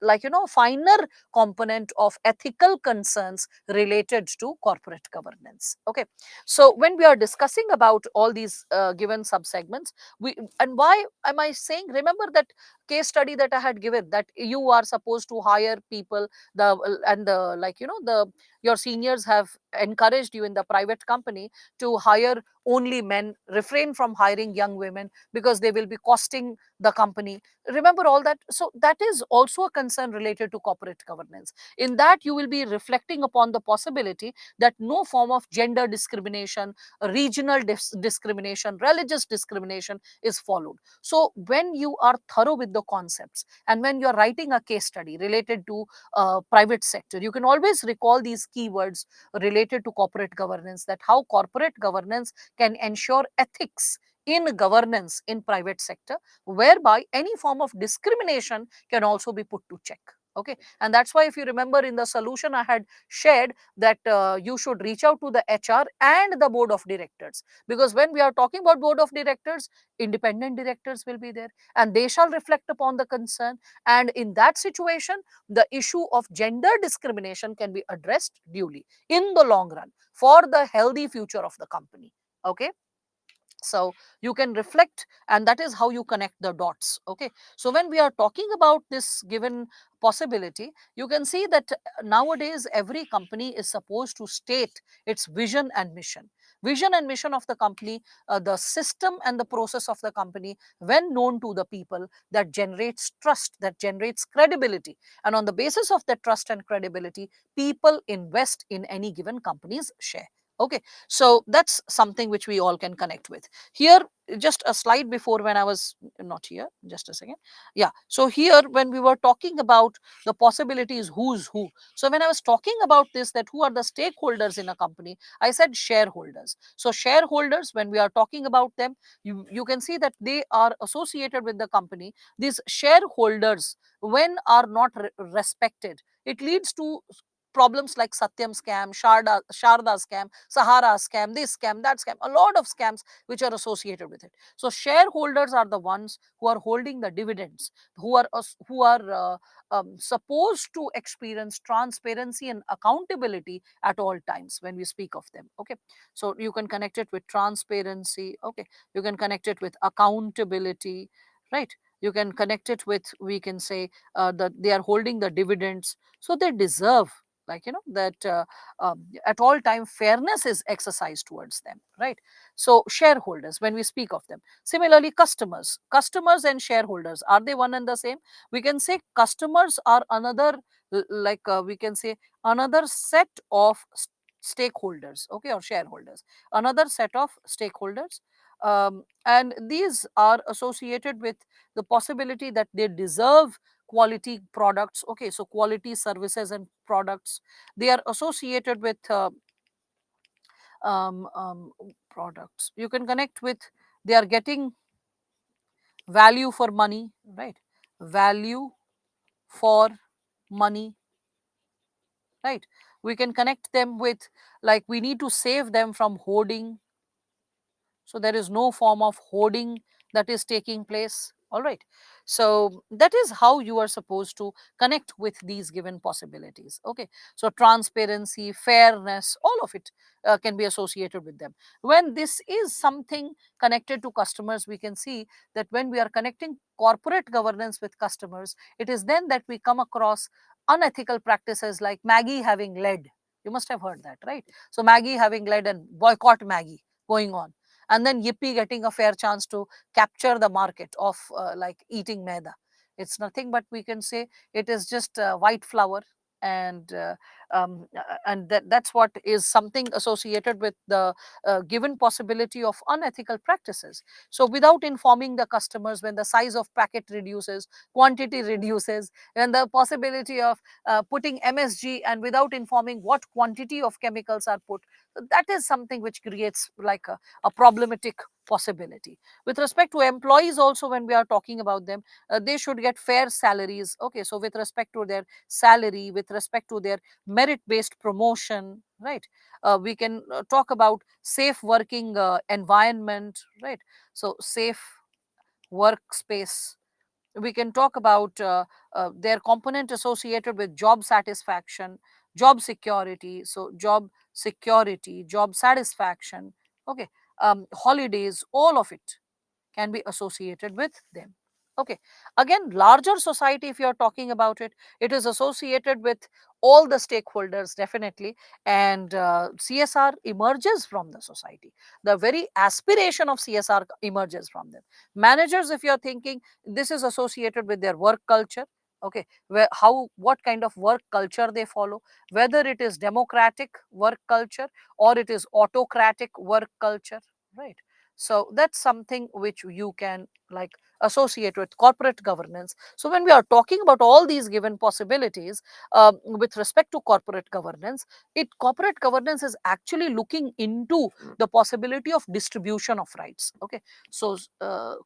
finer component of ethical concerns related to corporate governance. Okay, so when we are discussing about all these given subsegments, we and why am I saying, remember that case study that I had given, that you are supposed to hire people, the and the the your seniors have encouraged you in the private company to hire only men, refrain from hiring young women because they will be costing the company. Remember all that. So that is also a concern related to corporate governance. In that, you will be reflecting upon the possibility that no form of gender discrimination, regional discrimination, religious discrimination is followed. So when you are thorough with the concepts, and when you are writing a case study related to private sector, you can always recall these keywords related to corporate governance, that how corporate governance can ensure ethics in governance in private sector, whereby any form of discrimination can also be put to check. Okay, and that's why, if you remember, in the solution I had shared that you should reach out to the HR and the board of directors, because when we are talking about board of directors, independent directors will be there, and they shall reflect upon the concern, and in that situation the issue of gender discrimination can be addressed duly in the long run for the healthy future of the company. Okay, so you can reflect, and that is how you connect the dots. Okay, so when we are talking about this given possibility, you can see that nowadays every company is supposed to state its vision and mission of the company, the system and the process of the company, when known to the people, that generates trust, that generates credibility, and on the basis of that trust and credibility, people invest in any given company's share. Okay, so that's something which we all can connect with. Here, just a slide before, when I was not here, just a second. Yeah, so here when we were talking about the possibilities, who's who. So when I was talking about this, that who are the stakeholders in a company, I said shareholders. So shareholders, when we are talking about them, you can see that they are associated with the company. These shareholders, when are not respected, it leads to problems like Satyam scam, Sharda scam, Sahara scam, this scam, that scam, a lot of scams which are associated with it. So shareholders are the ones who are holding the dividends, who are supposed to experience transparency and accountability at all times when we speak of them. Okay, so you can connect it with transparency. Okay, you can connect it with accountability, right? You can connect it with, we can say, that they are holding the dividends, so they deserve like that at all time fairness is exercised towards them, right? So shareholders, when we speak of them, similarly customers and shareholders, are they one and the same? We can say customers are another, we can say another set of stakeholders, okay, or shareholders, another set of stakeholders, and these are associated with the possibility that they deserve quality products, okay, so quality services and products. They are associated with products you can connect with, they are getting value for money, right? Value for money, right? We can connect them with, like, we need to save them from hoarding, so there is no form of hoarding that is taking place, all right? So that is how you are supposed to connect with these given possibilities, okay? So transparency, fairness, all of it can be associated with them. When this is something connected to customers, we can see that when we are connecting corporate governance with customers, it is then that we come across unethical practices like Maggie having led. You must have heard that, right? So Maggie having led and boycott Maggie going on, and then Yippee getting a fair chance to capture the market of like eating maida. It's nothing but, we can say, it is just white flour, and that's what is something associated with the given possibility of unethical practices. So without informing the customers, when the size of packet reduces, quantity reduces, and the possibility of putting MSG, and without informing what quantity of chemicals are put, that is something which creates like a problematic possibility. With respect to employees also, when we are talking about them, they should get fair salaries, okay? So with respect to their salary, with respect to their merit based promotion, right? We can talk about safe working environment, right? So safe workspace. We can talk about their component associated with job satisfaction, job security, so job security, job satisfaction, okay, holidays, all of it can be associated with them, okay? Again, larger society, if you are talking about it, it is associated with all the stakeholders, definitely. And CSR emerges from the society, the very aspiration of CSR emerges from them. Managers, if you are thinking, this is associated with their work culture, okay, where how what kind of work culture they follow, whether it is democratic work culture or it is autocratic work culture, right? So that's something which you can like associate with corporate governance. So when we are talking about all these given possibilities with respect to corporate governance, corporate governance is actually looking into the possibility of distribution of rights, okay? So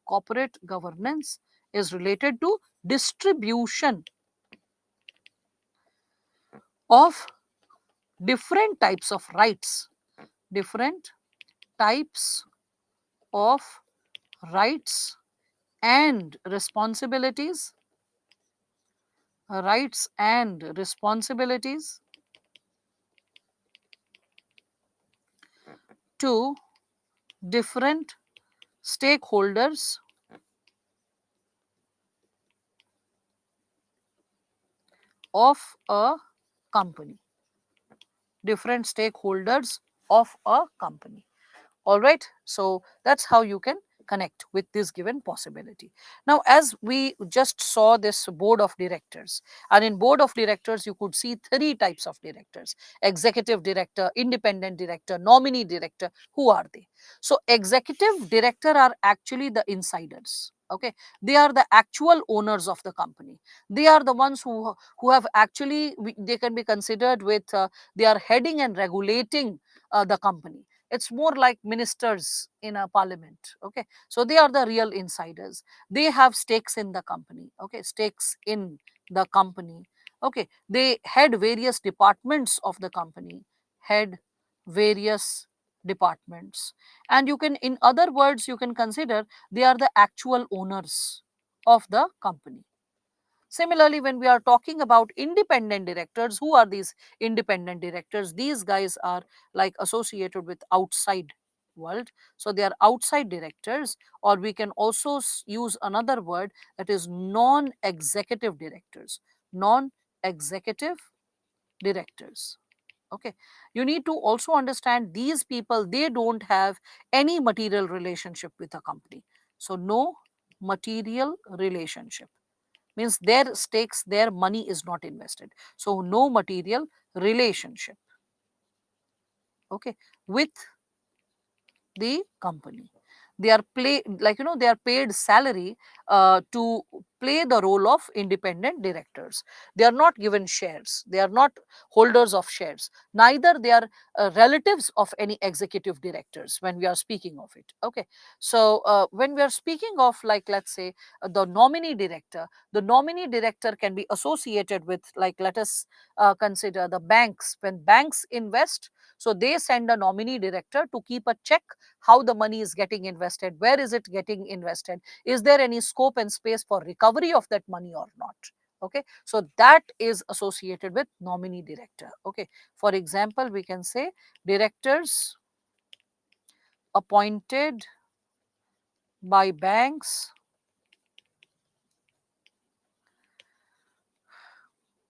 corporate governance is related to distribution of different types of rights, different types of rights and responsibilities, rights and responsibilities to different stakeholders of a company, different stakeholders of a company. All right, so that's how you can connect with this given possibility. Now, as we just saw this board of directors, and in board of directors you could see three types of directors: executive director, independent director, nominee director. Who are they? So executive director are actually the insiders, okay? They are the actual owners of the company. They are the ones who have actually, they can be considered with they are heading and regulating the company. It's more like ministers in a parliament, okay? So they are the real insiders. They have stakes in the company, okay? Stakes in the company, okay? They head various departments of the company, head various departments. And you can, in other words, you can consider they are the actual owners of the company. Similarly, when we are talking about independent directors, who are these independent directors? These guys are like associated with outside world. So they are outside directors, or we can also use another word, that is non-executive directors. Non-executive directors. Okay, you need to also understand these people, they don't have any material relationship with a company. So no material relationship means their stakes, their money is not invested. So no material relationship, okay, with the company. They are they are paid salary to play the role of independent directors. They are not given shares, they are not holders of shares, neither they are relatives of any executive directors when we are speaking of it. Okay, so when we are speaking of, like, let's say, the nominee director, the nominee director can be associated with, like, let us consider the banks. When banks invest, so they send a nominee director to keep a check how the money is getting invested, where is it getting invested, is there any scope and space for recovery of that money or not. Okay, so that is associated with nominee director. Okay, for example, we can say directors appointed by banks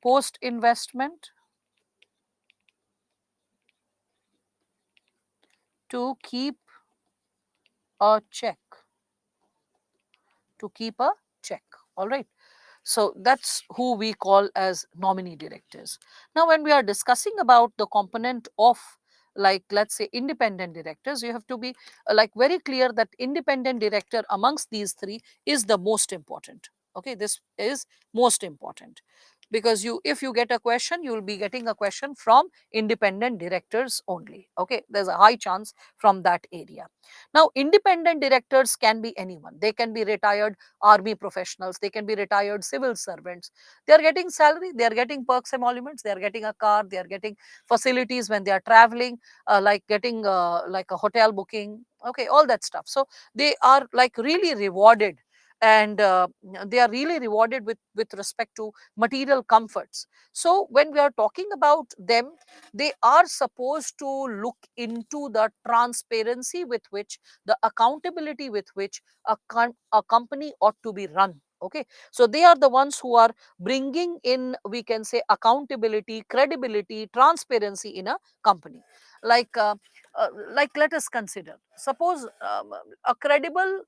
post investment to keep a check, to keep a check. All right. So that's who we call as nominee directors. Now, when we are discussing about the component of, like, let's say, independent directors, you have to be like very clear that independent director amongst these three is the most important. Okay, this is most important because you, if you get a question, you will be getting a question from independent directors only. Okay, there's a high chance from that area. Now, independent directors can be anyone. They can be retired army professionals, they can be retired civil servants. They are getting salary, they are getting perks, emoluments, they are getting a car, they are getting facilities when they are traveling, like getting like a hotel booking, okay, all that stuff. So they are like really rewarded, and they are really rewarded with respect to material comforts. So when we are talking about them, they are supposed to look into the transparency with which, the accountability with which a company ought to be run. Okay, so they are the ones who are bringing in, we can say, accountability, credibility, transparency in a company. like uh, like, let us consider, suppose a credible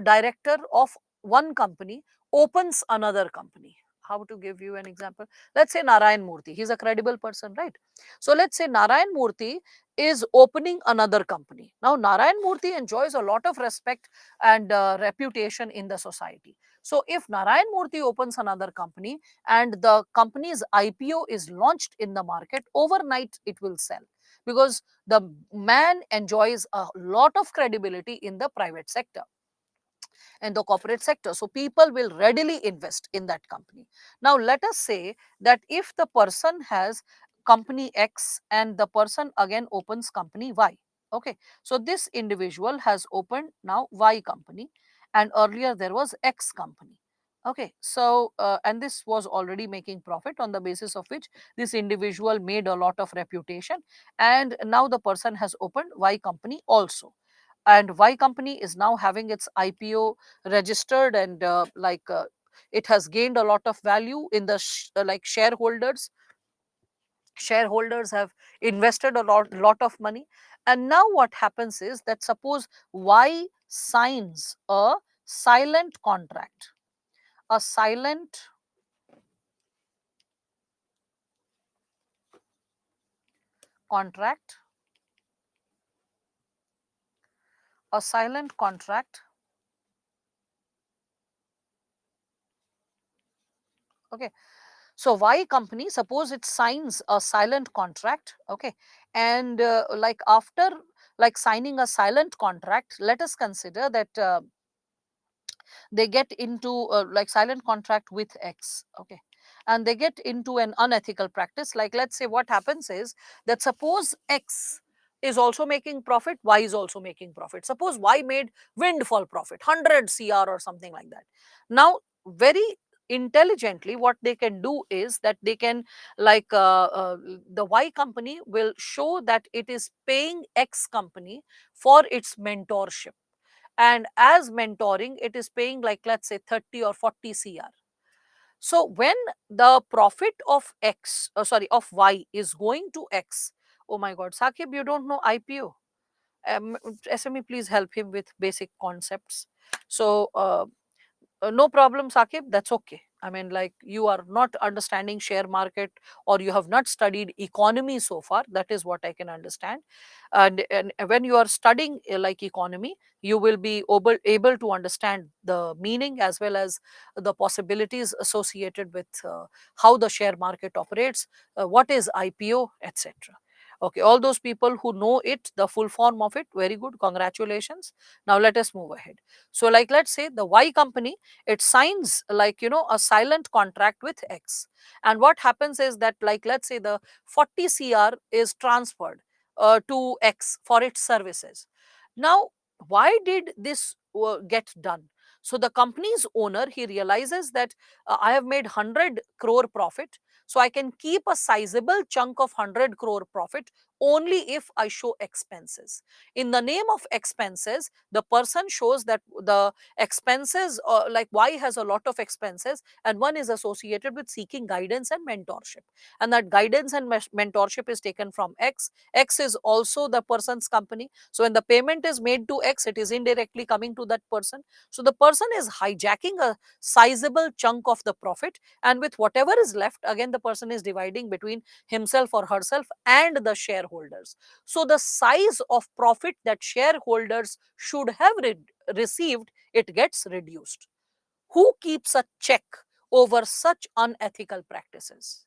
director of one company opens another company. How to give you an example? Let's say Narayan Murthy, he's a credible person, right? So let's say Narayan Murthy is opening another company. Now, Narayan Murthy enjoys a lot of respect and reputation in the society. So, if Narayan Murthy opens another company and the company's IPO is launched in the market, overnight it will sell because the man enjoys a lot of credibility in the private sector and the corporate sector. So people will readily invest in that company. Now, let us say that if the person has company X and the person again opens company Y. Okay, so this individual has opened now Y company, and earlier there was X company. Okay, so and this was already making profit, on the basis of which this individual made a lot of reputation, and now the person has opened Y company also, and Y company is now having its IPO registered, and it has gained a lot of value in the like shareholders have invested a lot of money. And now what happens is that, suppose Y signs a silent contract, a silent contract, a silent contract. Okay, so Y company, suppose it signs a silent contract. Okay, and like after like signing a silent contract, let us consider that they get into like silent contract with X. Okay, and they get into an unethical practice. Like, let's say what happens is that, suppose X is also making profit, Y is also making profit. Suppose Y made windfall profit 100 cr or something like that. Now, very intelligently, what they can do is that they can, the Y company will show that it is paying X company for its mentorship, and as mentoring it is paying, like, let's say 30 or 40 cr. So when the profit of X, sorry, of Y is going to X, oh my God, Sakib, you don't know IPO. SME, please help him with basic concepts. So no problem, Sakib, that's okay. I mean, like, you are not understanding share market, or you have not studied economy so far. That is what I can understand. And when you are studying like economy, you will be able to understand the meaning as well as the possibilities associated with how the share market operates, what is IPO, etc. Okay, all those people who know it, the full form of it, very good, congratulations. Now let us move ahead. So, like, let's say the Y company, it signs, like, a silent contract with X, and what happens is that, like, let's say the 40 cr is transferred to X for its services. Now, why did this get done? So the company's owner, he realizes that I have made 100 crore profit, so I can keep a sizable chunk of 100 crore profit only if I show expenses. In the name of expenses, the person shows that the expenses, like, Y has a lot of expenses, and one is associated with seeking guidance and mentorship, and that guidance and mentorship is taken from X. X is also the person's company, so when the payment is made to X, it is indirectly coming to that person. So the person is hijacking a sizable chunk of the profit, and with whatever is left, again the person is dividing between himself or herself and the shareholders. So the size of profit that shareholders should have received, it gets reduced. Who keeps a check over such unethical practices?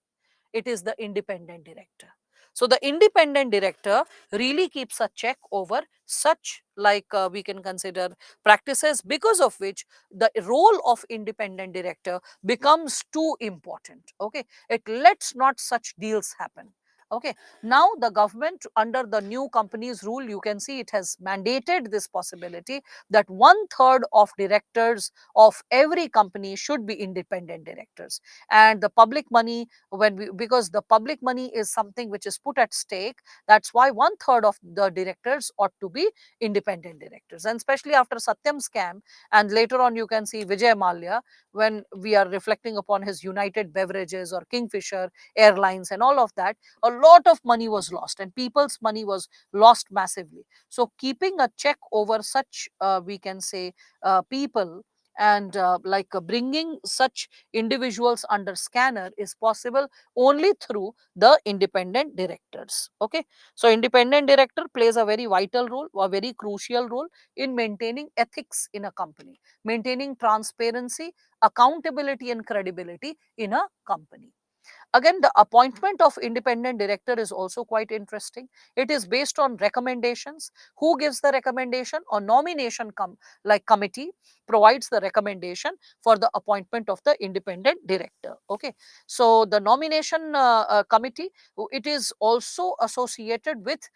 It is the independent director. So the independent director really keeps a check over such, like, we can consider practices, because of which the role of independent director becomes too important. Okay, it lets not such deals happen. Okay, now the government, under the new companies rule, you can see it has mandated this possibility that 1/3 of directors of every company should be independent directors, and the public money, because the public money is something which is put at stake, that's why 1/3 of the directors ought to be independent directors. And especially after Satyam scam, and later on you can see Vijay Mallya, when we are reflecting upon his United Beverages or Kingfisher Airlines and all of that, a lot of money was lost and people's money was lost massively. So keeping a check over such, we can say, people, and bringing such individuals under scanner is possible only through the independent directors. Okay, so independent director plays a very vital role, a very crucial role, in maintaining ethics in a company, maintaining transparency, accountability and credibility in a company. Again, the appointment of independent director is also quite interesting. It is based on recommendations. Who gives the recommendation? Or nomination committee provides the recommendation for the appointment of the independent director. Okay, so the nomination committee, it is also associated with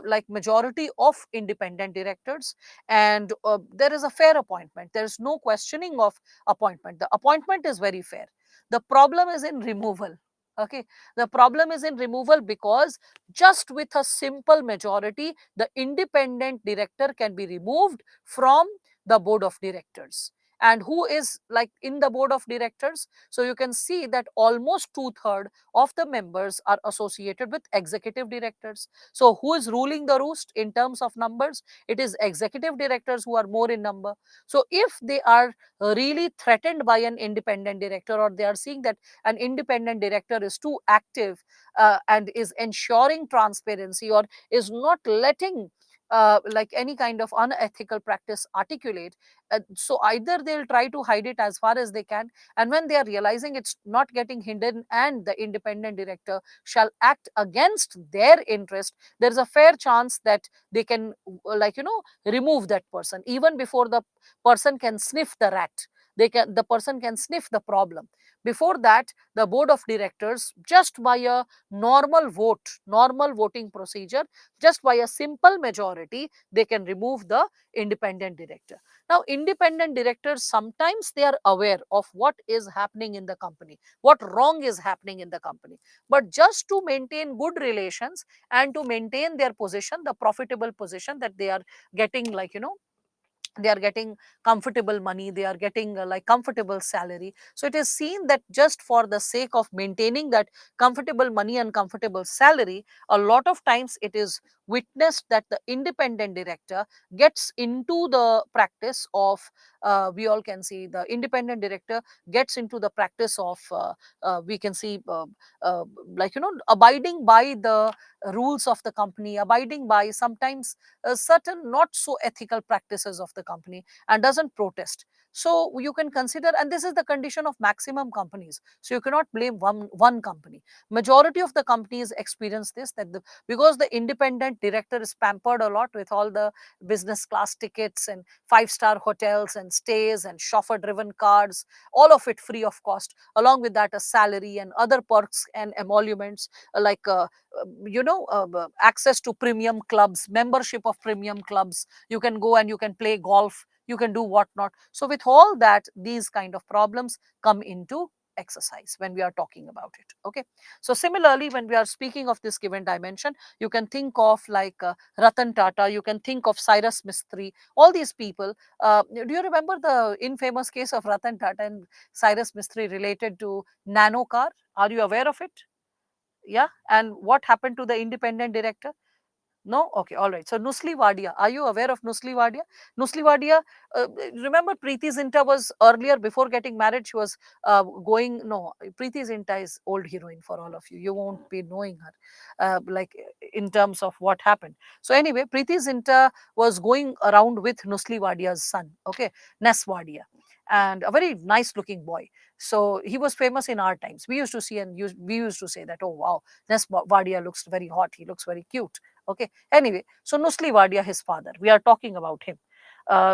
like majority of independent directors, and there is a fair appointment. There is no questioning of appointment. The appointment is very fair. The problem is in removal. Okay, the problem is in removal because just with a simple majority, the independent director can be removed from the board of directors. And who is like in the board of directors? So you can see that almost 2/3 of the members are associated with executive directors. So who is ruling the roost in terms of numbers? It is executive directors who are more in number. So if they are really threatened by an independent director, or they are seeing that an independent director is too active and is ensuring transparency, or is not letting like any kind of unethical practice articulate, so either they'll try to hide it as far as they can, and when they are realizing it's not getting hidden and the independent director shall act against their interest, there's a fair chance that they can remove that person even before the person can sniff the rat. The person can sniff the problem. Before that, the board of directors, just by a normal voting procedure, just by a simple majority, they can remove the independent director. Now, independent directors, sometimes they are aware of what is happening in the company, what wrong is happening in the company, but just to maintain good relations and to maintain their position, the profitable position that they are getting, they are getting comfortable money, they are getting like comfortable salary. So it is seen that just for the sake of maintaining that comfortable money and comfortable salary, a lot of times it is witnessed that the independent director gets into the practice of, we all can see the independent director gets into the practice of, we can see, like abiding by the rules of the company, abiding by sometimes certain not so ethical practices of the company, and doesn't protest. So you can consider, and this is the condition of maximum companies, so you cannot blame one company. Majority of the companies experience this, that because the independent director is pampered a lot with all the business class tickets and five-star hotels and stays and chauffeur driven cars, all of it free of cost, along with that a salary and other perks and emoluments, like access to premium clubs, membership of premium clubs, you can go and you can play golf, you can do whatnot. So with all that, these kind of problems come into exercise when we are talking about it. Okay, so similarly, when we are speaking of this given dimension, you can think of like Ratan Tata, you can think of Cyrus Mistry, all these people. Do you remember the infamous case of Ratan Tata and Cyrus Mistry related to nano car? Are you aware of it? Yeah, and what happened to the independent director? No? Okay, all right. So Nusli Wadia, are you aware of Nusli Wadia? Nusli Wadia, remember Preeti Zinta was earlier, before getting married, she was going, no, Preeti Zinta is old heroine for all of you. You won't be knowing her, like in terms of what happened. So anyway, Preeti Zinta was going around with Nusli Wadia's son, okay, Nes Wadia, and a very nice looking boy. So he was famous in our times. We used to see and we used to say that, oh wow, Nes Wadia looks very hot, he looks very cute. Okay, anyway, so Nusli Wadia, his father, we are talking about him.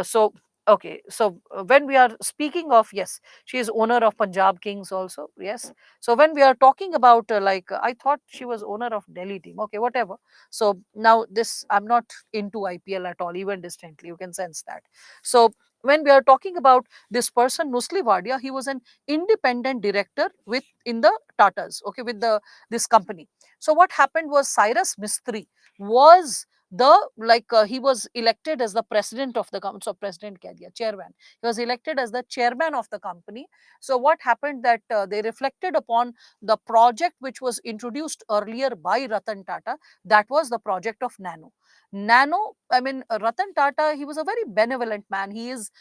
So okay, so when we are speaking of, yes, she is owner of Punjab Kings also, yes. So when we are talking about I thought she was owner of Delhi team, okay, whatever. So now this, I'm not into IPL at all, even distantly, you can sense that. So when we are talking about this person Nusli Wadia, he was an independent director with in the Tatas, okay, with the this company. So what happened was Cyrus Mistry was the he was elected as the president of the company. So president keh diya, chairman, he was elected as the chairman of the company. So what happened that they reflected upon the project which was introduced earlier by Ratan Tata, that was the project of Nano. I mean, Ratan Tata, he was a very benevolent man. He is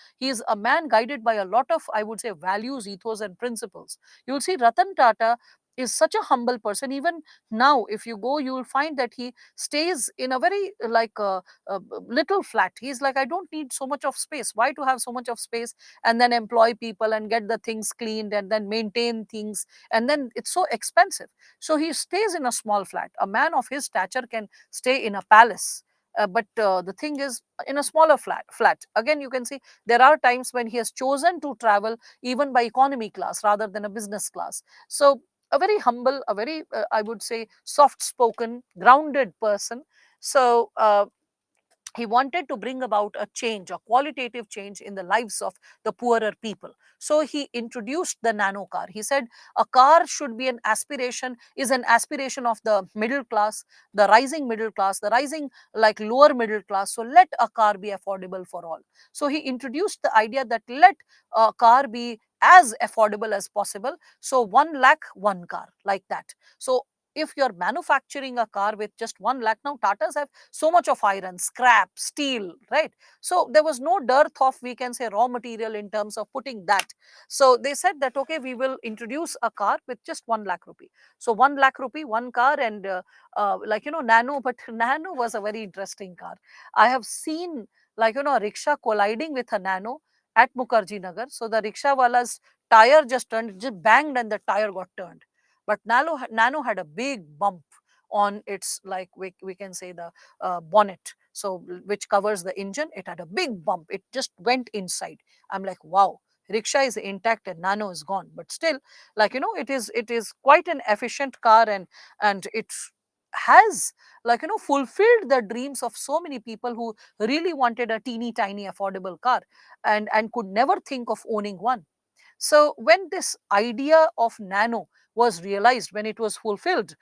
a man guided by a lot of, I would say, values, ethos and principles. You will see Ratan Tata is such a humble person. Even now, if you go, you will find that he stays in a very little flat. He's like, I don't need so much of space. Why to have so much of space and then employ people and get the things cleaned and then maintain things, and then it's so expensive. So he stays in a small flat. A man of his stature can stay in a palace. But the thing is, in a smaller flat again, you can see there are times when he has chosen to travel even by economy class rather than a business class. So a very humble, a very, I would say, soft spoken, grounded person. So he wanted to bring about a change, a qualitative change in the lives of the poorer people. So he introduced the nano car. He said a car should be an aspiration, is an aspiration of the middle class, the rising middle class, the rising lower middle class. So let a car be affordable for all. So he introduced the idea that let a car be as affordable as possible. So 1 lakh, one car, like that. So if you're manufacturing a car with just 1 lakh, now Tatas have so much of iron, scrap, steel, right? So there was no dearth of, we can say, raw material in terms of putting that. So they said that, okay, we will introduce a car with just 1 lakh rupee. So 1 lakh rupee, one car, and Nano, but Nano was a very interesting car. I have seen a rickshaw colliding with a Nano at Mukherjee Nagar. So the rickshaw wala's tire just turned, just banged, and the tire got turned. But Nano had a big bump on its, we can say, the bonnet, so which covers the engine. It had a big bump. It just went inside. I'm like, wow, rickshaw is intact and Nano is gone. But still, it is quite an efficient car, and it has fulfilled the dreams of so many people who really wanted a teeny tiny affordable car, and could never think of owning one. So when this idea of Nano was realized, when it was fulfilled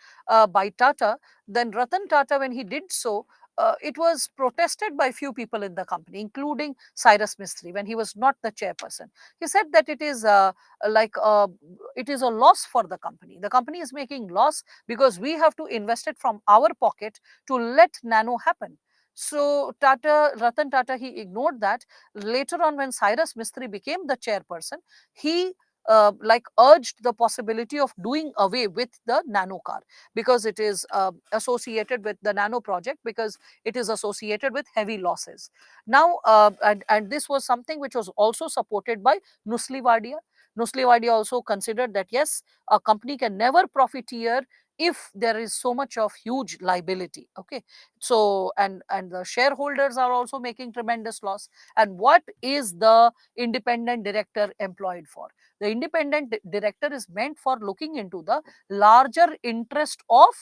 by Tata, then Ratan Tata, when he did so, it was protested by few people in the company, including Cyrus Mistry, when he was not the chairperson. He said that it is like it is a loss for the company. The company is making loss because we have to invest it from our pocket to let nano happen. So Ratan Tata, he ignored that. Later on, when Cyrus Mistry became the chairperson, he like urged the possibility of doing away with the nano car, because it is associated with the nano project, because it is associated with heavy losses. Now, and this was something which was also supported by Nusli Wadia. Nusli Wadia also considered that yes, a company can never profiteer if there is so much of huge liability. Okay, so and the shareholders are also making tremendous loss. And what is the independent director employed for? The independent director is meant for looking into the larger interest of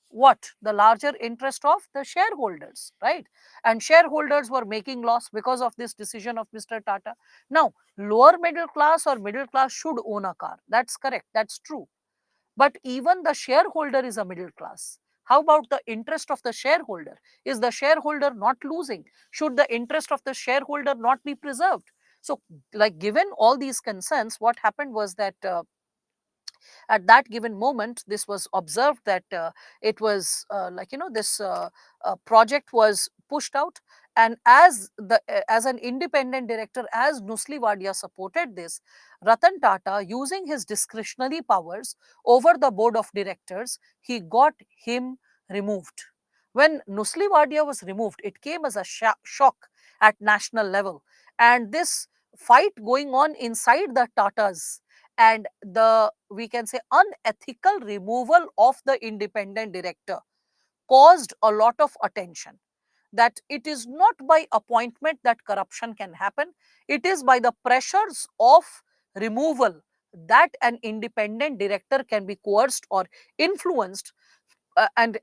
what? The larger interest of the shareholders, right? And shareholders were making loss because of this decision of Mr. Tata. Now, lower middle class or middle class should own a car. That's correct. That's true. But even the shareholder is a middle class. How about the interest of the shareholder? Is the shareholder not losing? Should the interest of the shareholder not be preserved? So, like, given all these concerns, what happened was that at that given moment, this was observed that it was like, this project was pushed out. And as an independent director, as Nusli Wadia supported this, Ratan Tata, using his discretionary powers over the board of directors, he got him removed. When Nusli Wadia was removed, it came as a shock at national level. And this fight going on inside the Tatas, and the, we can say, unethical removal of the independent director, caused a lot of attention. That it is not by appointment that corruption can happen, it is by the pressures of removal that an independent director can be coerced or influenced. And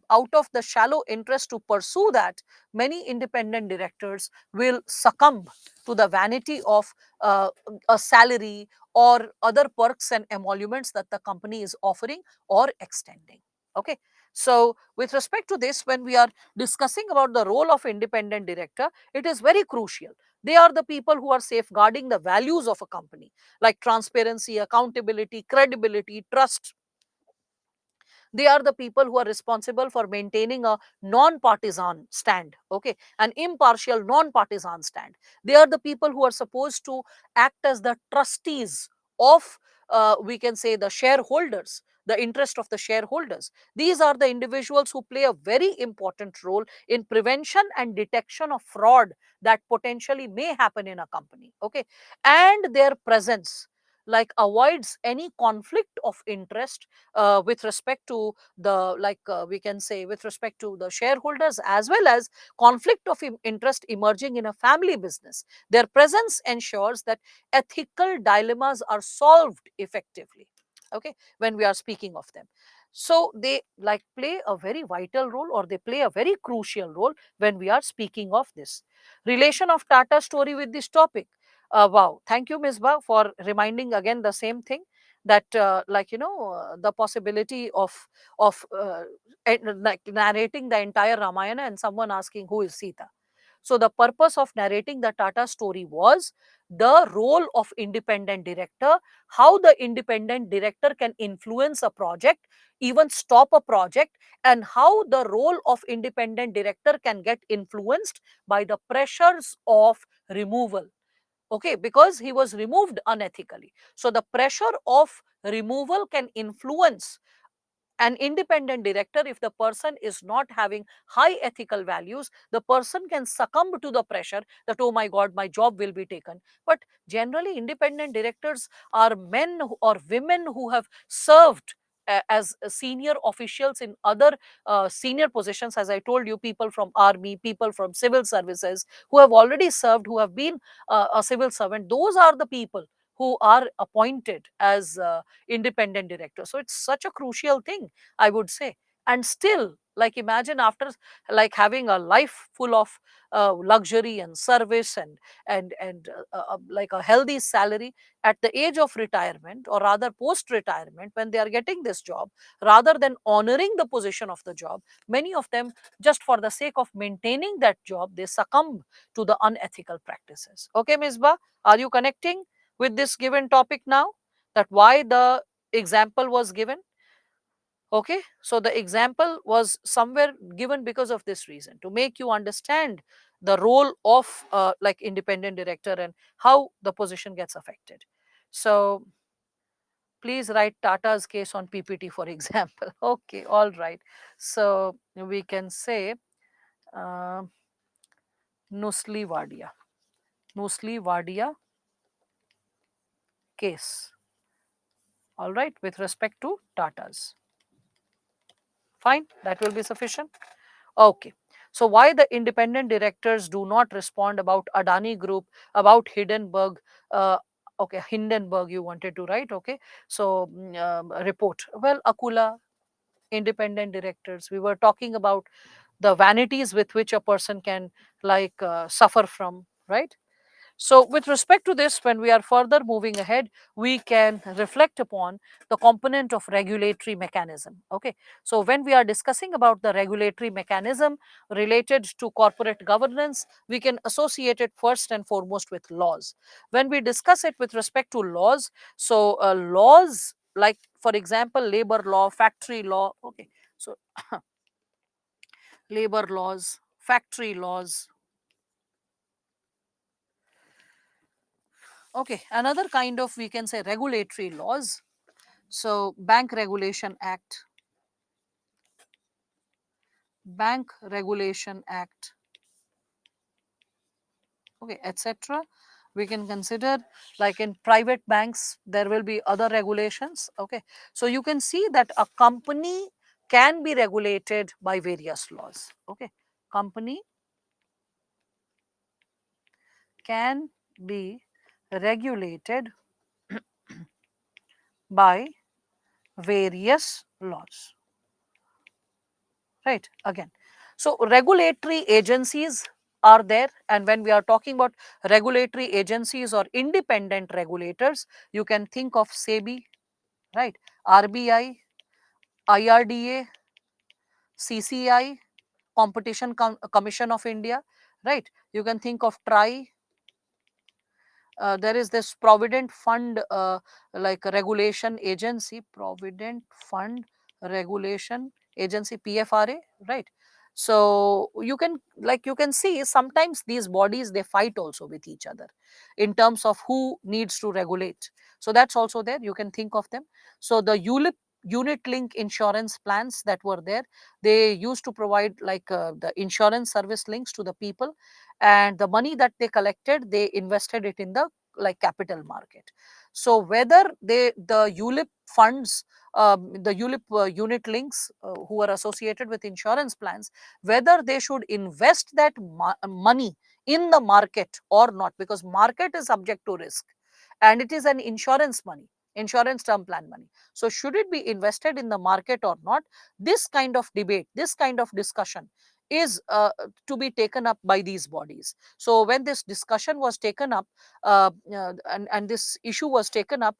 out of the shallow interest to pursue that, many independent directors will succumb to the vanity of a salary or other perks and emoluments that the company is offering or extending. Okay, so with respect to this, when we are discussing about the role of independent director, it is very crucial. They are the people who are safeguarding the values of a company, like transparency, accountability, credibility, trust. They are the people who are responsible for maintaining a non-partisan stand, okay, an impartial non-partisan stand. They are the people who are supposed to act as the trustees of, we can say, the shareholders, the interest of the shareholders. These are the individuals who play a very important role in prevention and detection of fraud that potentially may happen in a company, okay. And their presence, like, avoids any conflict of interest with respect to the, like, we can say, with respect to the shareholders, as well as conflict of interest emerging in a family business. Their presence ensures that ethical dilemmas are solved effectively, okay, when we are speaking of them. So they, like, play a very vital role, or they play a very crucial role when we are speaking of this relation of Tata story with this topic. Wow, thank you, Ms. Ba, for reminding again the same thing, that like, the possibility of like narrating the entire Ramayana and someone asking who is Sita. So the purpose of narrating the Tata story was the role of independent director, how the independent director can influence a project, even stop a project, and how the role of independent director can get influenced by the pressures of removal, okay, because he was removed unethically. So the pressure of removal can influence an independent director. If the person is not having high ethical values, the person can succumb to the pressure that, oh my god, my job will be taken. But generally, independent directors are men or women who have served as senior officials in other senior positions. As I told you, people from army, people from civil services, who have already served, who have been a civil servant, those are the people who are appointed as independent director. So it's such a crucial thing, I would say. And still, Like imagine after like having a life full of luxury and service and like a healthy salary, at the age of retirement or rather post retirement, when they are getting this job, rather than honoring the position of the job, many of them, just for the sake of maintaining that job, they succumb to the unethical practices. Okay, Misbah, are you connecting with this given topic now, that why the example was given? Okay, so the example was somewhere given because of this reason, to make you understand the role of like independent director and how the position gets affected. So please write Tata's case on PPT, for example. Okay, all right. So we can say uh, Nusli Wadia, Nusli Wadia case. All right, with respect to Tata's. Fine, that will be sufficient. Okay. So why the independent directors do not respond about Adani Group, about Hindenburg, okay, Hindenburg you wanted to write, okay. So report. Well, Akula, independent directors, we were talking about the vanities with which a person can like suffer from, right? So, with respect to this, when we are further moving ahead, we can reflect upon the component of regulatory mechanism. Okay. So, when we are discussing about the regulatory mechanism related to corporate governance, we can associate it first and foremost with laws. When we discuss it with respect to laws, so laws like, for example, labor law, factory law. Okay. So, labor laws, factory laws. Okay. Another kind of, we can say, regulatory laws. So, Bank Regulation Act, Bank Regulation Act, okay, etc. We can consider, like in private banks, there will be other regulations. Okay, so you can see that a company can be regulated by various laws. Okay, company can be regulated by various laws, right? Again, so regulatory agencies are there, and when we are talking about regulatory agencies or independent regulators, you can think of SEBI, right? RBI, IRDA, CCI, Competition Commission of India, right? You can think of TRI. There is this Provident Fund like regulation agency, Provident Fund Regulation Agency, PFRA, right? So you can, like you can see, sometimes these bodies, they fight also with each other in terms of who needs to regulate. So that's also there, you can think of them. So the ULIP, unit link insurance plans that were there, they used to provide like the insurance service links to the people, and the money that they collected, they invested it in the like capital market. So whether the ULIP funds, the ULIP unit links who are associated with insurance plans, whether they should invest that money in the market or not, because market is subject to risk and it is an insurance money, insurance term plan money. So should it be invested in the market or not? This kind of debate, this kind of discussion is to be taken up by these bodies. So when this discussion was taken up, and this issue was taken up,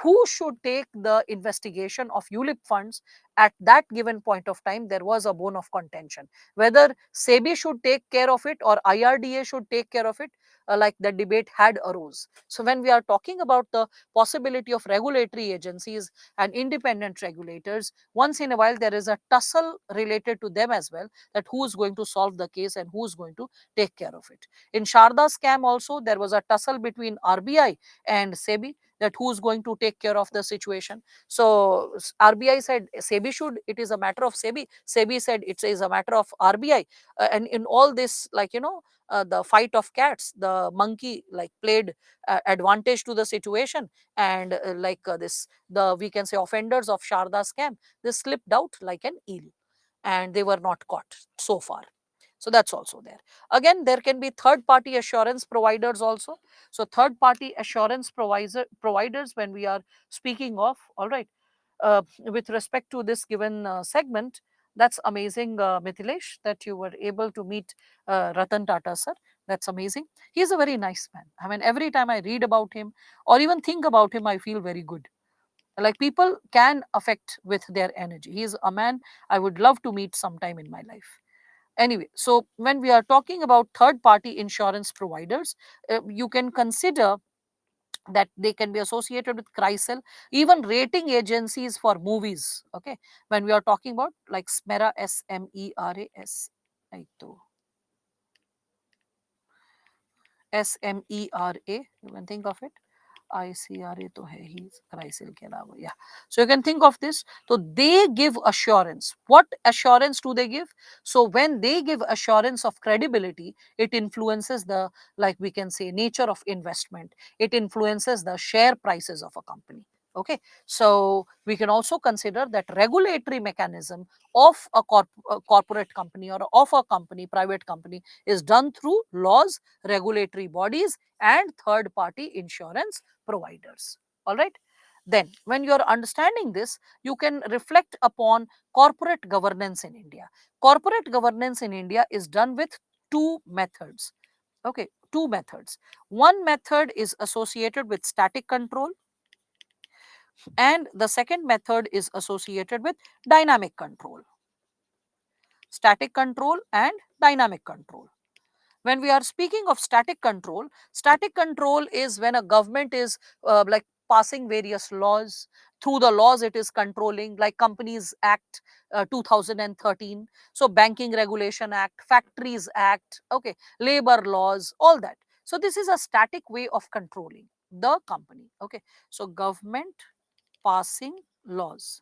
who should take the investigation of ULIP funds at that given point of time, there was a bone of contention whether SEBI should take care of it or IRDA should take care of it. Like the debate had arose. So when we are talking about the possibility of regulatory agencies and independent regulators, once in a while there is a tussle related to them as well, that who is going to solve the case and who is going to take care of it. In Sharda scam also, there was a tussle between RBI and SEBI, that who is going to take care of the situation. So RBI said SEBI should, it is a matter of SEBI. SEBI said it is a matter of RBI. And in all this, like, the fight of cats, the monkey like played advantage to the situation, and this, the, we can say, offenders of Sharda scam, they slipped out like an eel and they were not caught so far. So that's also there. Again, there can be third party assurance providers also. So third party assurance providers, when we are speaking of, all right, with respect to this given segment, That's amazing, Mithilesh, that you were able to meet Ratan Tata, sir. That's amazing. He's a very nice man. I mean, every time I read about him or even think about him, I feel very good. Like, people can affect with their energy. He's a man I would love to meet sometime in my life. Anyway, so when we are talking about third party insurance providers, you can consider that they can be associated with Chrysler, even rating agencies for movies. Okay, when we are talking about like Smera, SMERA, right, to SMERA, you can think of it. ICRA तो है ही क्राइसिल के अलावा, yeah. So you can think of this. So they give assurance. What assurance do they give? So when they give assurance of credibility, it influences the, like we can say, nature of investment. It influences the share prices of a company. Okay, so we can also consider that regulatory mechanism of a corporate company or of a company, private company, is done through laws, regulatory bodies, and third party insurance providers. All right. Then, when you are understanding this, you can reflect upon corporate governance in India. Corporate governance in India is done with two methods. Okay, two methods. One method is associated with static control, and the second method is associated with dynamic control. Static control and dynamic control. When we are speaking of static control is when a government is like passing various laws. Through the laws it is controlling, like Companies Act 2013, so Banking Regulation Act, Factories Act, okay, labor laws, all that. So this is a static way of controlling the company. Okay, so government passing laws,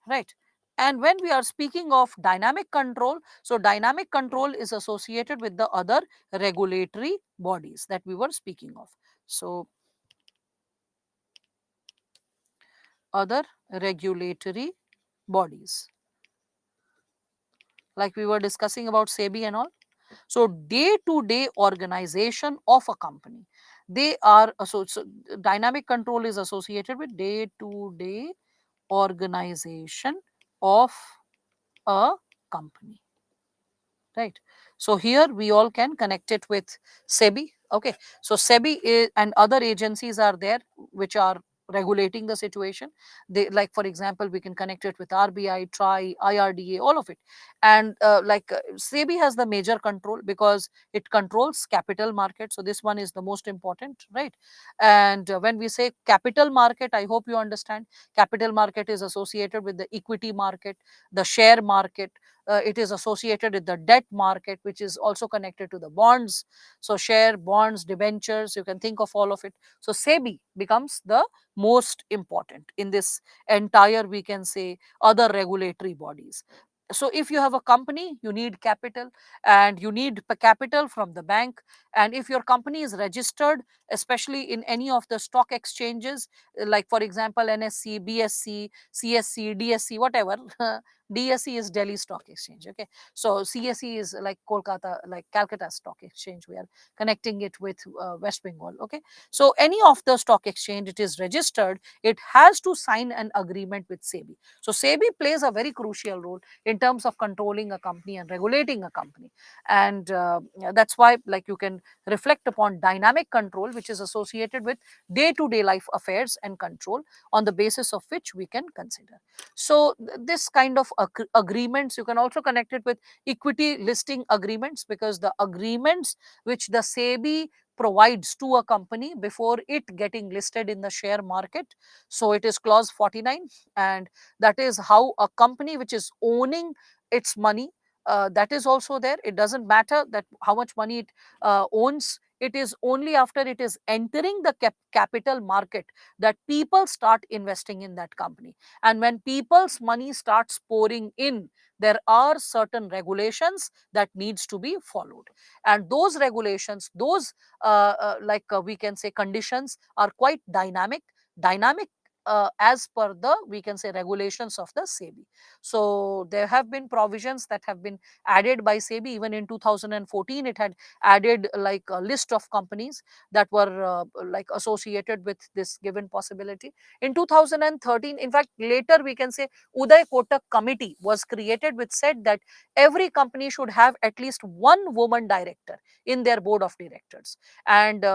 right? And when we are speaking of dynamic control, so dynamic control is associated with the other regulatory bodies that we were speaking of. So other regulatory bodies, like we were discussing about SEBI and all. So day to day organization of a company, they are so dynamic control is associated with day to day organization of a company, right? So here we all can connect it with SEBI. Okay, so SEBI and other agencies are there which are regulating the situation. They, like for example, we can connect it with RBI, TRI, IRDA, all of it. And SEBI has the major control because it controls capital market. So this one is the most important, right? And when we say capital market, I hope you understand capital market is associated with the equity market, the share market. It is associated with the debt market, which is also connected to the bonds. So share, bonds, debentures, you can think of all of it. So SEBI becomes the most important in this entire, we can say, other regulatory bodies. So if you have a company, you need capital, and you need capital from the bank. And if your company is registered, especially in any of the stock exchanges, like for example NSC, BSC, CSC, DSC, whatever. DSE is Delhi Stock Exchange. Okay, so CSE is like Kolkata, like Calcutta Stock Exchange. We are connecting it with West Bengal. Okay, so any of the stock exchange, it is registered, it has to sign an agreement with SEBI. So SEBI plays a very crucial role in terms of controlling a company and regulating a company. And that's why, like, you can reflect upon dynamic control, which is associated with day to day life affairs and control, on the basis of which we can consider. So this kind of agreements, you can also connect it with equity listing agreements, because the agreements which the SEBI provides to a company before it getting listed in the share market. So it is clause 49, and that is how a company which is owning its money, that is also there. It doesn't matter that how much money it owns. It is only after it is entering the capital market that people start investing in that company. And when people's money starts pouring in, there are certain regulations that needs to be followed. And those regulations, those we can say conditions, are quite dynamic. Dynamic as per the, we can say, regulations of the SEBI. So there have been provisions that have been added by SEBI. Even in 2014 it had added like a list of companies that were like associated with this given possibility. In 2013, in fact later, we can say, Uday Kotak committee was created, which said that every company should have at least one woman director in their board of directors, and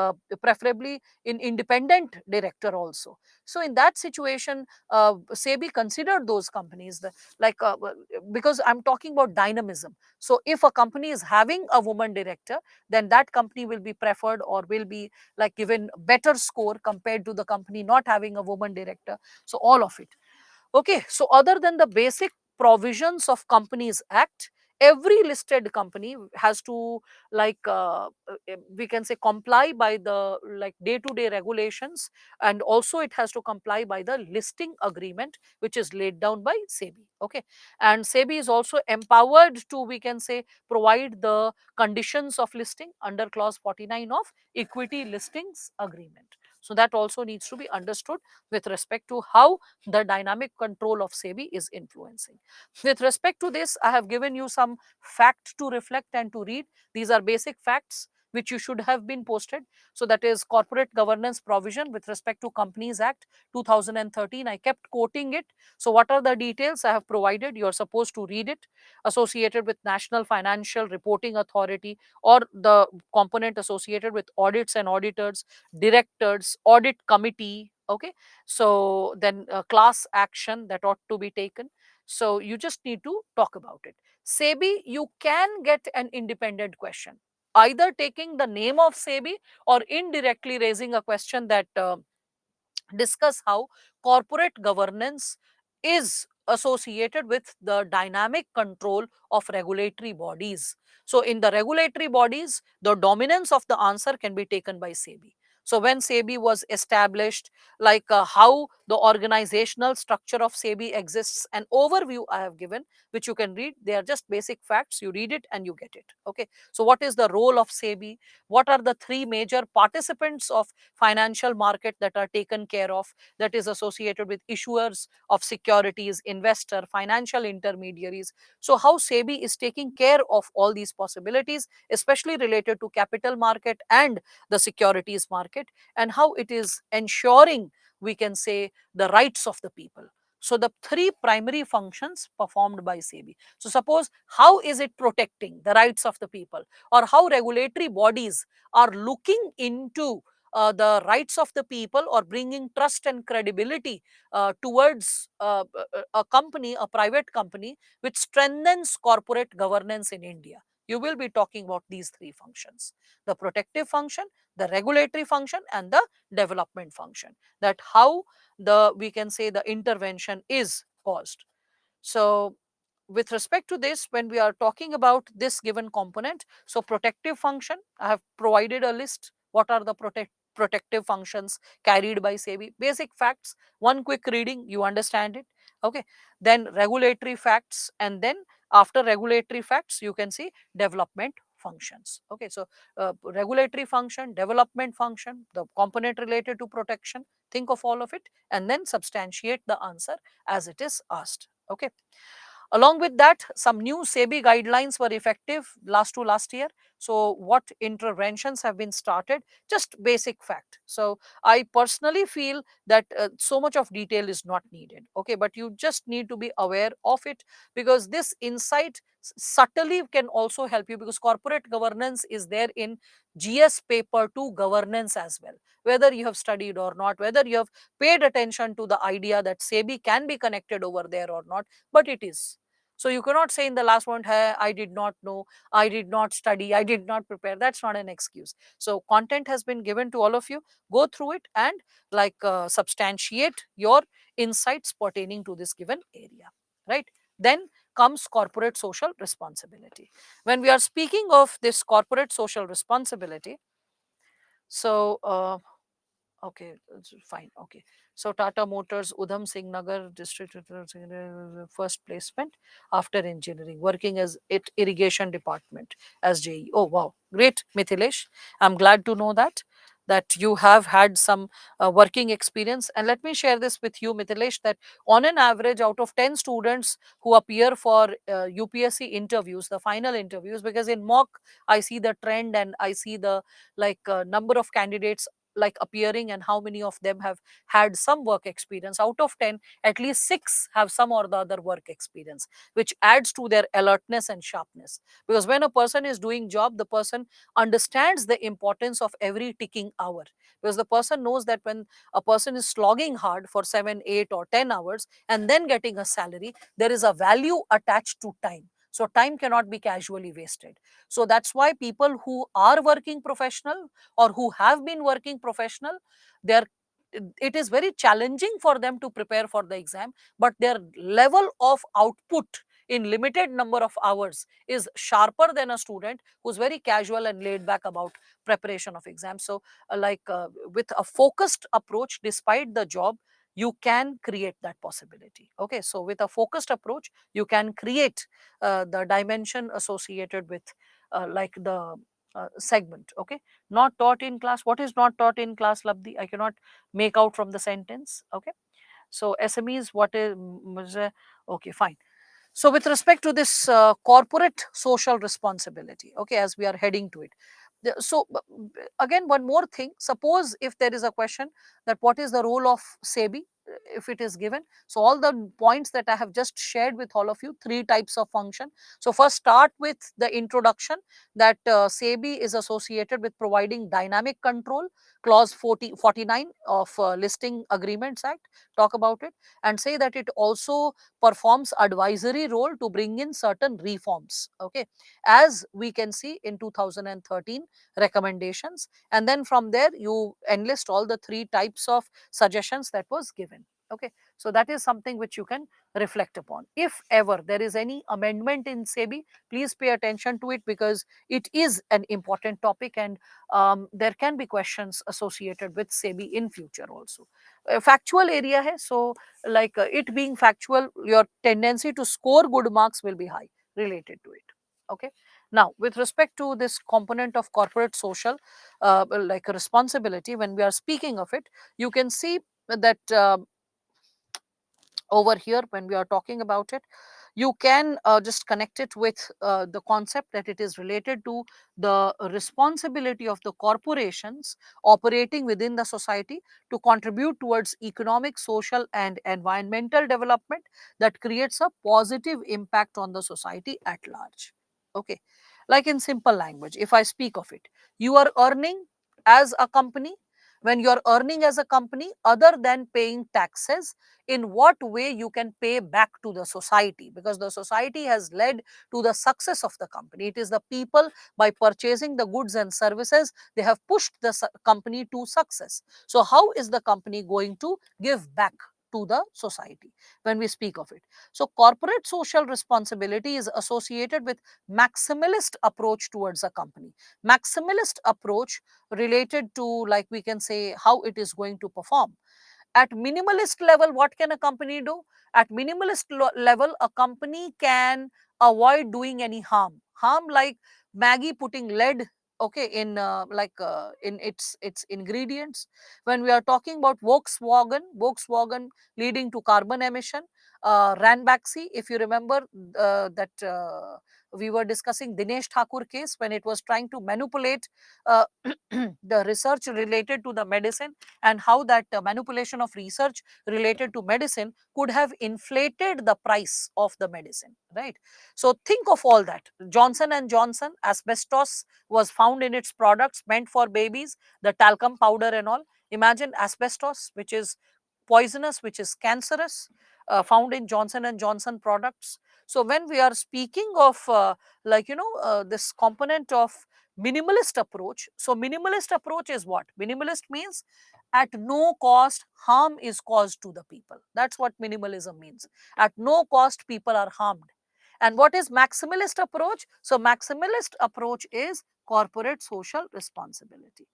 preferably in independent director also. So in that situation, SEBI considered those companies, like because I'm talking about dynamism. So if a company is having a woman director, then that company will be preferred or will be like given better score compared to the company not having a woman director. So all of it. Okay, so other than the basic provisions of Companies Act, every listed company has to, like we can say, comply by the like day-to-day regulations, and also it has to comply by the listing agreement which is laid down by SEBI. Okay, and SEBI is also empowered to, we can say, provide the conditions of listing under clause 49 of Equity Listings Agreement. So that also needs to be understood with respect to how the dynamic control of SEBI is influencing. With respect to this, I have given you some fact to reflect and to read. These are basic facts which you should have been posted. So that is corporate governance provision with respect to Companies Act 2013. I kept quoting it. So what are the details I have provided? You are supposed to read it. Associated with National Financial Reporting Authority, or the component associated with audits and auditors, directors, audit committee. Okay, so then class action that ought to be taken. So you just need to talk about it. SEBI, you can get an independent question, either taking the name of SEBI or indirectly raising a question that discuss how corporate governance is associated with the dynamic control of regulatory bodies. So in the regulatory bodies, the dominance of the answer can be taken by SEBI. So when SEBI was established, like how the organizational structure of SEBI exists, an overview I have given, which you can read. They are just basic facts. You read it and you get it. Okay. So what is the role of SEBI? What are the three major participants of financial market that are taken care of, that is associated with issuers of securities, investor, financial intermediaries? So how SEBI is taking care of all these possibilities, especially related to capital market and the securities market, and how it is ensuring, we can say, the rights of the people. So the three primary functions performed by SEBI. So suppose, how is it protecting the rights of the people, or how regulatory bodies are looking into the rights of the people, or bringing trust and credibility towards a company, a private company, which strengthens corporate governance in India. You will be talking about these three functions: the protective function, the regulatory function, and the development function. That how the, we can say, the intervention is caused. So with respect to this, when we are talking about this given component, so protective function, I have provided a list. What are the protective functions carried by SEBI? Basic facts, one quick reading, you understand it. Okay, then regulatory facts, and then after regulatory facts, you can see development functions. Okay, so regulatory function, development function, the component related to protection, think of all of it, and then substantiate the answer as it is asked. Okay. Along with that, some new SEBI guidelines were effective last year. So what interventions have been started? Just basic fact. So I personally feel that so much of detail is not needed. Okay, but you just need to be aware of it, because this insight subtly can also help you, because corporate governance is there in GS paper 2 governance as well. Whether you have studied or not, whether you have paid attention to the idea that SEBI can be connected over there or not, but it is. So you cannot say in the last one, hey, I did not know, I did not study, I did not prepare. That's not an excuse. So content has been given to all of you. Go through it and like substantiate your insights pertaining to this given area, right? Then comes corporate social responsibility. When we are speaking of this corporate social responsibility, so okay, it's fine. Okay. So Tata Motors, Udham Singh Nagar district, first placement after engineering, working as it irrigation department as JE. Oh wow, great, Mithilesh. I'm glad to know that. that you have had some working experience. And let me share this with you, Mithilesh, that on an average, out of 10 students who appear for UPSC interviews, the final interviews, because in mock I see the trend and I see the number of candidates like appearing and how many of them have had some work experience. Out of 10, at least 6 have some or the other work experience, which adds to their alertness and sharpness. Because when a person is doing job, the person understands the importance of every ticking hour, because the person knows that when a person is slogging hard for 7, 8 or 10 hours and then getting a salary, there is a value attached to time. So time cannot be casually wasted. So that's why people who are working professional or who have been working professional, they're it is very challenging for them to prepare for the exam, but their level of output in limited number of hours is sharper than a student who's very casual and laid back about preparation of exams. So with a focused approach despite the job, you can create that possibility. Okay, so with a focused approach you can create the dimension associated with the segment. Okay, not taught in class. What is not taught in class, Labdi? I cannot make out from the sentence. Okay, so SMEs, what is okay, fine. So with respect to this corporate social responsibility, okay, as we are heading to it, so again, one more thing, suppose if there is a question that what is the role of SEBI, if it is given, so all the points that I have just shared with all of you, 3 types of function. So first, start with the introduction that SEBI is associated with providing dynamic control, clause 49 of Listing Agreements Act, talk about it, and say that it also performs advisory role to bring in certain reforms. Okay, as we can see in 2013 recommendations, and then from there you enlist all the 3 types of suggestions that was given. Okay, so that is something which you can reflect upon. If ever there is any amendment in SEBI, please pay attention to it, because it is an important topic, and there can be questions associated with SEBI in future also. Factual area hai, so it being factual, your tendency to score good marks will be high related to it. Okay, now with respect to this component of corporate social responsibility, when we are speaking of it, you can see that over here when we are talking about it, you can just connect it with the concept that it is related to the responsibility of the corporations operating within the society to contribute towards economic, social and environmental development that creates a positive impact on the society at large. Okay, like in simple language, if I speak of it, you are earning as a company. When you are earning as a company, other than paying taxes, in what way you can pay back to the society, because the society has led to the success of the company. It is the people, by purchasing the goods and services, they have pushed the company to success. So how is the company going to give back to the society when we speak of it? So corporate social responsibility is associated with maximalist approach towards a company. Maximalist approach related to, like we can say, how it is going to perform. At minimalist level, what can a company do? At minimalist level, a company can avoid doing any harm, like Maggie putting lead, okay, in its ingredients. When we are talking about Volkswagen leading to carbon emission, Ranbaxy, if you remember, that we were discussing Dinesh Thakur case, when it was trying to manipulate uh, the research related to the medicine, and how that manipulation of research related to medicine could have inflated the price of the medicine, right? So think of all that. Johnson and Johnson, asbestos was found in its products meant for babies, the talcum powder and all. Imagine asbestos, which is poisonous, which is cancerous, found in Johnson and Johnson products. So when we are speaking of this component of minimalist approach, so minimalist approach is what? Minimalist means at no cost harm is caused to the people. That's what minimalism means. At no cost people are harmed. And what is maximalist approach? So maximalist approach is corporate social responsibility.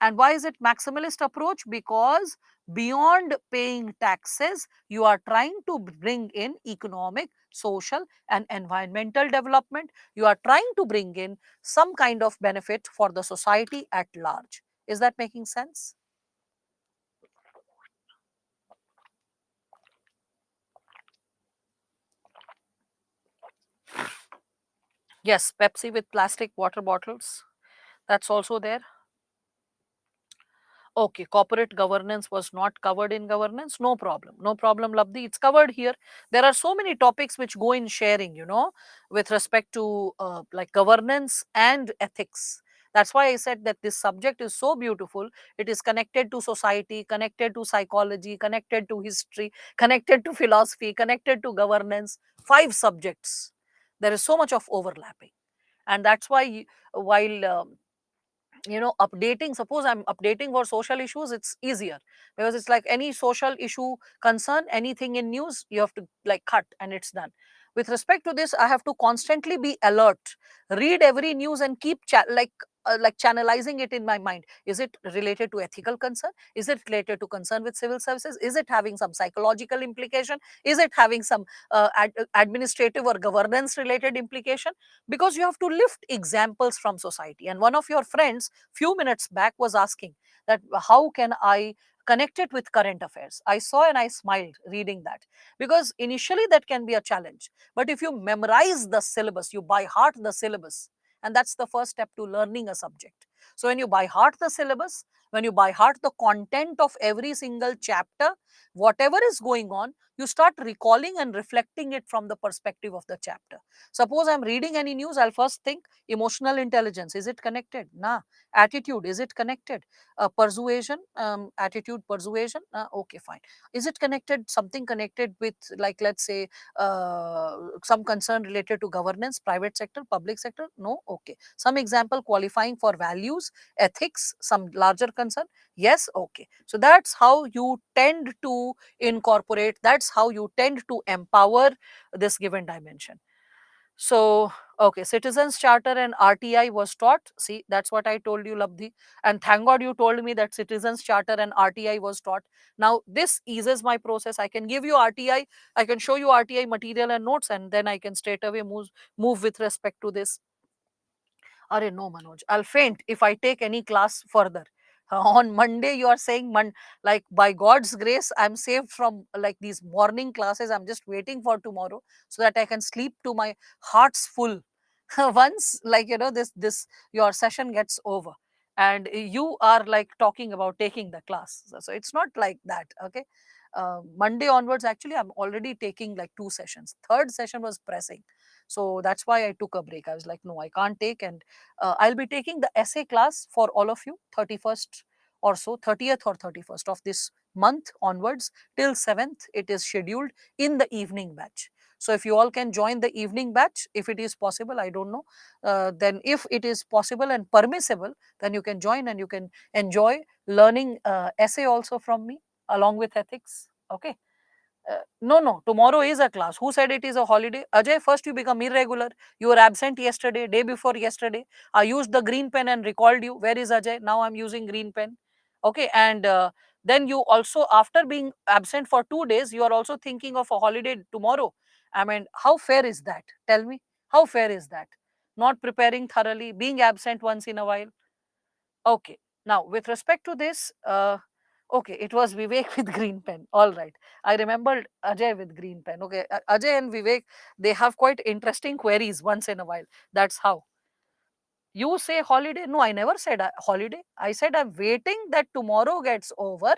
And why is it maximalist approach? Because beyond paying taxes, you are trying to bring in economic, social and environmental development. You are trying to bring in some kind of benefit for the society at large. Is that making sense? Yes, Pepsi with plastic water bottles. That's also there. Okay, corporate governance was not covered in governance. No problem. No problem, Labdi. It's covered here. There are so many topics which go in sharing, with respect to like governance and ethics. That's why I said that this subject is so beautiful. It is connected to society, connected to psychology, connected to history, connected to philosophy, connected to governance. Five subjects. There is so much of overlapping. And that's why, while updating, suppose I'm updating for social issues, it's easier because it's like any social issue concern, anything in news, you have to like cut and it's done. With respect to this, I have to constantly be alert, read every news and keep like channelizing it in my mind. Is it related to ethical concern? Is it related to concern with civil services? Is it having some psychological implication? Is it having some administrative or governance related implication? Because you have to lift examples from society. And one of your friends few minutes back was asking that how can I connect it with current affairs. I saw and I smiled reading that, because initially that can be a challenge, but if you memorize the syllabus, you by heart the syllabus, and that's the first step to learning a subject. So when you by heart the syllabus, when you by heart the content of every single chapter, whatever is going on, you start recalling and reflecting it from the perspective of the chapter. Suppose I'm reading any news, I'll first think emotional intelligence, is it connected? Nah. Attitude, is it connected? Persuasion, attitude, persuasion, okay, fine. Is it connected, something connected with, like, let's say, some concern related to governance, private sector, public sector? No, okay. Some example qualifying for values, ethics, some larger concern? Yes, okay. So that's how you tend to incorporate, that's how you tend to empower this given dimension. So, okay, Citizens Charter and RTI was taught. See, that's what I told you, Labdhi. And thank God you told me that Citizens Charter and RTI was taught. Now, this eases my process. I can give you RTI, I can show you RTI material and notes, and then I can straight away move with respect to this. Arey no, Manoj, I'll faint if I take any class further. On Monday, you are saying, like by God's grace, I'm saved from like these morning classes. I'm just waiting for tomorrow so that I can sleep to my heart's full. Once, like, this your session gets over, and you are like talking about taking the class. So it's not like that. Okay. Monday onwards, actually, I'm already taking like two sessions. Third session was pressing. So that's why I took a break. I was like, no, I can't take. And I'll be taking the essay class for all of you, 31st or so, 30th or 31st of this month onwards till 7th. It is scheduled in the evening batch. So if you all can join the evening batch, if it is possible, I don't know. Then if it is possible and permissible, then you can join and you can enjoy learning essay also from me along with ethics. Okay. No, no, tomorrow is a class. Who said it is a holiday? Ajay, first you become irregular. You were absent yesterday, day before yesterday. I used the green pen and recalled you. Where is Ajay? Now I'm using green pen. Okay, and then you also, after being absent for 2 days, you are also thinking of a holiday tomorrow. I mean, how fair is that? Tell me, how fair is that? Not preparing thoroughly, being absent once in a while. Okay. Now, with respect to this, okay, it was Vivek with green pen. All right. I remembered Ajay with green pen. Okay. Ajay and Vivek, they have quite interesting queries once in a while. That's how. You say holiday? No, I never said holiday. I said I'm waiting that tomorrow gets over,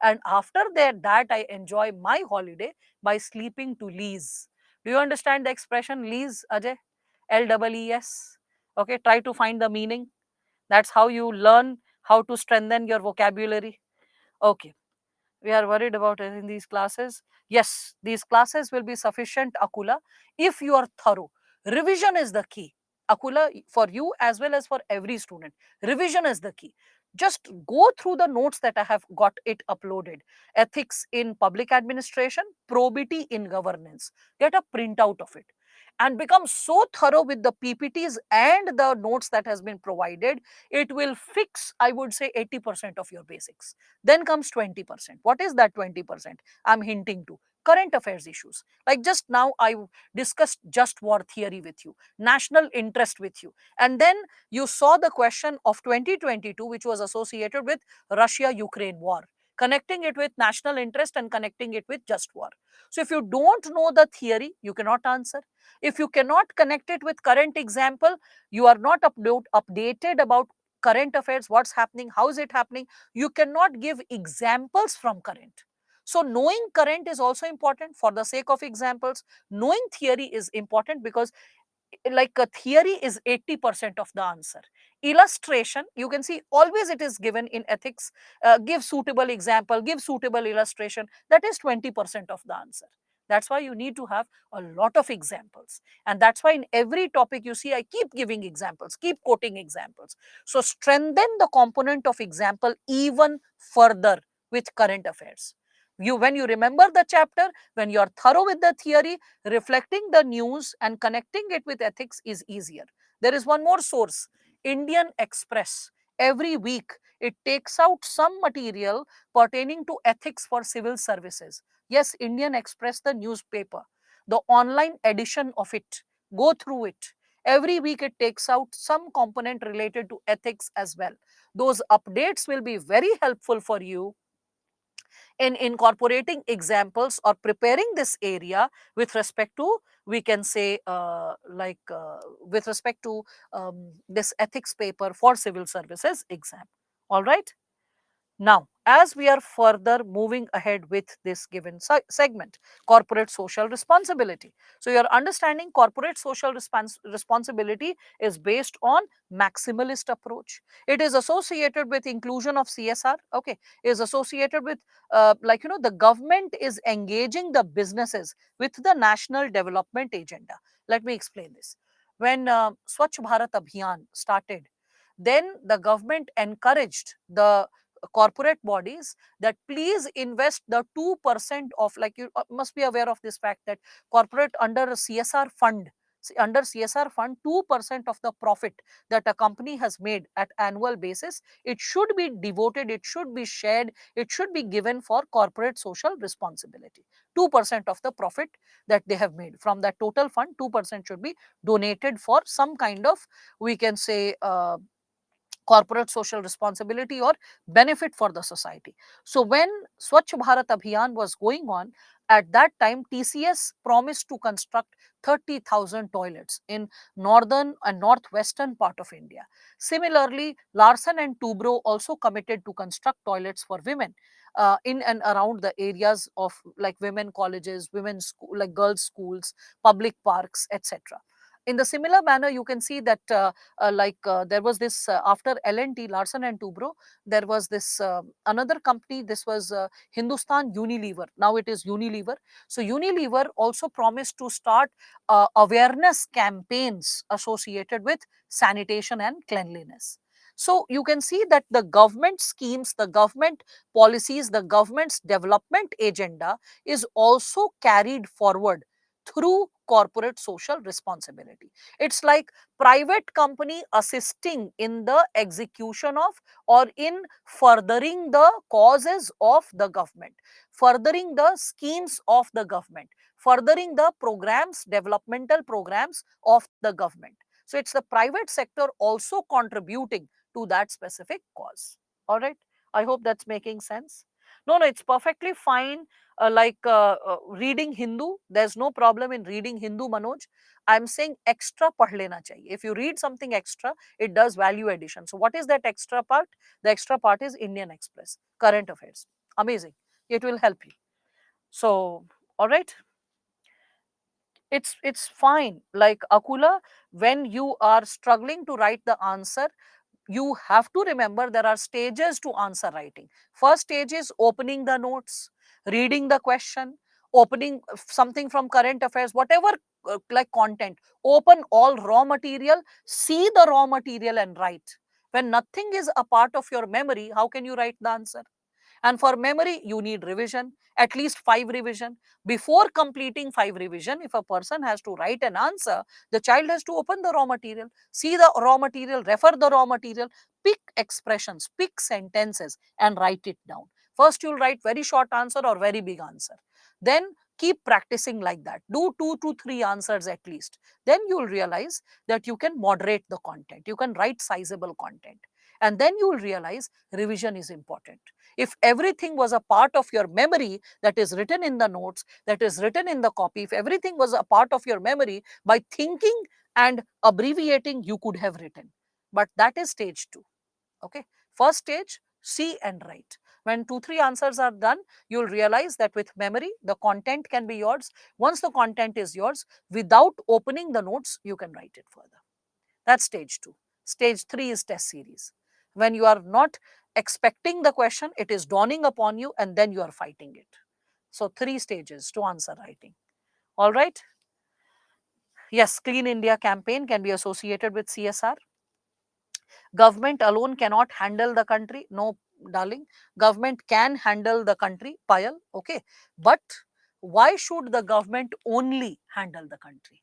and after that I enjoy my holiday by sleeping to lees. Do you understand the expression lees, Ajay? Lees. Okay, try to find the meaning. That's how you learn how to strengthen your vocabulary. Okay, we are worried about it in these classes. Yes, these classes will be sufficient, Akula, if you are thorough. Revision is the key. Akula, for you as well as for every student, revision is the key. Just go through the notes that I have got it uploaded. Ethics in public administration, probity in governance. Get a printout of it and become so thorough with the PPTs and the notes that has been provided. It will fix, I would say, 80% of your basics. Then comes 20%. What is that 20%? I'm hinting to current affairs issues. Like just now, I discussed just war theory with you, national interest with you. And then you saw the question of 2022, which was associated with Russia Ukraine war, connecting it with national interest and connecting it with just war. So if you don't know the theory, you cannot answer. If you cannot connect it with current example, you are not updated about current affairs, what's happening, how is it happening, you cannot give examples from current. So knowing current is also important for the sake of examples. Knowing theory is important because like a theory is 80% of the answer. Illustration, you can see always it is given in ethics, give suitable example, give suitable illustration, that is 20% of the answer. That's why you need to have a lot of examples, and that's why in every topic you see I keep giving examples, keep quoting examples. So strengthen the component of example even further with current affairs. When you remember the chapter, when you are thorough with the theory, reflecting the news and connecting it with ethics is easier. There is one more source, Indian Express. Every week, it takes out some material pertaining to ethics for civil services. Yes, Indian Express, the newspaper, the online edition of it. Go through it. Every week, it takes out some component related to ethics as well. Those updates will be very helpful for you in incorporating examples or preparing this area with respect to, we can say, with respect to this ethics paper for civil services exam. All right. Now, as we are further moving ahead with this given segment, corporate social responsibility. So, your understanding corporate social responsibility is based on maximalist approach. It is associated with inclusion of CSR. Okay, is associated with the government is engaging the businesses with the national development agenda. Let me explain this. When Swachh Bharat Abhiyan started, then the government encouraged the corporate bodies that please invest the 2% of, like, you must be aware of this fact that corporate under CSR fund, 2% of the profit that a company has made at annual basis, it should be devoted, it should be shared, it should be given for corporate social responsibility. 2% of the profit that they have made from that total fund, 2% should be donated for some kind of, we can say, corporate social responsibility or benefit for the society. So when Swachh Bharat Abhiyan was going on, at that time TCS promised to construct 30,000 toilets in northern and northwestern part of India. Similarly, Larsen and Toubro also committed to construct toilets for women in and around the areas of like women colleges, women's school, like girls schools, public parks, etc. In the similar manner, you can see that there was this after L&T, Larsen and Toubro, there was this another company. This was Hindustan Unilever. Now it is Unilever. So Unilever also promised to start awareness campaigns associated with sanitation and cleanliness. So you can see that the government schemes, the government policies, the government's development agenda is also carried forward through corporate social responsibility. It's like private company assisting in the execution of or in furthering the causes of the government, furthering the schemes of the government, furthering the programs, developmental programs of the government. So it's the private sector also contributing to that specific cause. All right. I hope that's making sense. No, it's perfectly fine. Reading Hindu, there's no problem in reading Hindu, Manoj. I'm saying extra पढ़ लेना चाहिए. If you read something extra, it does value addition. So what is that extra part? The extra part is Indian Express, current affairs. Amazing. It will help you. So, all right. It's fine. Like Akula, when you are struggling to write the answer, you have to remember there are stages to answer writing. First stage is opening the notes, reading the question, opening something from current affairs, whatever like content. Open all raw material, see the raw material and write. When nothing is a part of your memory, how can you write the answer? And for memory, you need revision, at least 5 revision. Before completing 5 revision, if a person has to write an answer, the child has to open the raw material, see the raw material, refer the raw material, pick expressions, pick sentences and write it down. First, you'll write very short answer or very big answer. Then Keep practicing like that. Do 2 to 3 answers at least. Then you'll realize that you can moderate the content. You can write sizable content. And then you will realize revision is important. If everything was a part of your memory that is written in the notes, that is written in the copy, if everything was a part of your memory, by thinking and abbreviating, you could have written. But that is stage 2. Okay. First stage, see and write. When 2 3 answers are done, you'll realize that with memory, the content can be yours. Once the content is yours, without opening the notes, you can write it further. That's stage 2. Stage 3 is test series. When you are not expecting the question, it is dawning upon you, and then you are fighting it. So 3 stages to answer writing. All right. Yes, Clean India campaign can be associated with CSR. Government alone cannot handle the country. No, darling. Government can handle the country, Payal. Okay. But why should the government only handle the country?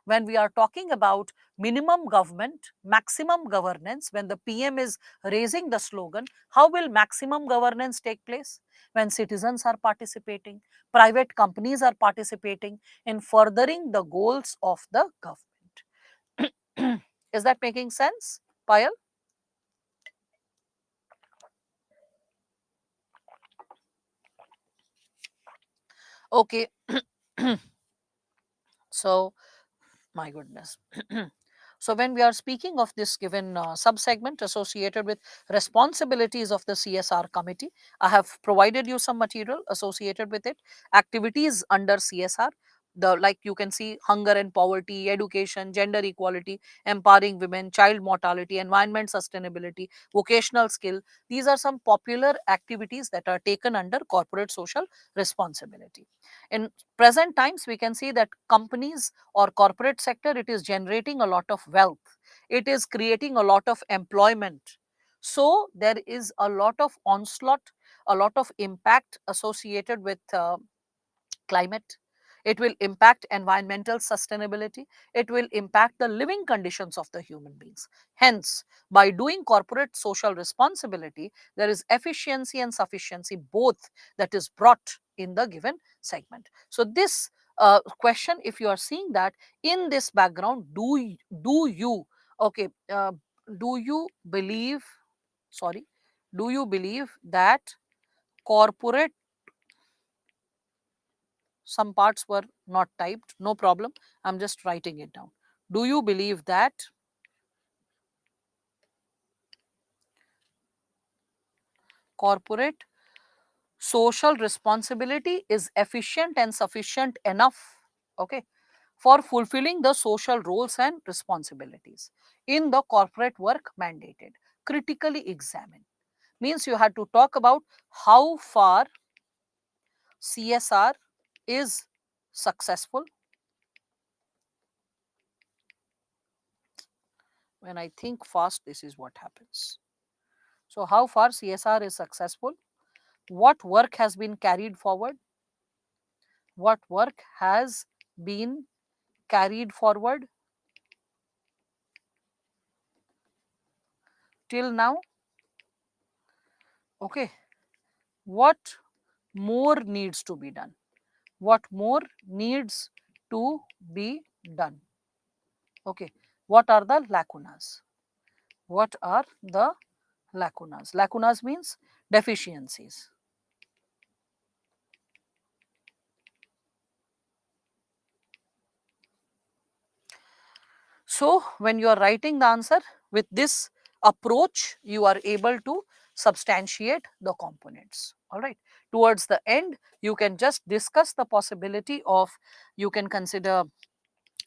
When we are talking about minimum government, maximum governance, when the PM is raising the slogan, how will maximum governance take place? When citizens are participating, private companies are participating in furthering the goals of the government. Is that making sense, Payal? Okay. So, my goodness. So, when we are speaking of this given subsegment associated with responsibilities of the CSR committee, I have provided you some material associated with it. Activities under CSR, the like you can see hunger and poverty, education, gender equality, empowering women, child mortality, environment sustainability, vocational skill. These are some popular activities that are taken under corporate social responsibility. In present times, we can see that companies or corporate sector, it is generating a lot of wealth, it is creating a lot of employment. So there is a lot of onslaught, a lot of impact associated with climate. It will impact environmental sustainability. It will impact the living conditions of the human beings. Hence, by doing corporate social responsibility, there is efficiency and sufficiency both that is brought in the given segment. So this question, if you are seeing that in this background, do you okay? Do you believe? Sorry, do you believe that corporate, some parts were not typed, no problem, I'm just writing it down. Do you believe that corporate social responsibility is efficient and sufficient enough, okay, for fulfilling the social roles and responsibilities in the corporate work mandated? Critically examine means you had to talk about how far CSR is successful. When I think fast, this is what happens. So how far CSR is successful, what work has been carried forward, what work has been carried forward till now, okay, what more needs to be done, what more needs to be done, okay, what are the lacunas, what are the lacunas? Lacunas means deficiencies. So, when you are writing the answer with this approach, you are able to substantiate the components. All right. Towards the end, you can just discuss the possibility of, you can consider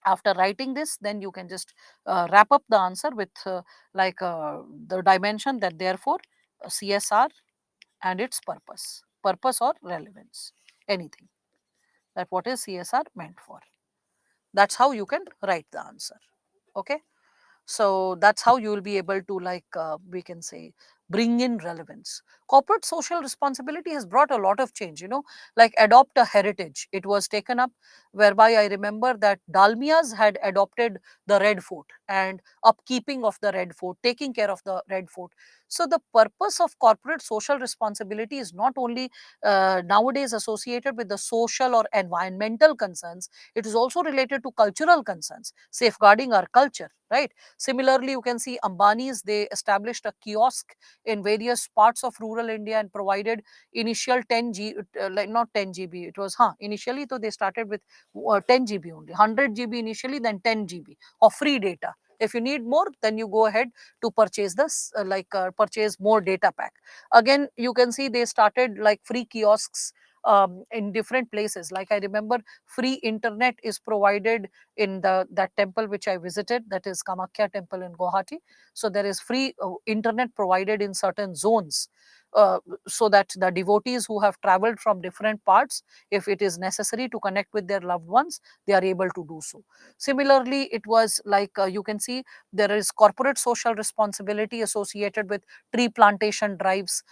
after writing this, then you can just wrap up the answer with the dimension that therefore CSR and its purpose or relevance, anything that what is CSR meant for. That's how you can write the answer. Okay. So that's how you will be able to we can say bring in relevance. Corporate social responsibility has brought a lot of change, like adopt a heritage. It was taken up, whereby I remember that Dalmias had adopted the Red Fort and upkeeping of the Red Fort, taking care of the Red Fort. So the purpose of corporate social responsibility is not only nowadays associated with the social or environmental concerns, it is also related to cultural concerns, safeguarding our culture, right? Similarly, you can see Ambani's, they established a kiosk in various parts of rural India and provided initial 10 G, like not 10 GB, it was, initially, so they started with 10 GB only, 100 GB initially, then 10 GB of free data. If you need more, then you go ahead to purchase this, purchase more data pack. Again, you can see they started like free kiosks in different places. Like I remember, free internet is provided in the that temple which I visited, that is Kamakya temple in Guwahati. So there is free internet provided in certain zones, uh, so that the devotees who have traveled from different parts, if it is necessary to connect with their loved ones, they are able to do so. Similarly, it was like, you can see there is corporate social responsibility associated with tree plantation drives.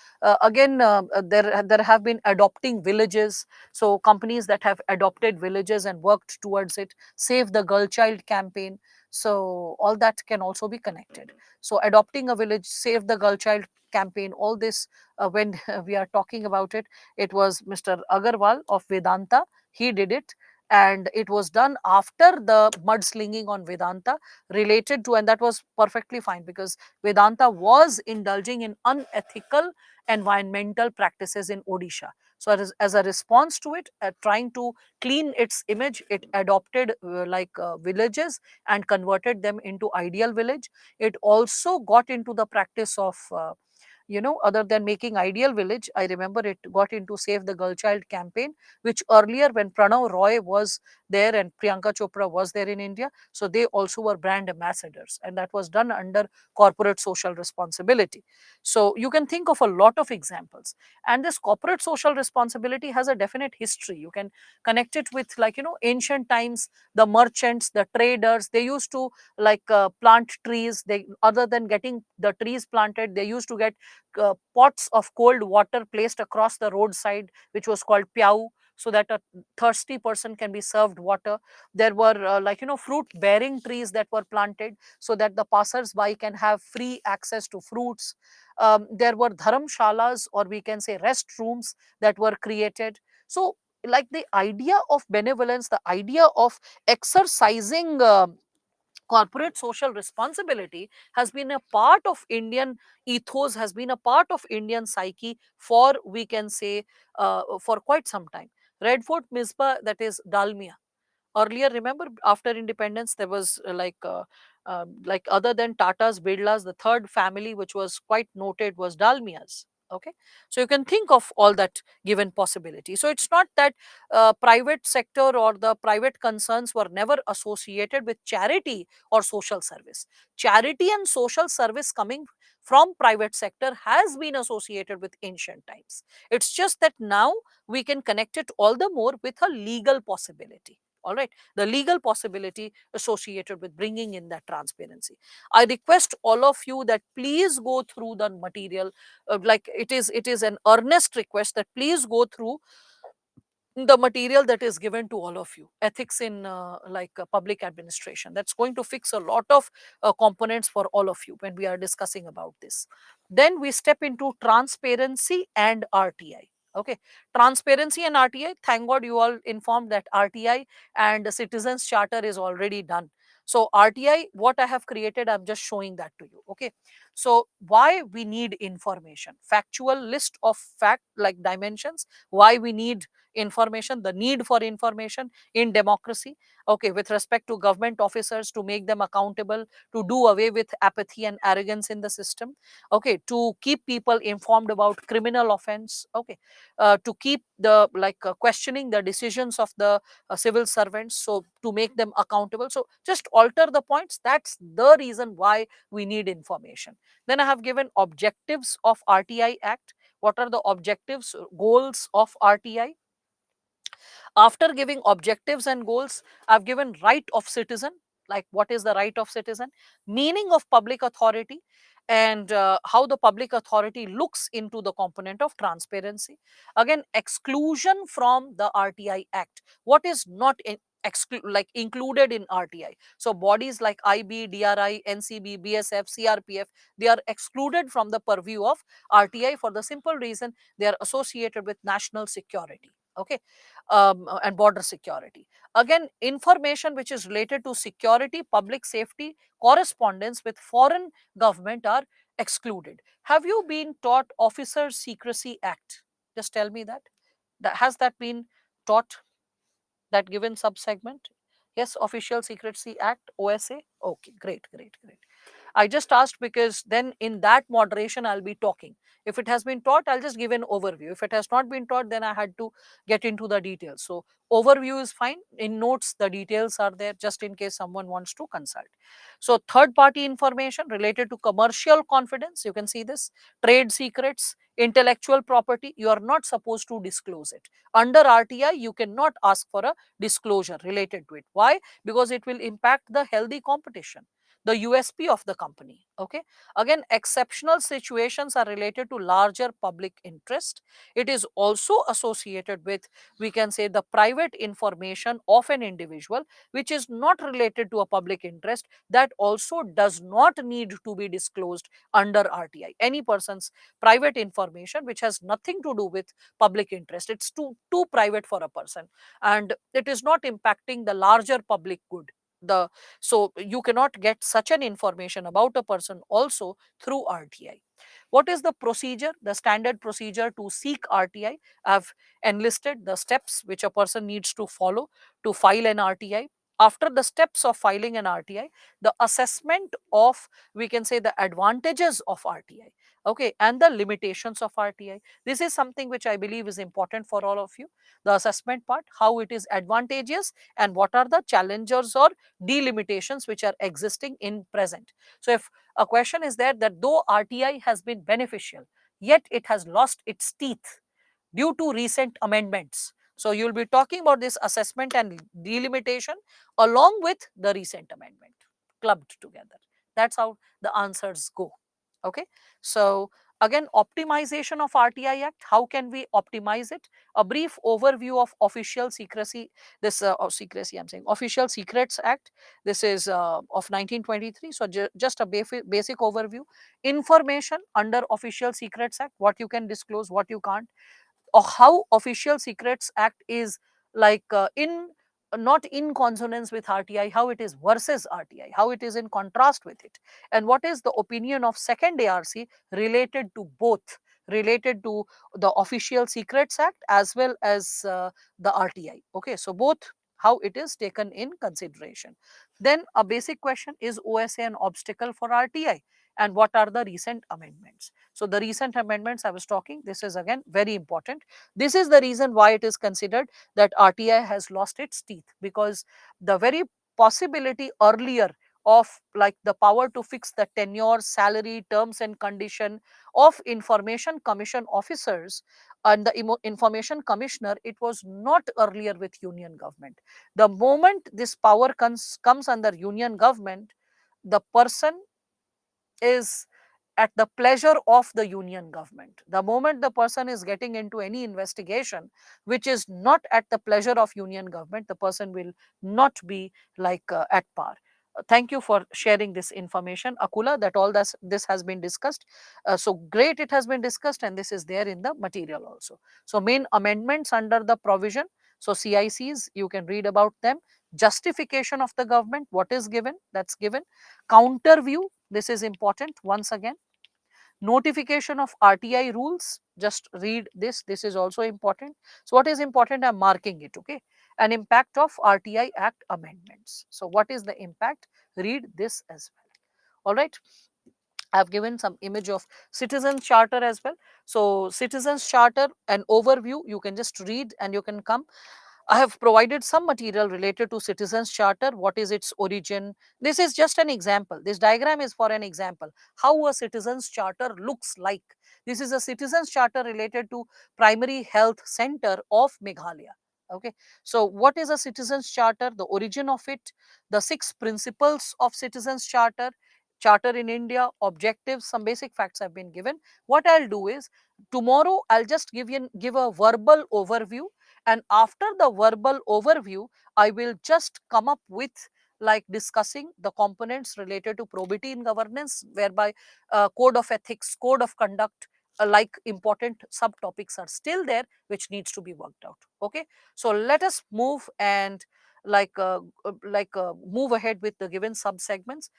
Again, there have been adopting villages. So companies that have adopted villages and worked towards it, Save the Girl Child campaign. So all that can also be connected. So adopting a village, Save the Girl Child campaign, all this, when we are talking about it, it was Mr. Agarwal of Vedanta. He did it, and it was done after the mudslinging on Vedanta related to, and that was perfectly fine, because Vedanta was indulging in unethical environmental practices in Odisha. So as a response to it, trying to clean its image, it adopted villages and converted them into ideal village. It also got into the practice of other than making ideal village, I remember it got into Save the Girl Child campaign, which earlier, when Pranav Roy was there and Priyanka Chopra was there in India, so they also were brand ambassadors, and that was done under corporate social responsibility. So you can think of a lot of examples, and this corporate social responsibility has a definite history. You can connect it with, ancient times. The merchants, the traders, they used to plant trees. They, other than getting the trees planted, they used to get pots of cold water placed across the roadside, which was called pyau, so that a thirsty person can be served water. There were fruit bearing trees that were planted, so that the passers by can have free access to fruits. There were dharamshalas, or we can say restrooms, that were created. So, like, the idea of benevolence, the idea of exercising corporate social responsibility has been a part of Indian ethos, has been a part of Indian psyche for, we can say, for quite some time. Red Fort Misbah, that is Dalmia. Earlier, remember, after independence, there was other than Tatas, Birlas, the third family which was quite noted was Dalmias. Okay, so you can think of all that given possibility. So it's not that private sector or the private concerns were never associated with charity or social service. Charity and social service coming from private sector has been associated with ancient times. It's just that now we can connect it all the more with a legal possibility. All right, the legal possibility associated with bringing in that transparency. I request all of you that please go through the material. It is an earnest request that please go through the material that is given to all of you. Ethics in public administration, that's going to fix a lot of components for all of you when we are discussing about this. Then we step into transparency and RTI. Okay, transparency and RTI, thank God you all informed that RTI and the citizens charter is already done. So RTI, what I have created, I'm just showing that to you. Okay, so why we need information, factual list of fact like dimensions, why we need information, the need for information in democracy. Okay, with respect to government officers, to make them accountable, to do away with apathy and arrogance in the system. Okay, to keep people informed about criminal offense. Okay, to keep the questioning the decisions of the civil servants, so to make them accountable. So just alter the points, that's the reason why we need information. Then I have given objectives of RTI Act. What are the objectives, goals of RTI? After giving objectives and goals, I've given right of citizen. Like, what is the right of citizen? Meaning of public authority. and how the public authority looks into the component of transparency. Again, exclusion from the RTI Act. What is not like included in RTI? So bodies like IB, DRI, NCB, BSF, CRPF, they are excluded from the purview of RTI for the simple reason they are associated with national security. Okay, and border security. Again, information which is related to security, public safety, correspondence with foreign government are excluded. Have you been taught Officer Secrecy Act? Just tell me that. Has that been taught, that given subsegment? Yes, Official Secrecy Act, OSA. Okay, great, great, great. I just asked because then in that moderation I'll be talking. If it has been taught, I'll just give an overview. If it has not been taught, then I had to get into the details. So overview is fine. In notes, the details are there just in case someone wants to consult. So third party information related to commercial confidence, you can see this, trade secrets, intellectual property, you are not supposed to disclose it. Under RTI, you cannot ask for a disclosure related to it. Why? Because it will impact the healthy competition, the USP of the company. Okay. Again, exceptional situations are related to larger public interest. It is also associated with, we can say, the private information of an individual, which is not related to a public interest, that also does not need to be disclosed under RTI. Any person's private information which has nothing to do with public interest, it's too private for a person, and it is not impacting the larger public good. So you cannot get such an information about a person also through RTI. What is the procedure, the standard procedure to seek RTI? I've enlisted the steps which a person needs to follow to file an RTI. After the steps of filing an RTI, the assessment of, we can say, the advantages of RTI, okay, and the limitations of RTI. This is something which I believe is important for all of you. The assessment part, how it is advantageous, and what are the challenges or delimitations which are existing in present. So if a question is there that though RTI has been beneficial, yet it has lost its teeth due to recent amendments. So you will be talking about this assessment and delimitation along with the recent amendment clubbed together. That's how the answers go. Okay. So again, optimization of RTI Act. How can we optimize it? A brief overview of official secrecy. This secrecy, I'm saying Official Secrets Act. This is of 1923. So just a basic overview. Information under Official Secrets Act. What you can disclose, what you can't, or how Official Secrets Act is like in not in consonance with RTI, how it is versus RTI, how it is in contrast with it, and what is the opinion of second ARC related to both, related to the Official Secrets Act as well as the RTI. Okay, so both, how it is taken in consideration. Then a basic question, is OSA an obstacle for RTI, and what are the recent amendments? So the recent amendments I was talking, this is again very important. This is the reason why it is considered that RTI has lost its teeth, because the very possibility earlier of like the power to fix the tenure, salary, terms and condition of information commission officers and the information commissioner, it was not earlier with union government. The moment this power comes under union government, the person is at the pleasure of the union government. The moment the person is getting into any investigation which is not at the pleasure of union government, the person will not be like at par. Thank you for sharing this information, Akula, that all this has been discussed. So great, it has been discussed, and this is there in the material also. So main amendments under the provision. So CICs, you can read about them. Justification of the government, what is given, that's given. Counter view, this is important once again. Notification of RTI rules, just read this, this is also important. So what is important, I'm marking it, okay. An impact of RTI Act amendments. So what is the impact? Read this as well. All right. I've given some image of Citizens Charter as well. So Citizens Charter, an overview, you can just read and you can come. I have provided some material related to Citizens Charter. What is its origin? This is just an example. This diagram is for an example. How a Citizens Charter looks like. This is a Citizens Charter related to Primary Health Center of Meghalaya. Okay. So what is a Citizens Charter? The origin of it, the 6 principles of Citizens Charter, charter in India, objectives, some basic facts have been given. What I'll do is tomorrow I'll just give a verbal overview, and after the verbal overview, I will just come up with like discussing the components related to probity in governance, whereby code of ethics, code of conduct, like important subtopics are still there which needs to be worked out. Okay, so let us move and move ahead with the given sub segments.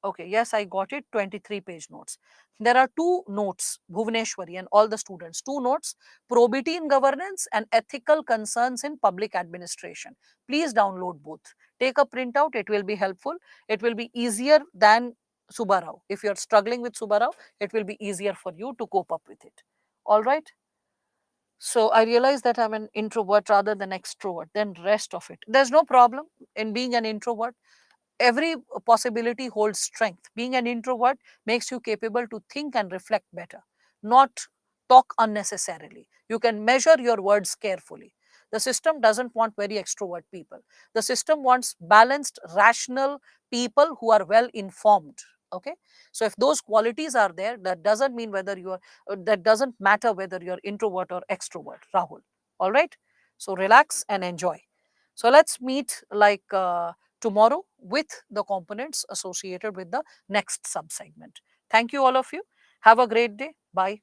Okay, yes, I got it. 23-page notes. There are two notes, Bhuvaneshwari and all the students. Two notes: probity in governance and ethical concerns in public administration. Please download both. Take a printout. It will be helpful. It will be easier than Subbarao. If you are struggling with Subbarao, it will be easier for you to cope up with it. All right. So I realize that I'm an introvert rather than extrovert. Then rest of it. There's no problem in being an introvert. Every possibility holds strength. Being an introvert makes you capable to think and reflect better, not talk unnecessarily. You can measure your words carefully. The system doesn't want very extrovert people. The system wants balanced, rational people who are well informed. Okay, so if those qualities are there, that doesn't mean whether you are, that doesn't matter whether you're introvert or extrovert, Rahul. All right, so relax and enjoy. So let's meet tomorrow with the components associated with the next subsegment. Thank you, all of you. Have a great day. Bye.